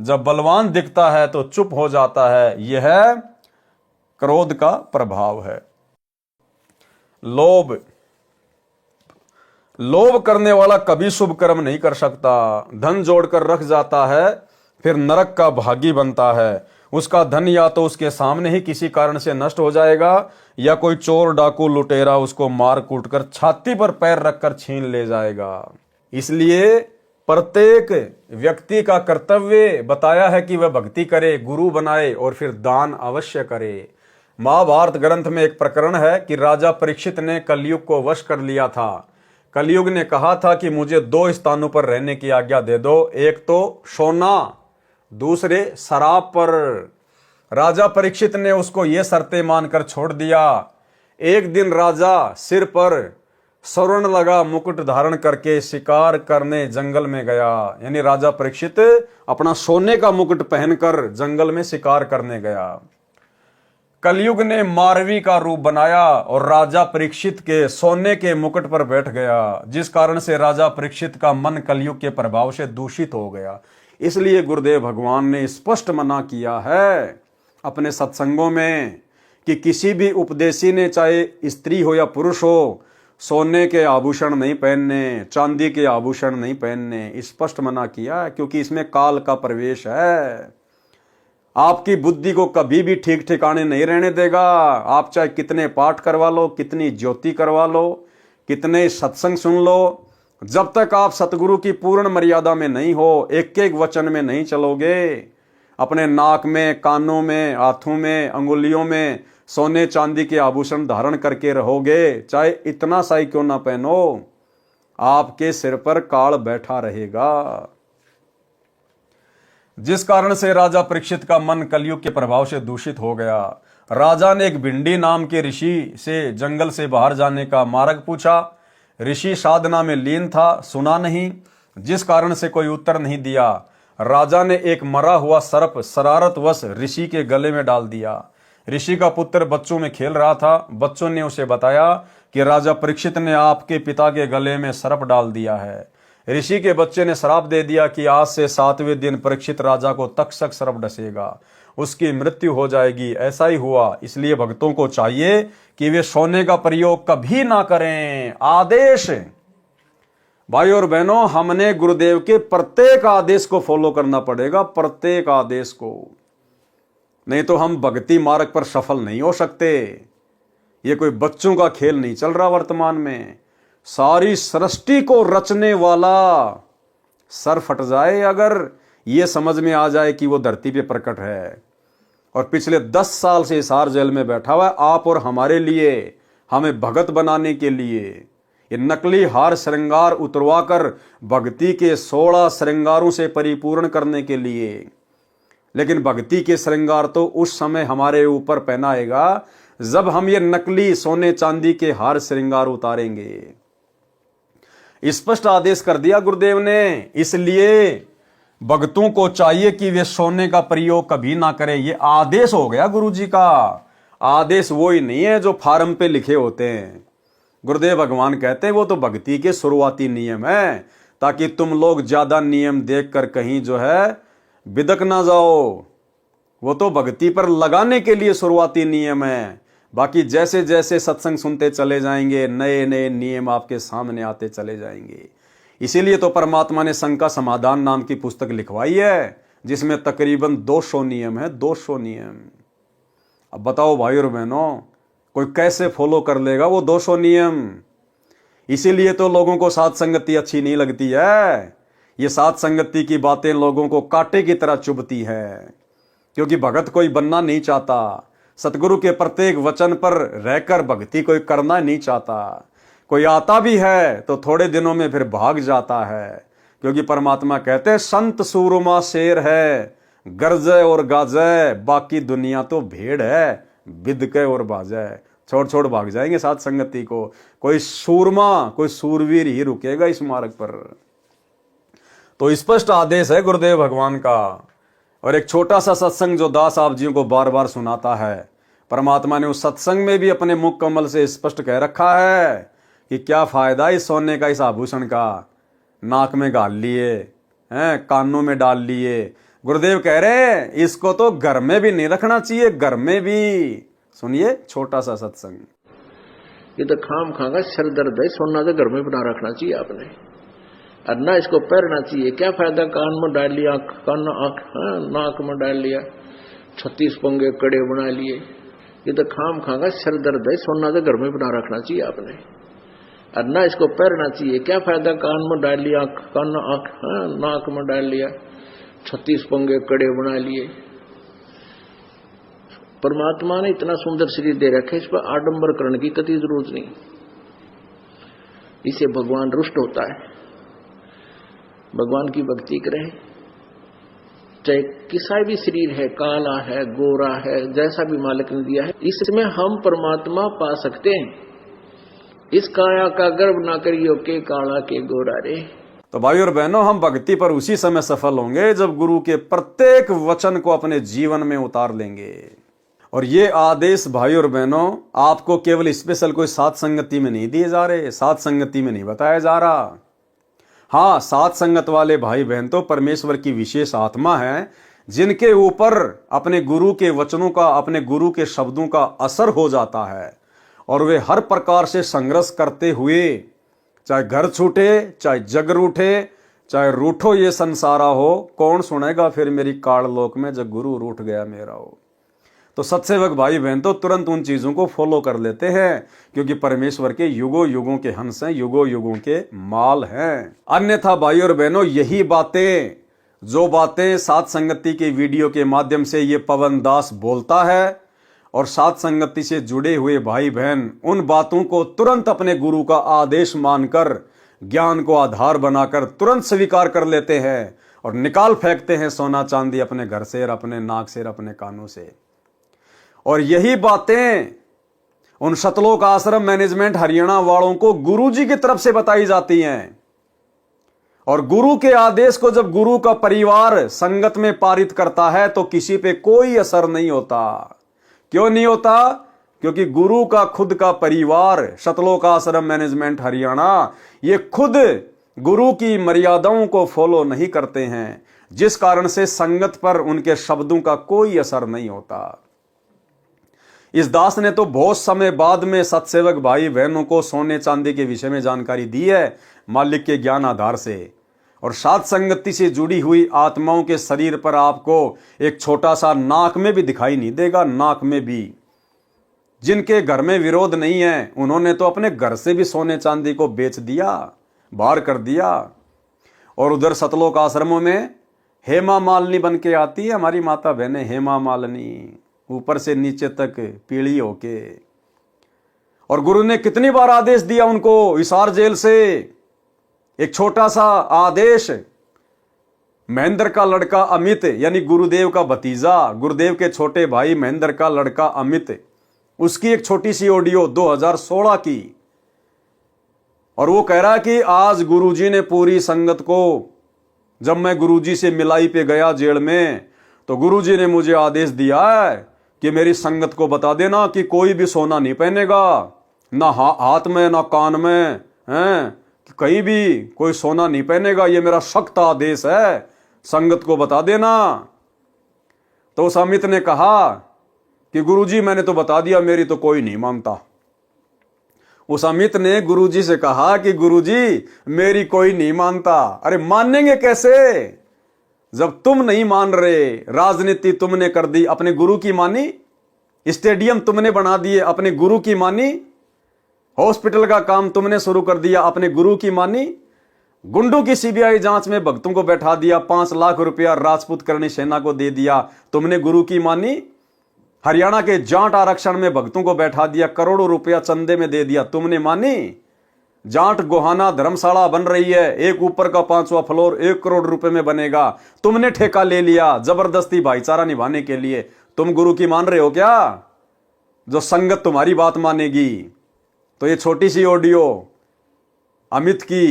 जब बलवान दिखता है तो चुप हो जाता है। यह क्रोध का प्रभाव है। लोभ, लोभ करने वाला कभी शुभ कर्म नहीं कर सकता। धन जोड़कर रख जाता है, फिर नरक का भागी बनता है। उसका धन या तो उसके सामने ही किसी कारण से नष्ट हो जाएगा, या कोई चोर डाकू लुटेरा उसको मार कूट कर छाती पर पैर रखकर छीन ले जाएगा। इसलिए प्रत्येक व्यक्ति का कर्तव्य बताया है कि वह भक्ति करे, गुरु बनाए और फिर दान अवश्य करे। महाभारत ग्रंथ में एक प्रकरण है कि राजा परीक्षित ने कलयुग को वश कर लिया था। कलयुग ने कहा था कि मुझे 2 स्थानों पर रहने की आज्ञा दे दो, एक तो सोना, दूसरे शराब पर। राजा परीक्षित ने उसको ये शर्तें मानकर छोड़ दिया। एक दिन राजा सिर पर स्वर्ण लगा मुकुट धारण करके शिकार करने जंगल में गया। यानी राजा परीक्षित अपना सोने का मुकुट पहनकर जंगल में शिकार करने गया। कलयुग ने मारवी का रूप बनाया और राजा परीक्षित के सोने के मुकुट पर बैठ गया, जिस कारण से राजा परीक्षित का मन कलयुग के प्रभाव से दूषित हो गया। इसलिए गुरुदेव भगवान ने स्पष्ट मना किया है अपने सत्संगों में कि किसी भी उपदेशी ने, चाहे स्त्री हो या पुरुष हो, सोने के आभूषण नहीं पहनने, चांदी के आभूषण नहीं पहनने, स्पष्ट मना किया है, क्योंकि इसमें काल का प्रवेश है। आपकी बुद्धि को कभी भी ठीक ठिकाने नहीं रहने देगा। आप चाहे कितने पाठ करवा लो, कितनी ज्योति करवा लो, कितने सत्संग सुन लो, जब तक आप सतगुरु की पूर्ण मर्यादा में नहीं हो, एक एक वचन में नहीं चलोगे, अपने नाक में, कानों में, हाथों में, अंगुलियों में सोने चांदी के आभूषण धारण करके रहोगे, चाहे इतना सा ही क्यों ना पहनो, आपके सिर पर काल बैठा रहेगा। जिस कारण से राजा परीक्षित का मन कलयुग के प्रभाव से दूषित हो गया। राजा ने एक भिंडी नाम के ऋषि से जंगल से बाहर जाने का मार्ग पूछा। ऋषि साधना में लीन था, सुना नहीं, जिस कारण से कोई उत्तर नहीं दिया। राजा ने एक मरा हुआ सर्प शरारतवश ऋषि के गले में डाल दिया। ऋषि का पुत्र बच्चों में खेल रहा था। बच्चों ने उसे बताया कि राजा परीक्षित ने आपके पिता के गले में सर्प डाल दिया है। ऋषि के बच्चे ने श्राप दे दिया कि आज से 7वें दिन परीक्षित राजा को तक्षक सर्प डसेगा, उसकी मृत्यु हो जाएगी। ऐसा ही हुआ। इसलिए भक्तों को चाहिए कि वे सोने का प्रयोग कभी ना करें। आदेश भाई और बहनों, हमने गुरुदेव के प्रत्येक आदेश को फॉलो करना पड़ेगा, प्रत्येक आदेश को, नहीं तो हम भक्ति मार्ग पर सफल नहीं हो सकते। ये कोई बच्चों का खेल नहीं चल रहा वर्तमान में। सारी सृष्टि को रचने वाला सर फट जाए अगर ये समझ में आ जाए कि वो धरती पे प्रकट है, और पिछले 10 साल से हिसार जेल में बैठा हुआ है आप और हमारे लिए, हमें भगत बनाने के लिए। ये नकली हार श्रृंगार उतरवाकर भक्ति के 16 श्रृंगारों से परिपूर्ण करने के लिए। लेकिन भक्ति के श्रृंगार तो उस समय हमारे ऊपर पहनाएगा जब हम ये नकली सोने चांदी के हार श्रृंगार उतारेंगे। स्पष्ट आदेश कर दिया गुरुदेव ने। इसलिए भक्तों को चाहिए कि वे सोने का प्रयोग कभी ना करें। ये आदेश हो गया गुरु जी का। आदेश वो ही नहीं है जो फार्म पे लिखे होते हैं। गुरुदेव भगवान कहते हैं वो तो भक्ति के शुरुआती नियम है, ताकि तुम लोग ज्यादा नियम देखकर कहीं जो है बिदक ना जाओ। वो तो भक्ति पर लगाने के लिए शुरुआती नियम है। बाकी जैसे जैसे सत्संग सुनते चले जाएंगे, नए नए नियम आपके सामने आते चले जाएंगे। इसीलिए तो परमात्मा ने संग का समाधान नाम की पुस्तक लिखवाई है, जिसमें तकरीबन 200 नियम है, 200 नियम। अब बताओ भाई और बहनों, कोई कैसे फॉलो कर लेगा वो 200 नियम? इसीलिए तो लोगों को साथ संगति अच्छी नहीं लगती है। ये साथ संगति की बातें लोगों को कांटे की तरह चुभती है, क्योंकि भगत कोई बनना नहीं चाहता। सतगुरु के प्रत्येक वचन पर रहकर भक्ति कोई करना नहीं चाहता। कोई आता भी है तो थोड़े दिनों में फिर भाग जाता है, क्योंकि परमात्मा कहते हैं संत सूरमा शेर है, गरजे और गाजे, बाकी दुनिया तो भेड़ है, बिदके और बाजे। छोड़ छोड़ भाग जाएंगे साथ संगति को। कोई सूरमा, कोई सूरवीर ही रुकेगा इस मार्ग पर। तो स्पष्ट आदेश है गुरुदेव भगवान का। और एक छोटा सा सत्संग जो दास आप जी को बार बार सुनाता है, परमात्मा ने उस सत्संग में भी अपने मुख कमल से स्पष्ट कह रखा है कि क्या फायदा इस सोने का, इस आभूषण का। नाक में गाल लिए हैं, कानों में डाल लिए। गुरुदेव कह रहे इसको तो घर में भी नहीं रखना चाहिए, घर में भी। सुनिए छोटा सा सत्संग। ये तो खाम खागा सिर दर्द है, सोना तो घर में बना रखना चाहिए आपने, और ना इसको पहनना चाहिए। क्या फायदा कान में डाल लिया, कान नाक में डाल लिया, 36 पंगे कड़े बना लिए। ये तो खाम खागा सिर दर्द है, सोना तो घर में बना रखना चाहिए आपने, और ना इसको पहनना चाहिए। क्या फायदा, कान में डाल लिया, कान आंख नाक में डाल लिया, 36 पंगे कड़े बना लिए। परमात्मा ने इतना सुंदर शरीर दे रखा है, इस पर आडंबर करने की कतई जरूरत नहीं। इसे भगवान रुष्ट होता है। भगवान की भक्ति करे, चाहे किसा भी शरीर है, काला है, गोरा है, जैसा भी मालिक ने दिया है, इसमें हम परमात्मा पा सकते हैं। इस काया का गर्व ना करियो के काला के गोरा रे। तो भाई और बहनों, हम भक्ति पर उसी समय सफल होंगे जब गुरु के प्रत्येक वचन को अपने जीवन में उतार लेंगे। और ये आदेश भाई और बहनों आपको केवल स्पेशल कोई सात संगति में नहीं दिए जा रहे, सात संगति में नहीं बताया जा रहा। हाँ, सात संगत वाले भाई बहन तो परमेश्वर की विशेष आत्मा है, जिनके ऊपर अपने गुरु के वचनों का, अपने गुरु के शब्दों का असर हो जाता है और वे हर प्रकार से संघर्ष करते हुए, चाहे घर छूटे, चाहे जग रूठे, चाहे रूठो ये संसारा हो, कौन सुनेगा फिर मेरी काल लोक में जब गुरु रूठ गया मेरा हो। तो सत्सेवक भाई बहन तो तुरंत उन चीजों को फॉलो कर लेते हैं, क्योंकि परमेश्वर के युगों युगों के हंस हैं, युगों युगों के माल हैं। अन्यथा भाई और बहनों, यही बातें, जो बातें सात संगति के वीडियो के माध्यम से ये पवन दास बोलता है और सात संगति से जुड़े हुए भाई बहन उन बातों को तुरंत अपने गुरु का आदेश मानकर, ज्ञान को आधार बनाकर तुरंत स्वीकार कर लेते हैं और निकाल फेंकते हैं सोना चांदी अपने घर से और अपने नाक से और अपने कानों से। और यही बातें उन सतलोक आश्रम मैनेजमेंट हरियाणा वालों को गुरुजी की तरफ से बताई जाती हैं। और गुरु के आदेश को जब गुरु का परिवार संगत में पारित करता है तो किसी पे कोई असर नहीं होता। क्यों नहीं होता? क्योंकि गुरु का खुद का परिवार सतलोक आश्रम मैनेजमेंट हरियाणा, ये खुद गुरु की मर्यादाओं को फॉलो नहीं करते हैं, जिस कारण से संगत पर उनके शब्दों का कोई असर नहीं होता। इस दास ने तो बहुत समय बाद में सत्सेवक भाई बहनों को सोने चांदी के विषय में जानकारी दी है, मालिक के ज्ञान आधार से। और सात संगति से जुड़ी हुई आत्माओं के शरीर पर आपको एक छोटा सा नाक में भी दिखाई नहीं देगा। नाक में भी जिनके घर में विरोध नहीं है, उन्होंने तो अपने घर से भी सोने चांदी को बेच दिया, बाहर कर दिया। और उधर सतलोक आश्रमों में हेमा मालिनी बन के आती है हमारी माता बहनें, हेमा मालिनी, ऊपर से नीचे तक पीली होके। और गुरु ने कितनी बार आदेश दिया उनको हिसार जेल से, एक छोटा सा आदेश। महेंद्र का लड़का अमित, यानी गुरुदेव का भतीजा, गुरुदेव के छोटे भाई महेंद्र का लड़का अमित, उसकी एक छोटी सी ऑडियो 2016 की। और वो कह रहा है कि आज गुरुजी ने पूरी संगत को, जब मैं गुरुजी से मिलाई पे गया जेल में, तो गुरुजी ने मुझे आदेश दिया है कि मेरी संगत को बता देना कि कोई भी सोना नहीं पहनेगा, ना हाथ में ना कान में, हैं, कहीं भी कोई सोना नहीं पहनेगा। ये मेरा सख्त आदेश है, संगत को बता देना। तो उस अमित ने कहा कि गुरुजी मैंने तो बता दिया, मेरी तो कोई नहीं मानता। उस अमित ने गुरुजी से कहा कि गुरुजी मेरी कोई नहीं मानता। अरे मानेंगे कैसे जब तुम नहीं मान रहे? राजनीति तुमने कर दी, अपने गुरु की मानी। स्टेडियम तुमने बना दिए, अपने गुरु की मानी। हॉस्पिटल का काम तुमने शुरू कर दिया, अपने गुरु की मानी। गुंडों की सीबीआई जांच में भक्तों को बैठा दिया, 5 लाख रुपया राजपूत करणी सेना को दे दिया, तुमने गुरु की मानी। हरियाणा के जाट आरक्षण में भक्तों को बैठा दिया, करोड़ों रुपया चंदे में दे दिया, तुमने मानी। जाट गोहाना धर्मशाला बन रही है, एक ऊपर का 5वां फ्लोर 1 करोड़ रुपए में बनेगा, तुमने ठेका ले लिया जबरदस्ती भाईचारा निभाने के लिए। तुम गुरु की मान रहे हो क्या? जो संगत तुम्हारी बात मानेगी। तो ये छोटी सी ऑडियो अमित की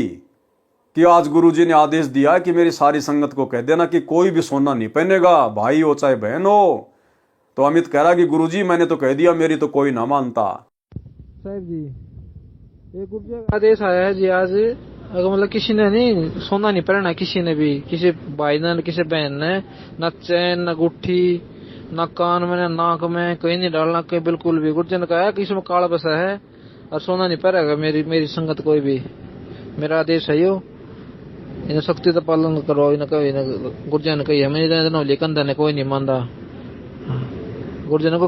कि आज गुरुजी ने आदेश दिया कि मेरी सारी संगत को कह देना कि कोई भी सोना नहीं पहनेगा, भाई हो चाहे बहन हो। तो अमित कह रहा कि गुरुजी मैंने तो कह दिया, मेरी तो कोई ना मानता। साहब जी, एक गुरुजी आदेश आया है जी आज, अगर मतलब किसी ने नहीं सोना नहीं पहनना, किसी ने भी, किसी भाई ने किसी बहन ने, न चैन न गुट्ठी, न कान में न नाक में, कहीं नहीं डालना, कहीं बिल्कुल भी। गुरुजी ने कहा कि इसमें काला बसा है और सोना नहीं पहनेगा मेरी संगत कोई भी। मेरा आदेश है यो, इन्हें सख्ती तो पालन करो। इन्हें कही गुरुजी ने कही हमें लेकिन धने कोई नहीं मानता। गुरुजी ने को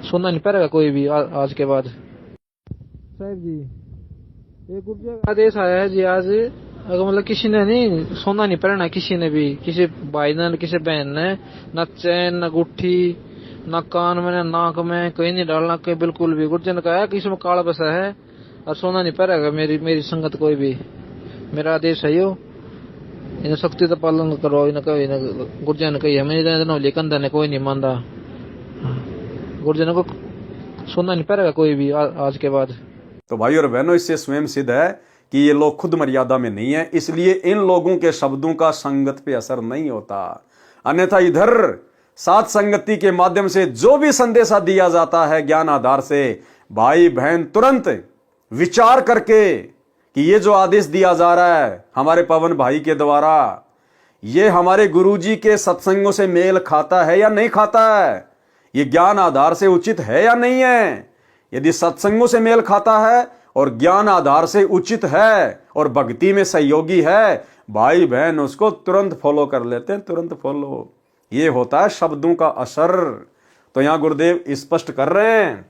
सोना नहीं पहनेगा कोई भी आज के बाद। साहब जी, एक गुर्जर का आदेश आया है जी आज, अगर मतलब किसी ने नहीं सोना नहीं पहनना, किसी ने भी, किसी भाई ने किसी बहन ने, न चैन न गुट्ठी, न कान में न नाक में कहीं नहीं डालना, कहीं बिल्कुल भी। गुर्जर ने कहा कि इसमें काला बसा है और सोना नहीं पहनेगा मेरी संगत कोई भी। मेरा आदेश है यो, इन्हें सख्ती से पालन करो। इन्हें कहो, इन्हें गुर्जर ने कही हमें लेकिन ने कोई नहीं मानता। गुर्जर को सोना नहीं पहनेगा कोई भी आज के बाद। तो भाई और बहनों, इससे स्वयं सिद्ध है कि ये लोग खुद मर्यादा में नहीं है, इसलिए इन लोगों के शब्दों का संगत पे असर नहीं होता। अन्यथा इधर सात संगति के माध्यम से जो भी संदेशा दिया जाता है ज्ञान आधार से, भाई बहन तुरंत विचार करके कि ये जो आदेश दिया जा रहा है हमारे पवन भाई के द्वारा, ये हमारे गुरुजी के सत्संगों से मेल खाता है या नहीं खाता है, ये ज्ञान आधार से उचित है या नहीं है। यदि सत्संगों से मेल खाता है और ज्ञान आधार से उचित है और भक्ति में सहयोगी है, भाई बहन उसको तुरंत फॉलो कर लेते हैं, तुरंत फॉलो। ये होता है शब्दों का असर। तो यहां गुरुदेव स्पष्ट कर रहे हैं।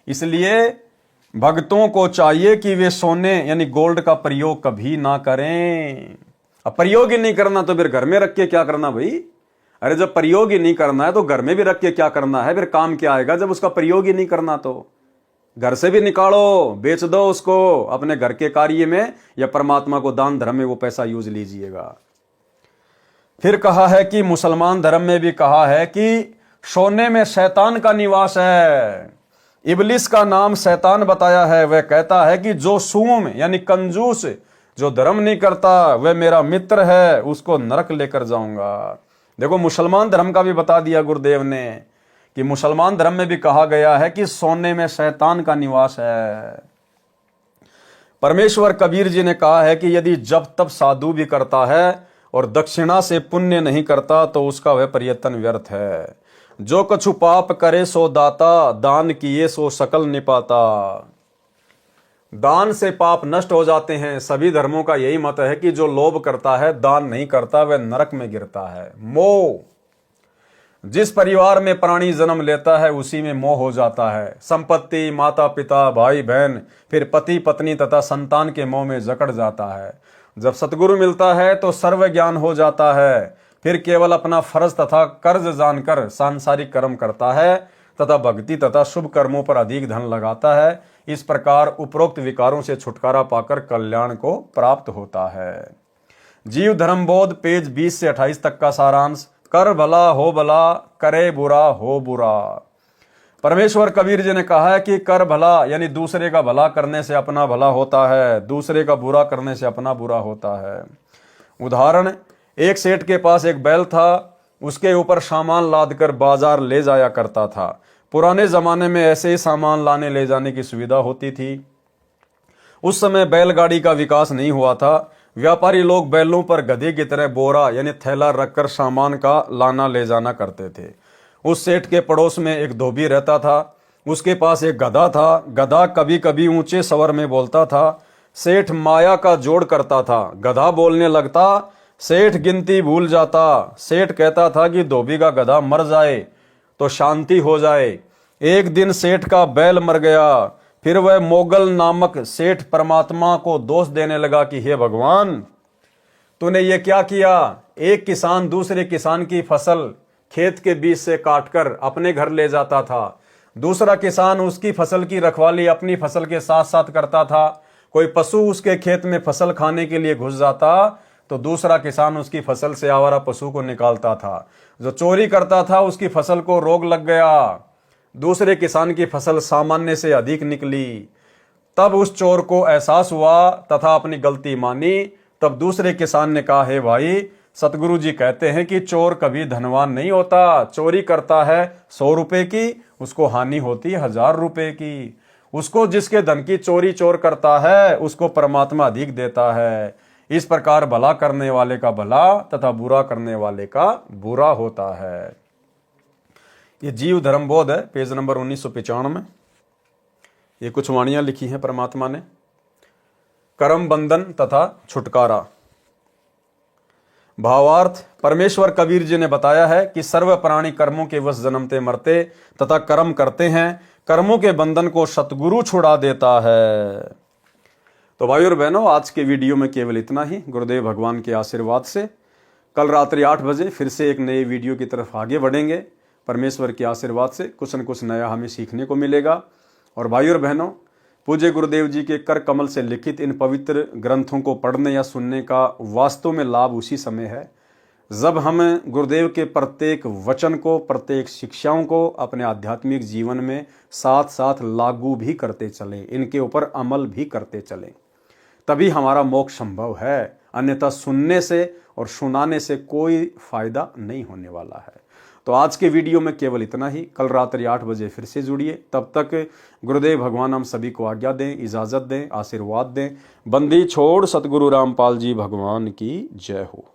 इसलिए भक्तों को चाहिए कि वे सोने यानी गोल्ड का प्रयोग कभी ना करें। अब प्रयोग ही नहीं करना तो फिर घर में रख के क्या करना भाई? अरे जब प्रयोग ही नहीं करना है तो घर में भी रख के क्या करना है? फिर काम क्या आएगा जब उसका प्रयोग ही नहीं करना? तो घर से भी निकालो, बेच दो उसको अपने घर के कार्य में, या परमात्मा को दान धर्म में वो पैसा यूज लीजिएगा। फिर कहा है कि मुसलमान धर्म में भी कहा है कि सोने में शैतान का निवास है। इबलिस का नाम शैतान बताया है। वह कहता है कि जो सूम यानी कंजूस, जो धर्म नहीं करता, वह मेरा मित्र है, उसको नरक लेकर जाऊंगा। देखो मुसलमान धर्म का भी बता दिया गुरुदेव ने कि मुसलमान धर्म में भी कहा गया है कि सोने में शैतान का निवास है। परमेश्वर कबीर जी ने कहा है कि यदि जब तब साधु भी करता है और दक्षिणा से पुण्य नहीं करता तो उसका वह प्रयत्न व्यर्थ है। जो कछु पाप करे सो दाता, दान किए सो सकल निपाता। दान से पाप नष्ट हो जाते हैं। सभी धर्मों का यही मत है कि जो लोभ करता है, दान नहीं करता, वह नरक में गिरता है। मोह, जिस परिवार में प्राणी जन्म लेता है उसी में मोह हो जाता है। संपत्ति, माता पिता, भाई बहन, फिर पति पत्नी तथा संतान के मोह में जकड़ जाता है। जब सतगुरु मिलता है तो सर्व ज्ञान हो जाता है। फिर केवल अपना फर्ज तथा कर्ज जानकर सांसारिक कर्म करता है तथा भक्ति तथा शुभ कर्मों पर अधिक धन लगाता है। इस प्रकार उपरोक्त विकारों से छुटकारा पाकर कल्याण को प्राप्त होता है। जीव धर्मबोध पेज 20 से 28 तक का सारांश। कर भला हो भला, करे बुरा हो बुरा। परमेश्वर कबीर जी ने कहा है कि कर भला यानी दूसरे का भला करने से अपना भला होता है, दूसरे का बुरा करने से अपना बुरा होता है। उदाहरण, एक सेठ के पास एक बैल था, उसके ऊपर सामान लादकर बाजार ले जाया करता था। पुराने जमाने में ऐसे ही सामान लाने ले जाने की सुविधा होती थी। उस समय बैलगाड़ी का विकास नहीं हुआ था। व्यापारी लोग बैलों पर गधे की तरह बोरा यानी थैला रखकर सामान का लाना ले जाना करते थे। उस सेठ के पड़ोस में एक धोबी रहता था। उसके पास एक गधा था। गधा कभी कभी ऊंचे स्वर में बोलता था। सेठ माया का जोड़ करता था। गधा बोलने लगता, सेठ गिनती भूल जाता। सेठ कहता था कि धोबी का गधा मर जाए तो शांति हो जाए। एक दिन सेठ का बैल मर गया। फिर वह मोगल नामक सेठ परमात्मा को दोष देने लगा कि हे भगवान, तूने ये क्या किया? एक किसान दूसरे किसान की फसल खेत के बीच से काटकर अपने घर ले जाता था। दूसरा किसान उसकी फसल की रखवाली अपनी फसल के साथ साथ करता था। कोई पशु उसके खेत में फसल खाने के लिए घुस जाता तो दूसरा किसान उसकी फसल से आवारा पशु को निकालता था। जो चोरी करता था उसकी फसल को रोग लग गया। दूसरे किसान की फसल सामान्य से अधिक निकली। तब उस चोर को एहसास हुआ तथा अपनी गलती मानी। तब दूसरे किसान ने कहा, हे भाई, सतगुरु जी कहते हैं कि चोर कभी धनवान नहीं होता। चोरी करता है 100 रुपए की, उसको हानि होती है 1000 रुपए की। उसको जिसके धन की चोरी चोर करता है उसको परमात्मा अधिक देता है। इस प्रकार भला करने वाले का भला तथा बुरा करने वाले का बुरा होता है। ये जीव धर्मबोध है, पेज नंबर 1995। ये कुछ वाणियां लिखी हैं परमात्मा ने। कर्म बंधन तथा छुटकारा। भावार्थ, परमेश्वर कबीर जी ने बताया है कि सर्व प्राणी कर्मों के वश जन्मते मरते तथा कर्म करते हैं। कर्मों के बंधन को सतगुरु छुड़ा देता है। तो भाई और बहनों, आज के वीडियो में केवल इतना ही। गुरुदेव भगवान के आशीर्वाद से कल रात्रि 8 बजे फिर से एक नए वीडियो की तरफ आगे बढ़ेंगे। परमेश्वर के आशीर्वाद से कुछ न कुछ नया हमें सीखने को मिलेगा। और भाई और बहनों, पूज्य गुरुदेव जी के कर कमल से लिखित इन पवित्र ग्रंथों को पढ़ने या सुनने का वास्तव में लाभ उसी समय है जब हम गुरुदेव के प्रत्येक वचन को, प्रत्येक शिक्षाओं को अपने आध्यात्मिक जीवन में साथ साथ लागू भी करते चलें, इनके ऊपर अमल भी करते चलें, तभी हमारा मोक्ष संभव है। अन्यथा सुनने से और सुनाने से कोई फायदा नहीं होने वाला है। तो आज के वीडियो में केवल इतना ही। कल रात्रि 8 बजे फिर से जुड़िए। तब तक गुरुदेव भगवान हम सभी को आज्ञा दें, इजाजत दें, आशीर्वाद दें। बंदी छोड़ सतगुरु रामपाल जी भगवान की जय हो।